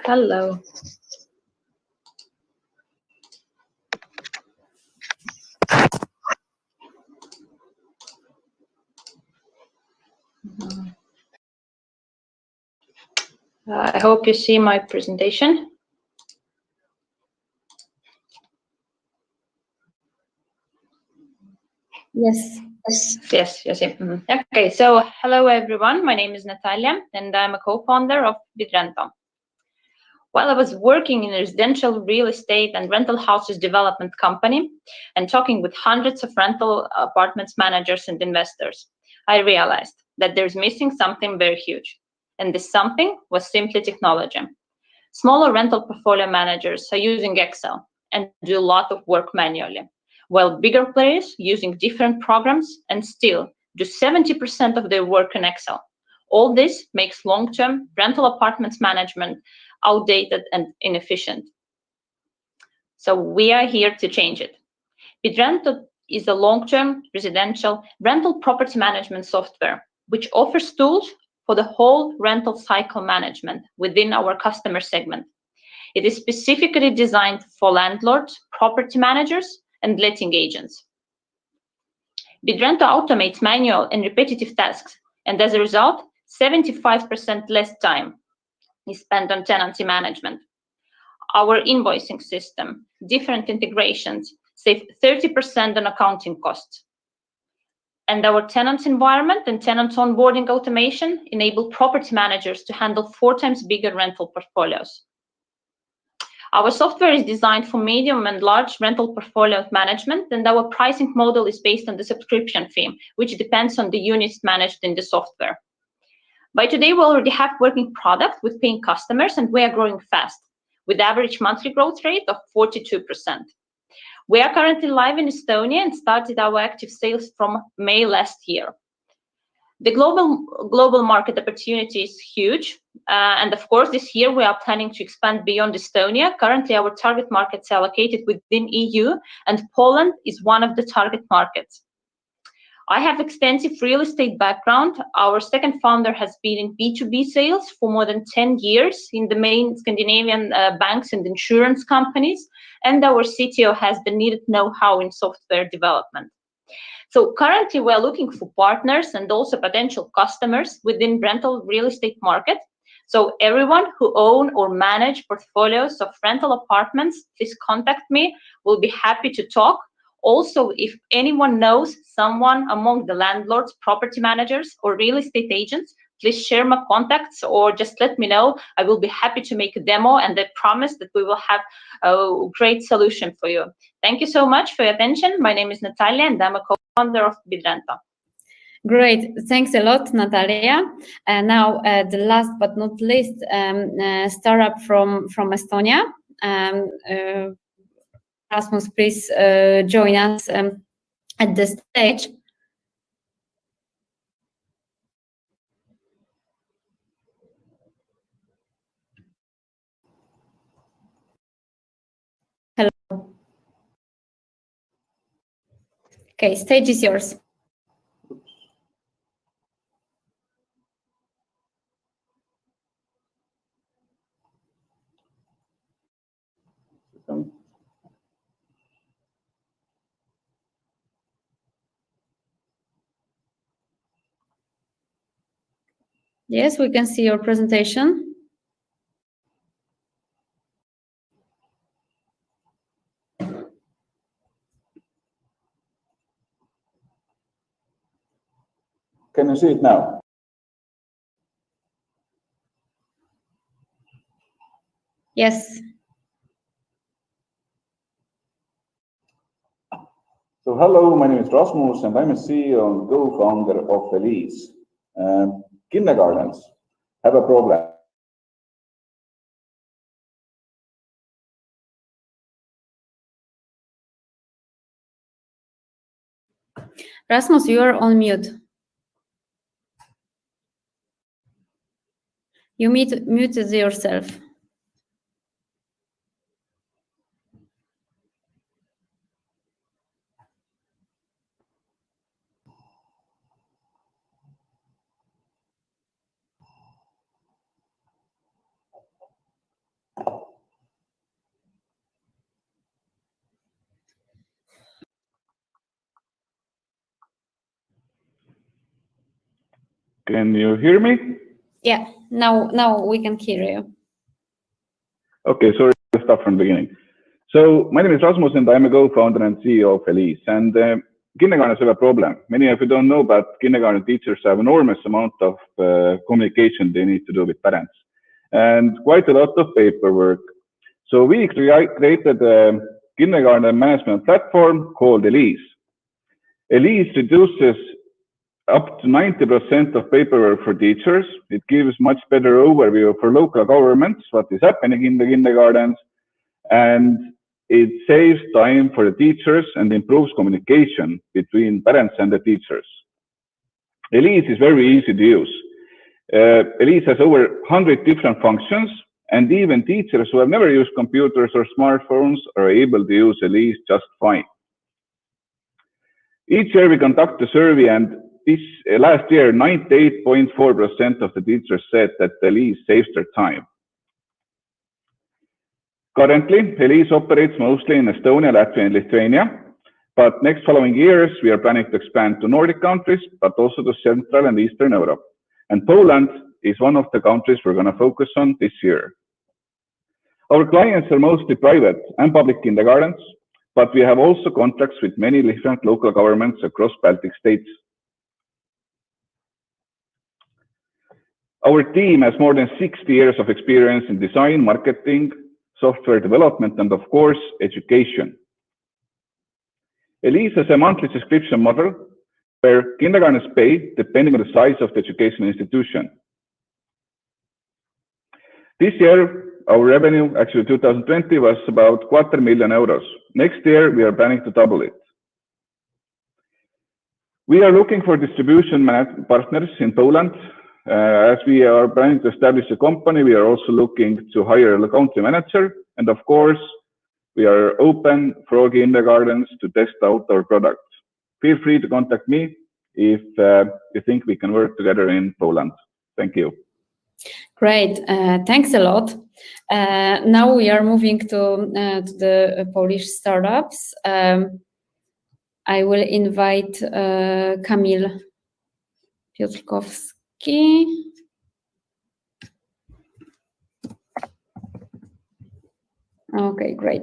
Hello. I hope you see my presentation. Yes. Yes. Okay, so hello everyone. My name is Natalia and I'm a co-founder of Vidrento. While I was working in a residential real estate and rental houses development company and talking with hundreds of rental apartments managers and investors, I realized that there's missing something very huge. And this something was simply technology. Smaller rental portfolio managers are using Excel and do a lot of work manually, while bigger players using different programs and still do 70% of their work in Excel. All this makes long-term rental apartments management outdated and inefficient. So we are here to change it. Bidrento is a long-term residential rental property management software, which offers tools for the whole rental cycle management within our customer segment. It is specifically designed for landlords, property managers, and letting agents. Bidrento automates manual and repetitive tasks, and as a result, 75% less time is spent on tenancy management. Our invoicing system, different integrations, save 30% on accounting costs. And our tenant environment and tenant onboarding automation enable property managers to handle 4 times bigger rental portfolios. Our software is designed for medium and large rental portfolio management, and our pricing model is based on the subscription fee, which depends on the units managed in the software. By today, we already have working product with paying customers, and we are growing fast, with average monthly growth rate of 42%. We are currently live in Estonia and started our active sales from May last year. The global market opportunity is huge, and of course, this year we are planning to expand beyond Estonia. Currently, our target markets are located within EU, and Poland is one of the target markets. I have extensive real estate background. Our second founder has been in B2B sales for more than 10 years in the main Scandinavian banks and insurance companies, and our CTO has the needed know-how in software development. So currently we are looking for partners and also potential customers within rental real estate market. So everyone who own or manage portfolios of rental apartments, please contact me. We'll be happy to talk. Also, if anyone knows someone among the landlords, property managers, or real estate agents, please share my contacts or just let me know. I will be happy to make a demo, and I promise that we will have a great solution for you. Thank you so much for your attention. My name is Natalia, and I'm a co-founder of Bidrento. Great, thanks a lot, Natalia. And now, the last but not least, startup from Estonia. Rasmus, please join us at the stage. Hello. Okay, stage is yours. Yes, we can see your presentation. Can you see it now? Yes. So hello, my name is Rasmus and I'm a CEO and co-founder of Elise. Kindergartens have a problem. Rasmus, you are on mute. You muted yourself. Can you hear me? Yeah, now we can hear you. Okay, sorry to start from the beginning. So my name is Rasmus and I'm a co-founder and CEO of Elise. And kindergartens have a problem. Many of you don't know, but kindergarten teachers have enormous amount of communication they need to do with parents and quite a lot of paperwork. So we created a kindergarten management platform called Elise. Elise reduces up to 90% of paperwork for teachers. It gives much better overview for local governments, what is happening in the kindergartens, and it saves time for the teachers and improves communication between parents and the teachers. Elise is very easy to use. Elise has over 100 different functions, and even teachers who have never used computers or smartphones are able to use Elise just fine. Each year we conduct a survey, and this last year 98.4% of the teachers said that Elise saves their time. Currently, Elise operates mostly in Estonia, Latvia, and Lithuania, but next following years we are planning to expand to Nordic countries, but also to Central and Eastern Europe. And Poland is one of the countries we're going to focus on this year. Our clients are mostly private and public kindergartens, but we have also contracts with many different local governments across Baltic states. Our team has more than 60 years of experience in design, marketing, software development, and of course, education. Elise has a monthly subscription model where kindergartens pay depending on the size of the educational institution. This year, our revenue, actually 2020, was about €250,000. Next year, we are planning to double it. We are looking for distribution partners in Poland. As we are planning to establish a company, we are also looking to hire a country manager. And of course, we are open for all kindergartens to test out our products. Feel free to contact me if you think we can work together in Poland. Thank you. Great, thanks a lot. Now we are moving to the Polish startups. I will invite Kamil Piotrkowski. Okay, great.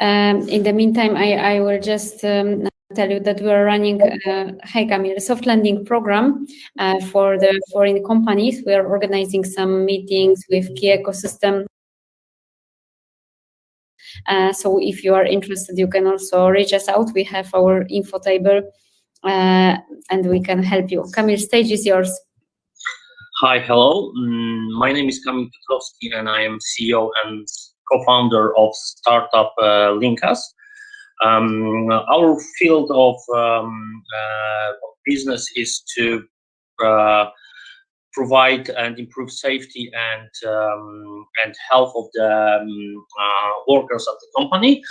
In the meantime, I will just tell you that we are running Hi Kamil, soft landing program for the foreign companies. We are organizing some meetings with key ecosystem. So if you are interested, you can also reach us out. We have our info table and we can help you. Kamil, stage is yours. Hi, hello. My name is Kamil Piotrkowski and I am CEO and co-founder of startup Linkas. Our field of business is to provide and improve safety and health of the workers of the company.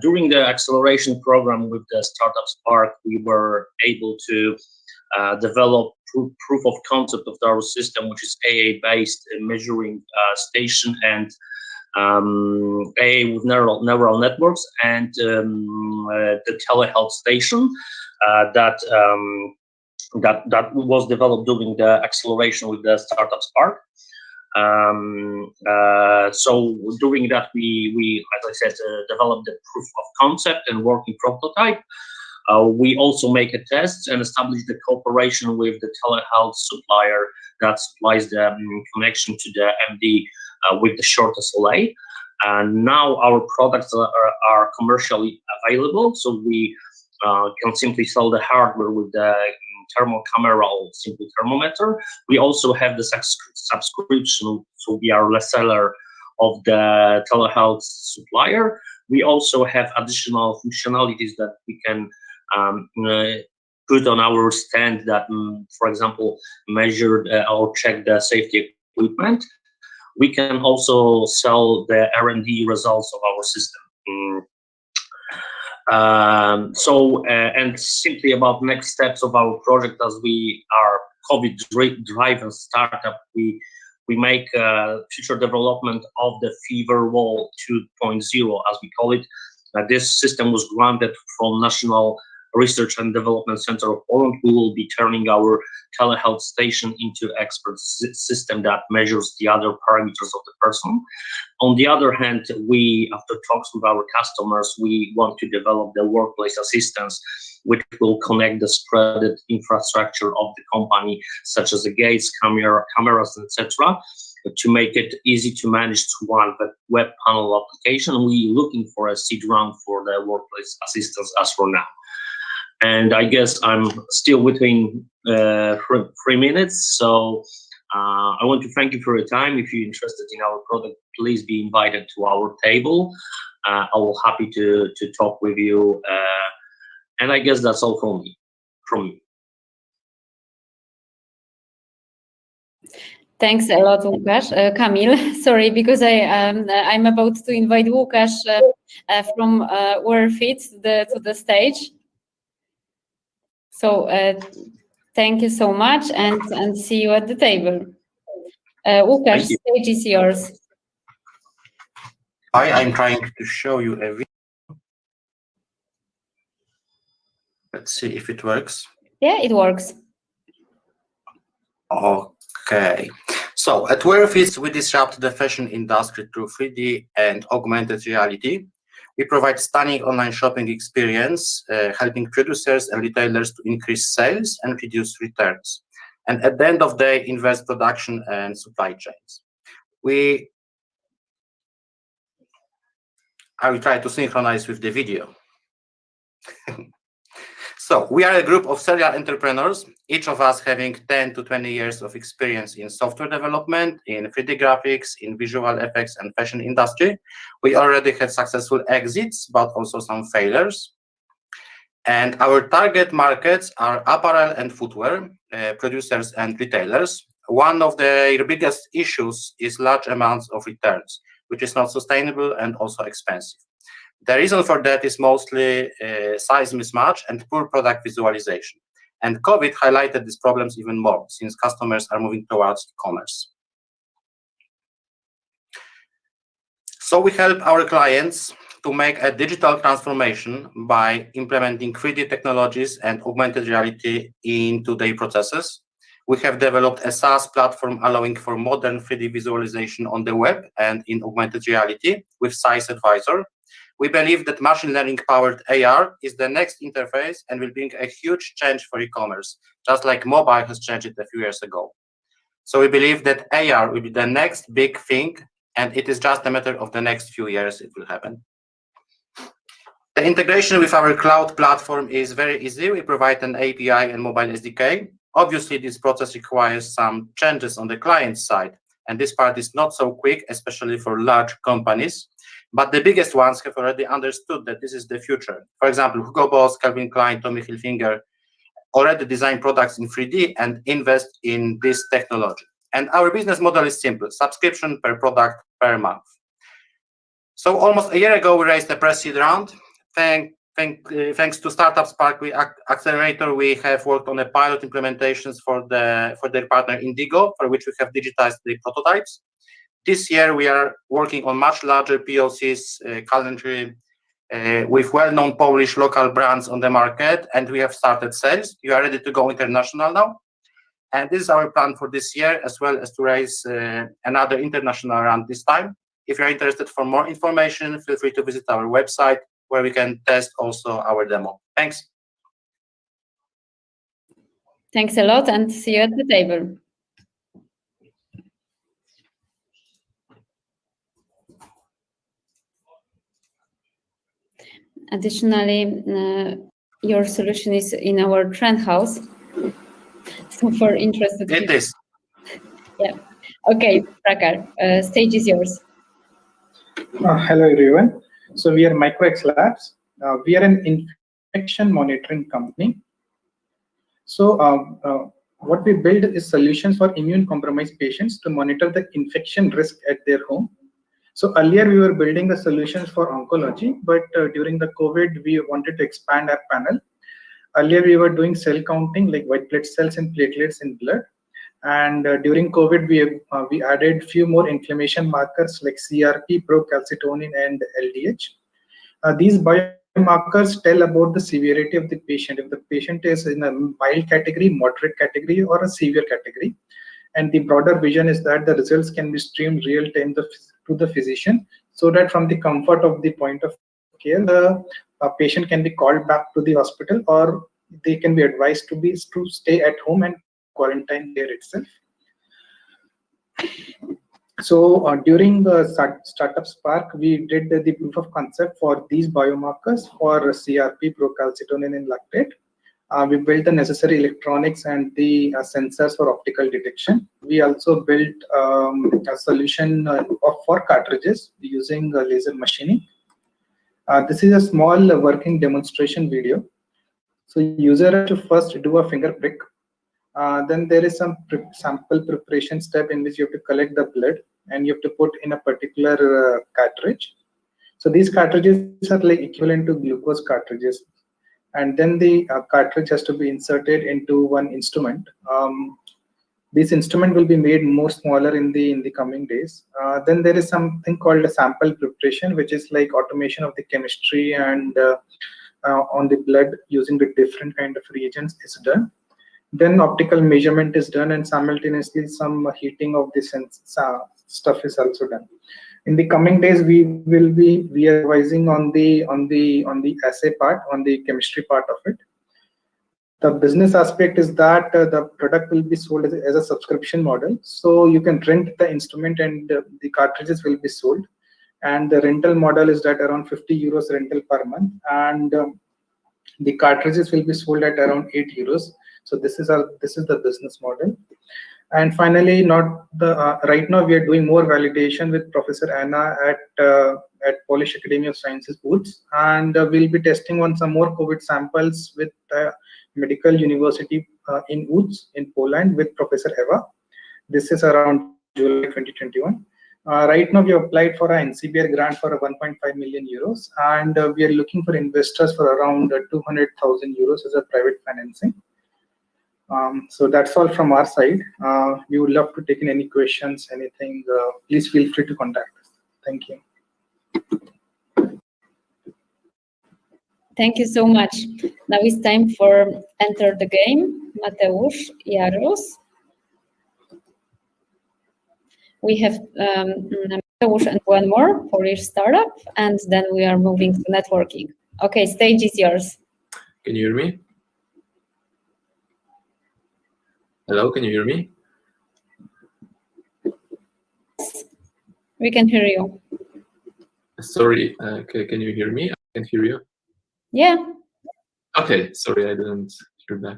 During the acceleration program with the Startup Spark, we were able to develop proof of concept of our system, which is AA-based measuring station and AA with neural networks, and the telehealth station that was developed during the acceleration with the Startup Spark. So during that, we as I said, developed the proof of concept and working prototype. We also make a test and establish the cooperation with the telehealth supplier that supplies the connection to the MD with the short SLA. And now our products are commercially available, so we can simply sell the hardware with the thermal camera or simple thermometer. We also have the subscription, so we are the seller of the telehealth supplier. We also have additional functionalities that we can put on our stand that, for example, measure or check the safety equipment. We can also sell the R&D results of our system. And simply about next steps of our project, as we are COVID-driven startup, we make future development of the Fever Wall 2.0, as we call it. This system was granted from National Research and Development Center of Poland. We will be turning our telehealth station into expert system that measures the other parameters of the person. On the other hand, we, after talks with our customers, we want to develop the workplace assistance, which will connect the spread infrastructure of the company, such as the gates, cameras, etc., to make it easy to manage to one web panel application. We're looking for a seed round for the workplace assistance as for now. And I guess I'm still within 3 minutes, so I want to thank you for your time. If you're interested in our product, please be invited to our table. I will happy to talk with you. And I guess that's all from me. Thanks a lot, Łukasz. Kamil, sorry, because I'm about to invite Łukasz from Warfit to the stage. So thank you so much, and see you at the table. Łukasz, stage is yours. Hi, I'm trying to show you a video. Let's see if it works. Yeah, it works. Okay. So at Warfit, we disrupt the fashion industry through 3D and augmented reality. We provide stunning online shopping experience, helping producers and retailers to increase sales and reduce returns. And at the end of the day, invest production and supply chains. I will try to synchronize with the video. So we are a group of serial entrepreneurs, each of us having 10 to 20 years of experience in software development, in 3D graphics, in visual effects and fashion industry. We already had successful exits, but also some failures. And our target markets are apparel and footwear, producers and retailers. One of their biggest issues is large amounts of returns, which is not sustainable and also expensive. The reason for that is mostly size mismatch and poor product visualization. And COVID highlighted these problems even more, since customers are moving towards e-commerce. So we help our clients to make a digital transformation by implementing 3D technologies and augmented reality into their processes. We have developed a SaaS platform allowing for modern 3D visualization on the web and in augmented reality with Size Advisor. We believe that machine learning-powered AR is the next interface and will bring a huge change for e-commerce, just like mobile has changed it a few years ago. So we believe that AR will be the next big thing, and it is just a matter of the next few years it will happen. The integration with our cloud platform is very easy. We provide an API and mobile SDK. Obviously, this process requires some changes on the client side, and this part is not so quick, especially for large companies. But the biggest ones have already understood that this is the future. For example, Hugo Boss, Calvin Klein, Tommy Hilfiger already design products in 3D and invest in this technology. And our business model is simple: subscription per product per month. So almost a year ago, we raised a pre-seed round. Thanks to Startup Spark Accelerator, we have worked on a pilot implementations for their partner Indigo, for which we have digitized the prototypes. This year, we are working on much larger POCs currently with well-known Polish local brands on the market, and we have started sales. We are ready to go international now. And this is our plan for this year, as well as to raise another international round this time. If you're interested for more information, feel free to visit our website, where we can test also our demo. Thanks. Thanks a lot, and see you at the table. Additionally, your solution is in our trend house. So for interested people. It is. Yeah. Okay, Prakar, stage is yours. Hello, everyone. So we are MicroX Labs. We are an infection monitoring company. So what we build is solutions for immune-compromised patients to monitor the infection risk at their home. So earlier we were building the solutions for oncology, but during the COVID, we wanted to expand our panel. Earlier we were doing cell counting, like white blood cells and platelets in blood. And during COVID, we added few more inflammation markers like CRP, procalcitonin, and LDH. These biomarkers tell about the severity of the patient, if the patient is in a mild category, moderate category, or a severe category. And the broader vision is that the results can be streamed real time to the physician, so that from the comfort of the point of care, the patient can be called back to the hospital, or they can be advised to stay at home and quarantine there itself. So during the Startup Spark, we did the proof of concept for these biomarkers for CRP, procalcitonin, and lactate. We built the necessary electronics and the sensors for optical detection. We also built a solution for cartridges using laser machining. This is a small working demonstration video. So user has to first do a finger prick. Then there is some sample preparation step in which you have to collect the blood and you have to put in a particular cartridge. So these cartridges are like equivalent to glucose cartridges. And then the cartridge has to be inserted into one instrument. This instrument will be made more smaller in the coming days. Then there is something called a sample preparation, which is like automation of the chemistry and on the blood using the different kind of reagents is done. Then optical measurement is done, and simultaneously some heating of the stuff is also done. In the coming days, we are revising on the assay part, on the chemistry part of it. The business aspect is that the product will be sold as a subscription model. So you can rent the instrument and the cartridges will be sold. And the rental model is that around 50 euros rental per month. And the cartridges will be sold at around 8 euros. So this is the business model. And finally, right now we are doing more validation with Professor Anna at Polish Academy of Sciences booths, and we'll be testing on some more COVID samples with Medical University in Łódź in Poland with Professor Eva. This is around July 2021. Right now we have applied for an NCBR grant for 1.5 million euros, and we are looking for investors for around 200,000 euros as a private financing. So that's all from our side. We would love to take in any questions, anything. Please feel free to contact us. Thank you. Thank you so much. Now it's time for Enter the Game. Mateusz, Jaros. We have Mateusz and one more for each startup, and then we are moving to networking. Okay, stage is yours. Can you hear me? Hello, can you hear me? We can hear you. Sorry, can you hear me? I can hear you. Yeah. Okay, sorry, I didn't hear back.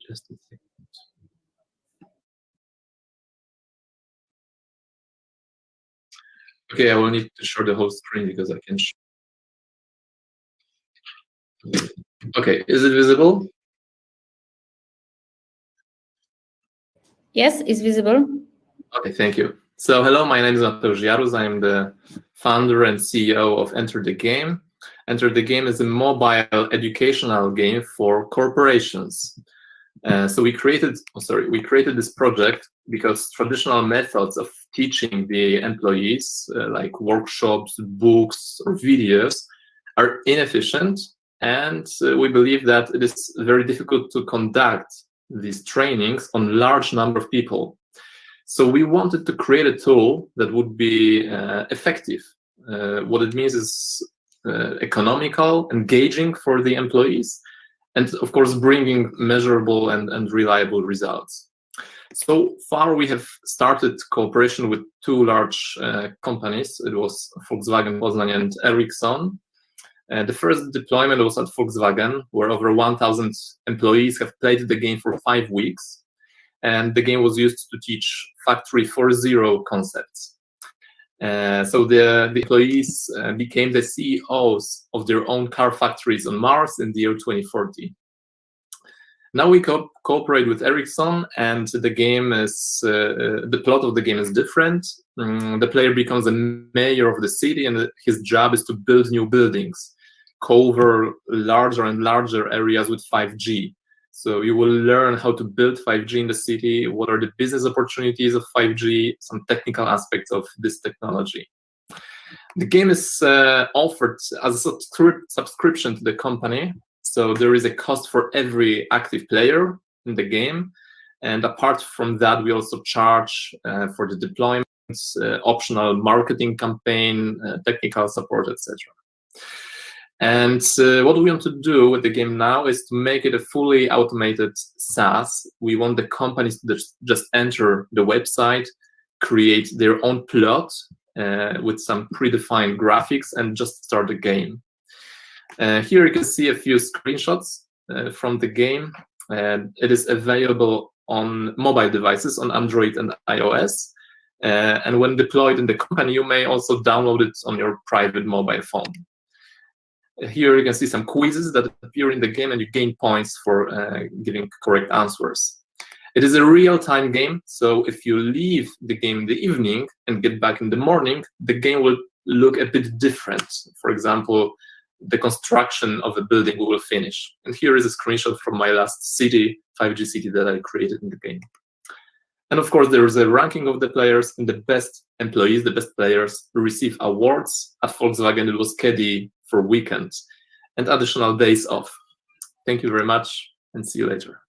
Just a second. Okay, I will need to show the whole screen because I can show. Okay, is it visible? Yes, it's visible. Okay, thank you. So hello, my name is Mateusz Jaros. I am the founder and CEO of Enter the Game. Enter the Game is a mobile educational game for corporations. So we created this project because traditional methods of teaching the employees, like workshops, books, or videos, are inefficient, and we believe that it is very difficult to conduct these trainings on large number of people. So we wanted to create a tool that would be effective. What it means is economical, engaging for the employees, and of course bringing measurable and reliable results. So far we have started cooperation with two large companies. It was Volkswagen Poznań and Ericsson. The first deployment was at Volkswagen, where over 1,000 employees have played the game for 5 weeks. And the game was used to teach Factory 4.0 concepts. So the employees became the CEOs of their own car factories on Mars in the year 2040. Now we cooperate with Ericsson, and the game is the plot of the game is different. The player becomes a mayor of the city, and his job is to build new buildings, cover larger and larger areas with 5G. So you will learn how to build 5G in the city, what are the business opportunities of 5G, some technical aspects of this technology. The game is offered as a subscription to the company. So there is a cost for every active player in the game. And apart from that, we also charge for the deployments, optional marketing campaign, technical support, etc. And what we want to do with the game now is to make it a fully automated SaaS. We want the companies to just enter the website, create their own plot with some predefined graphics, and just start the game. Here you can see a few screenshots from the game. It is available on mobile devices on Android and iOS. And when deployed in the company, you may also download it on your private mobile phone. Here you can see some quizzes that appear in the game, and you gain points for giving correct answers. It is a real-time game, so if you leave the game in the evening and get back in the morning, the game will look a bit different. For example, the construction of a building we will finish. And here is a screenshot from my last city, 5G city, that I created in the game. And of course, there is a ranking of the players, and the best employees, the best players, receive awards. At Volkswagen, it was Caddy for weekends and additional days off. Thank you very much, and see you later.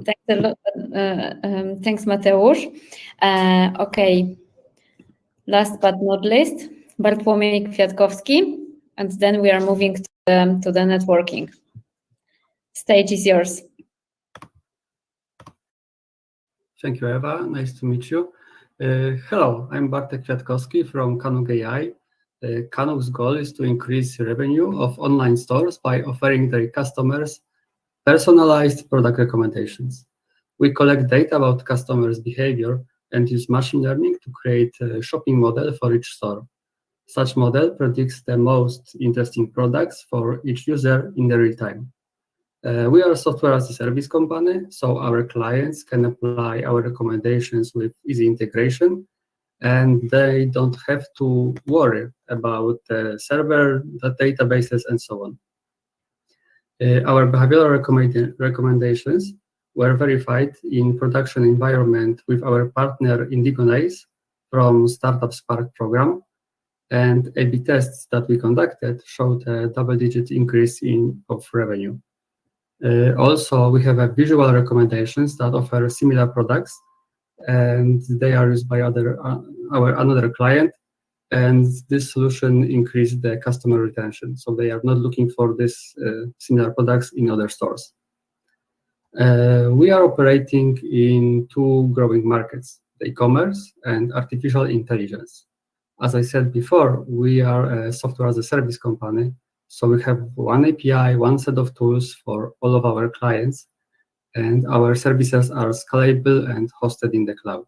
Thanks a lot. Thanks, Mateusz. Okay. Last but not least, Bartłomiej Kwiatkowski, and then we are moving to the networking. Stage is yours. Thank you, Eva. Nice to meet you. Hello, I'm Bartek Kwiatkowski from Kanuk AI. Kanuk's goal is to increase revenue of online stores by offering their customers personalized product recommendations. We collect data about customers' behavior and use machine learning to create a shopping model for each store. Such model predicts the most interesting products for each user in the real time. We are a software as a service company, so our clients can apply our recommendations with easy integration, and they don't have to worry about the server, the databases, and so on. Our behavioral recommendations were verified in production environment with our partner Indigonace from Startup Spark program, and A/B tests that we conducted showed a double-digit increase of revenue. Also, we have visual recommendations that offer similar products, and they are used by another client, and this solution increased the customer retention. So they are not looking for this similar products in other stores. We are operating in two growing markets, the e-commerce and artificial intelligence. As I said before, we are a software as a service company, so we have one API, one set of tools for all of our clients, and our services are scalable and hosted in the cloud.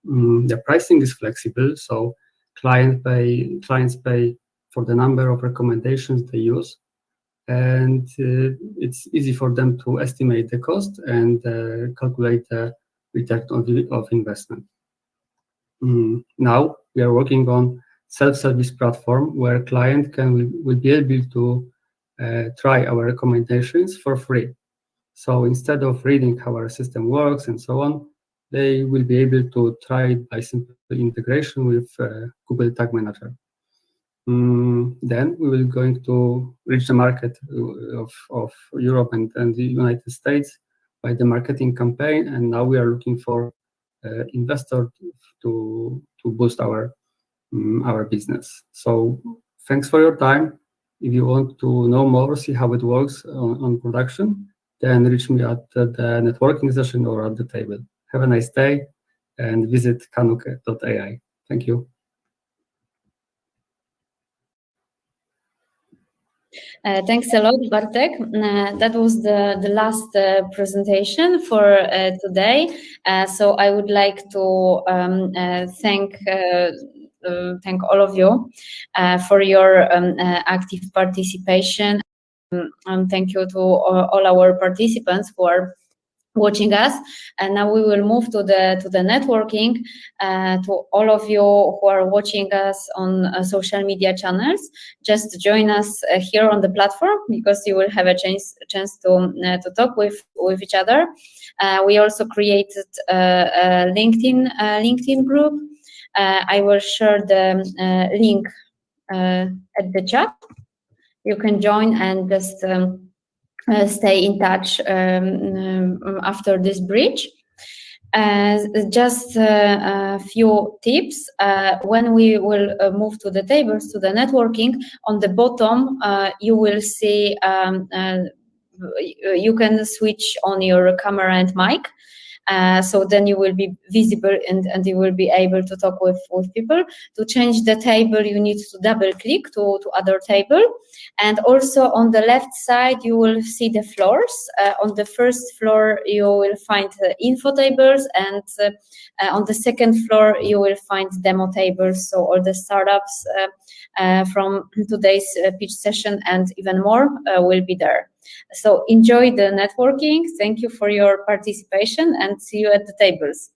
The pricing is flexible, so clients pay for the number of recommendations they use, and it's easy for them to estimate the cost and calculate the return of investment. Now we are working on self-service platform where client will be able to try our recommendations for free. So instead of reading how our system works and so on, they will be able to try it by simple integration with Google Tag Manager. Then we will going to reach the market of Europe and the United States by the marketing campaign, and now we are looking for investor to boost our business. So thanks for your time. If you want to know more, see how it works on production, then reach me at the networking session or at the table. Have a nice day and visit kanuk.ai. Thank you. Thanks a lot, Bartek. That was the last presentation for today. So I would like to thank all of you for your active participation. And thank you to all our participants who are watching us. And now we will move to the networking. To all of you who are watching us on social media channels, just join us here on the platform, because you will have a chance to talk with each other. We also created a LinkedIn group. I will share the link at the chat. You can join and just stay in touch after this bridge. Just a few tips. When we will move to the tables, to the networking, on the bottom you will see you can switch on your camera and mic. So then you will be visible and you will be able to talk with people. To change the table, you need to double click to other table. And also on the left side, you will see the floors. On the first floor, you will find info tables, and on the second floor, you will find demo tables. So all the startups from today's pitch session and even more will be there. So enjoy the networking. Thank you for your participation and see you at the tables.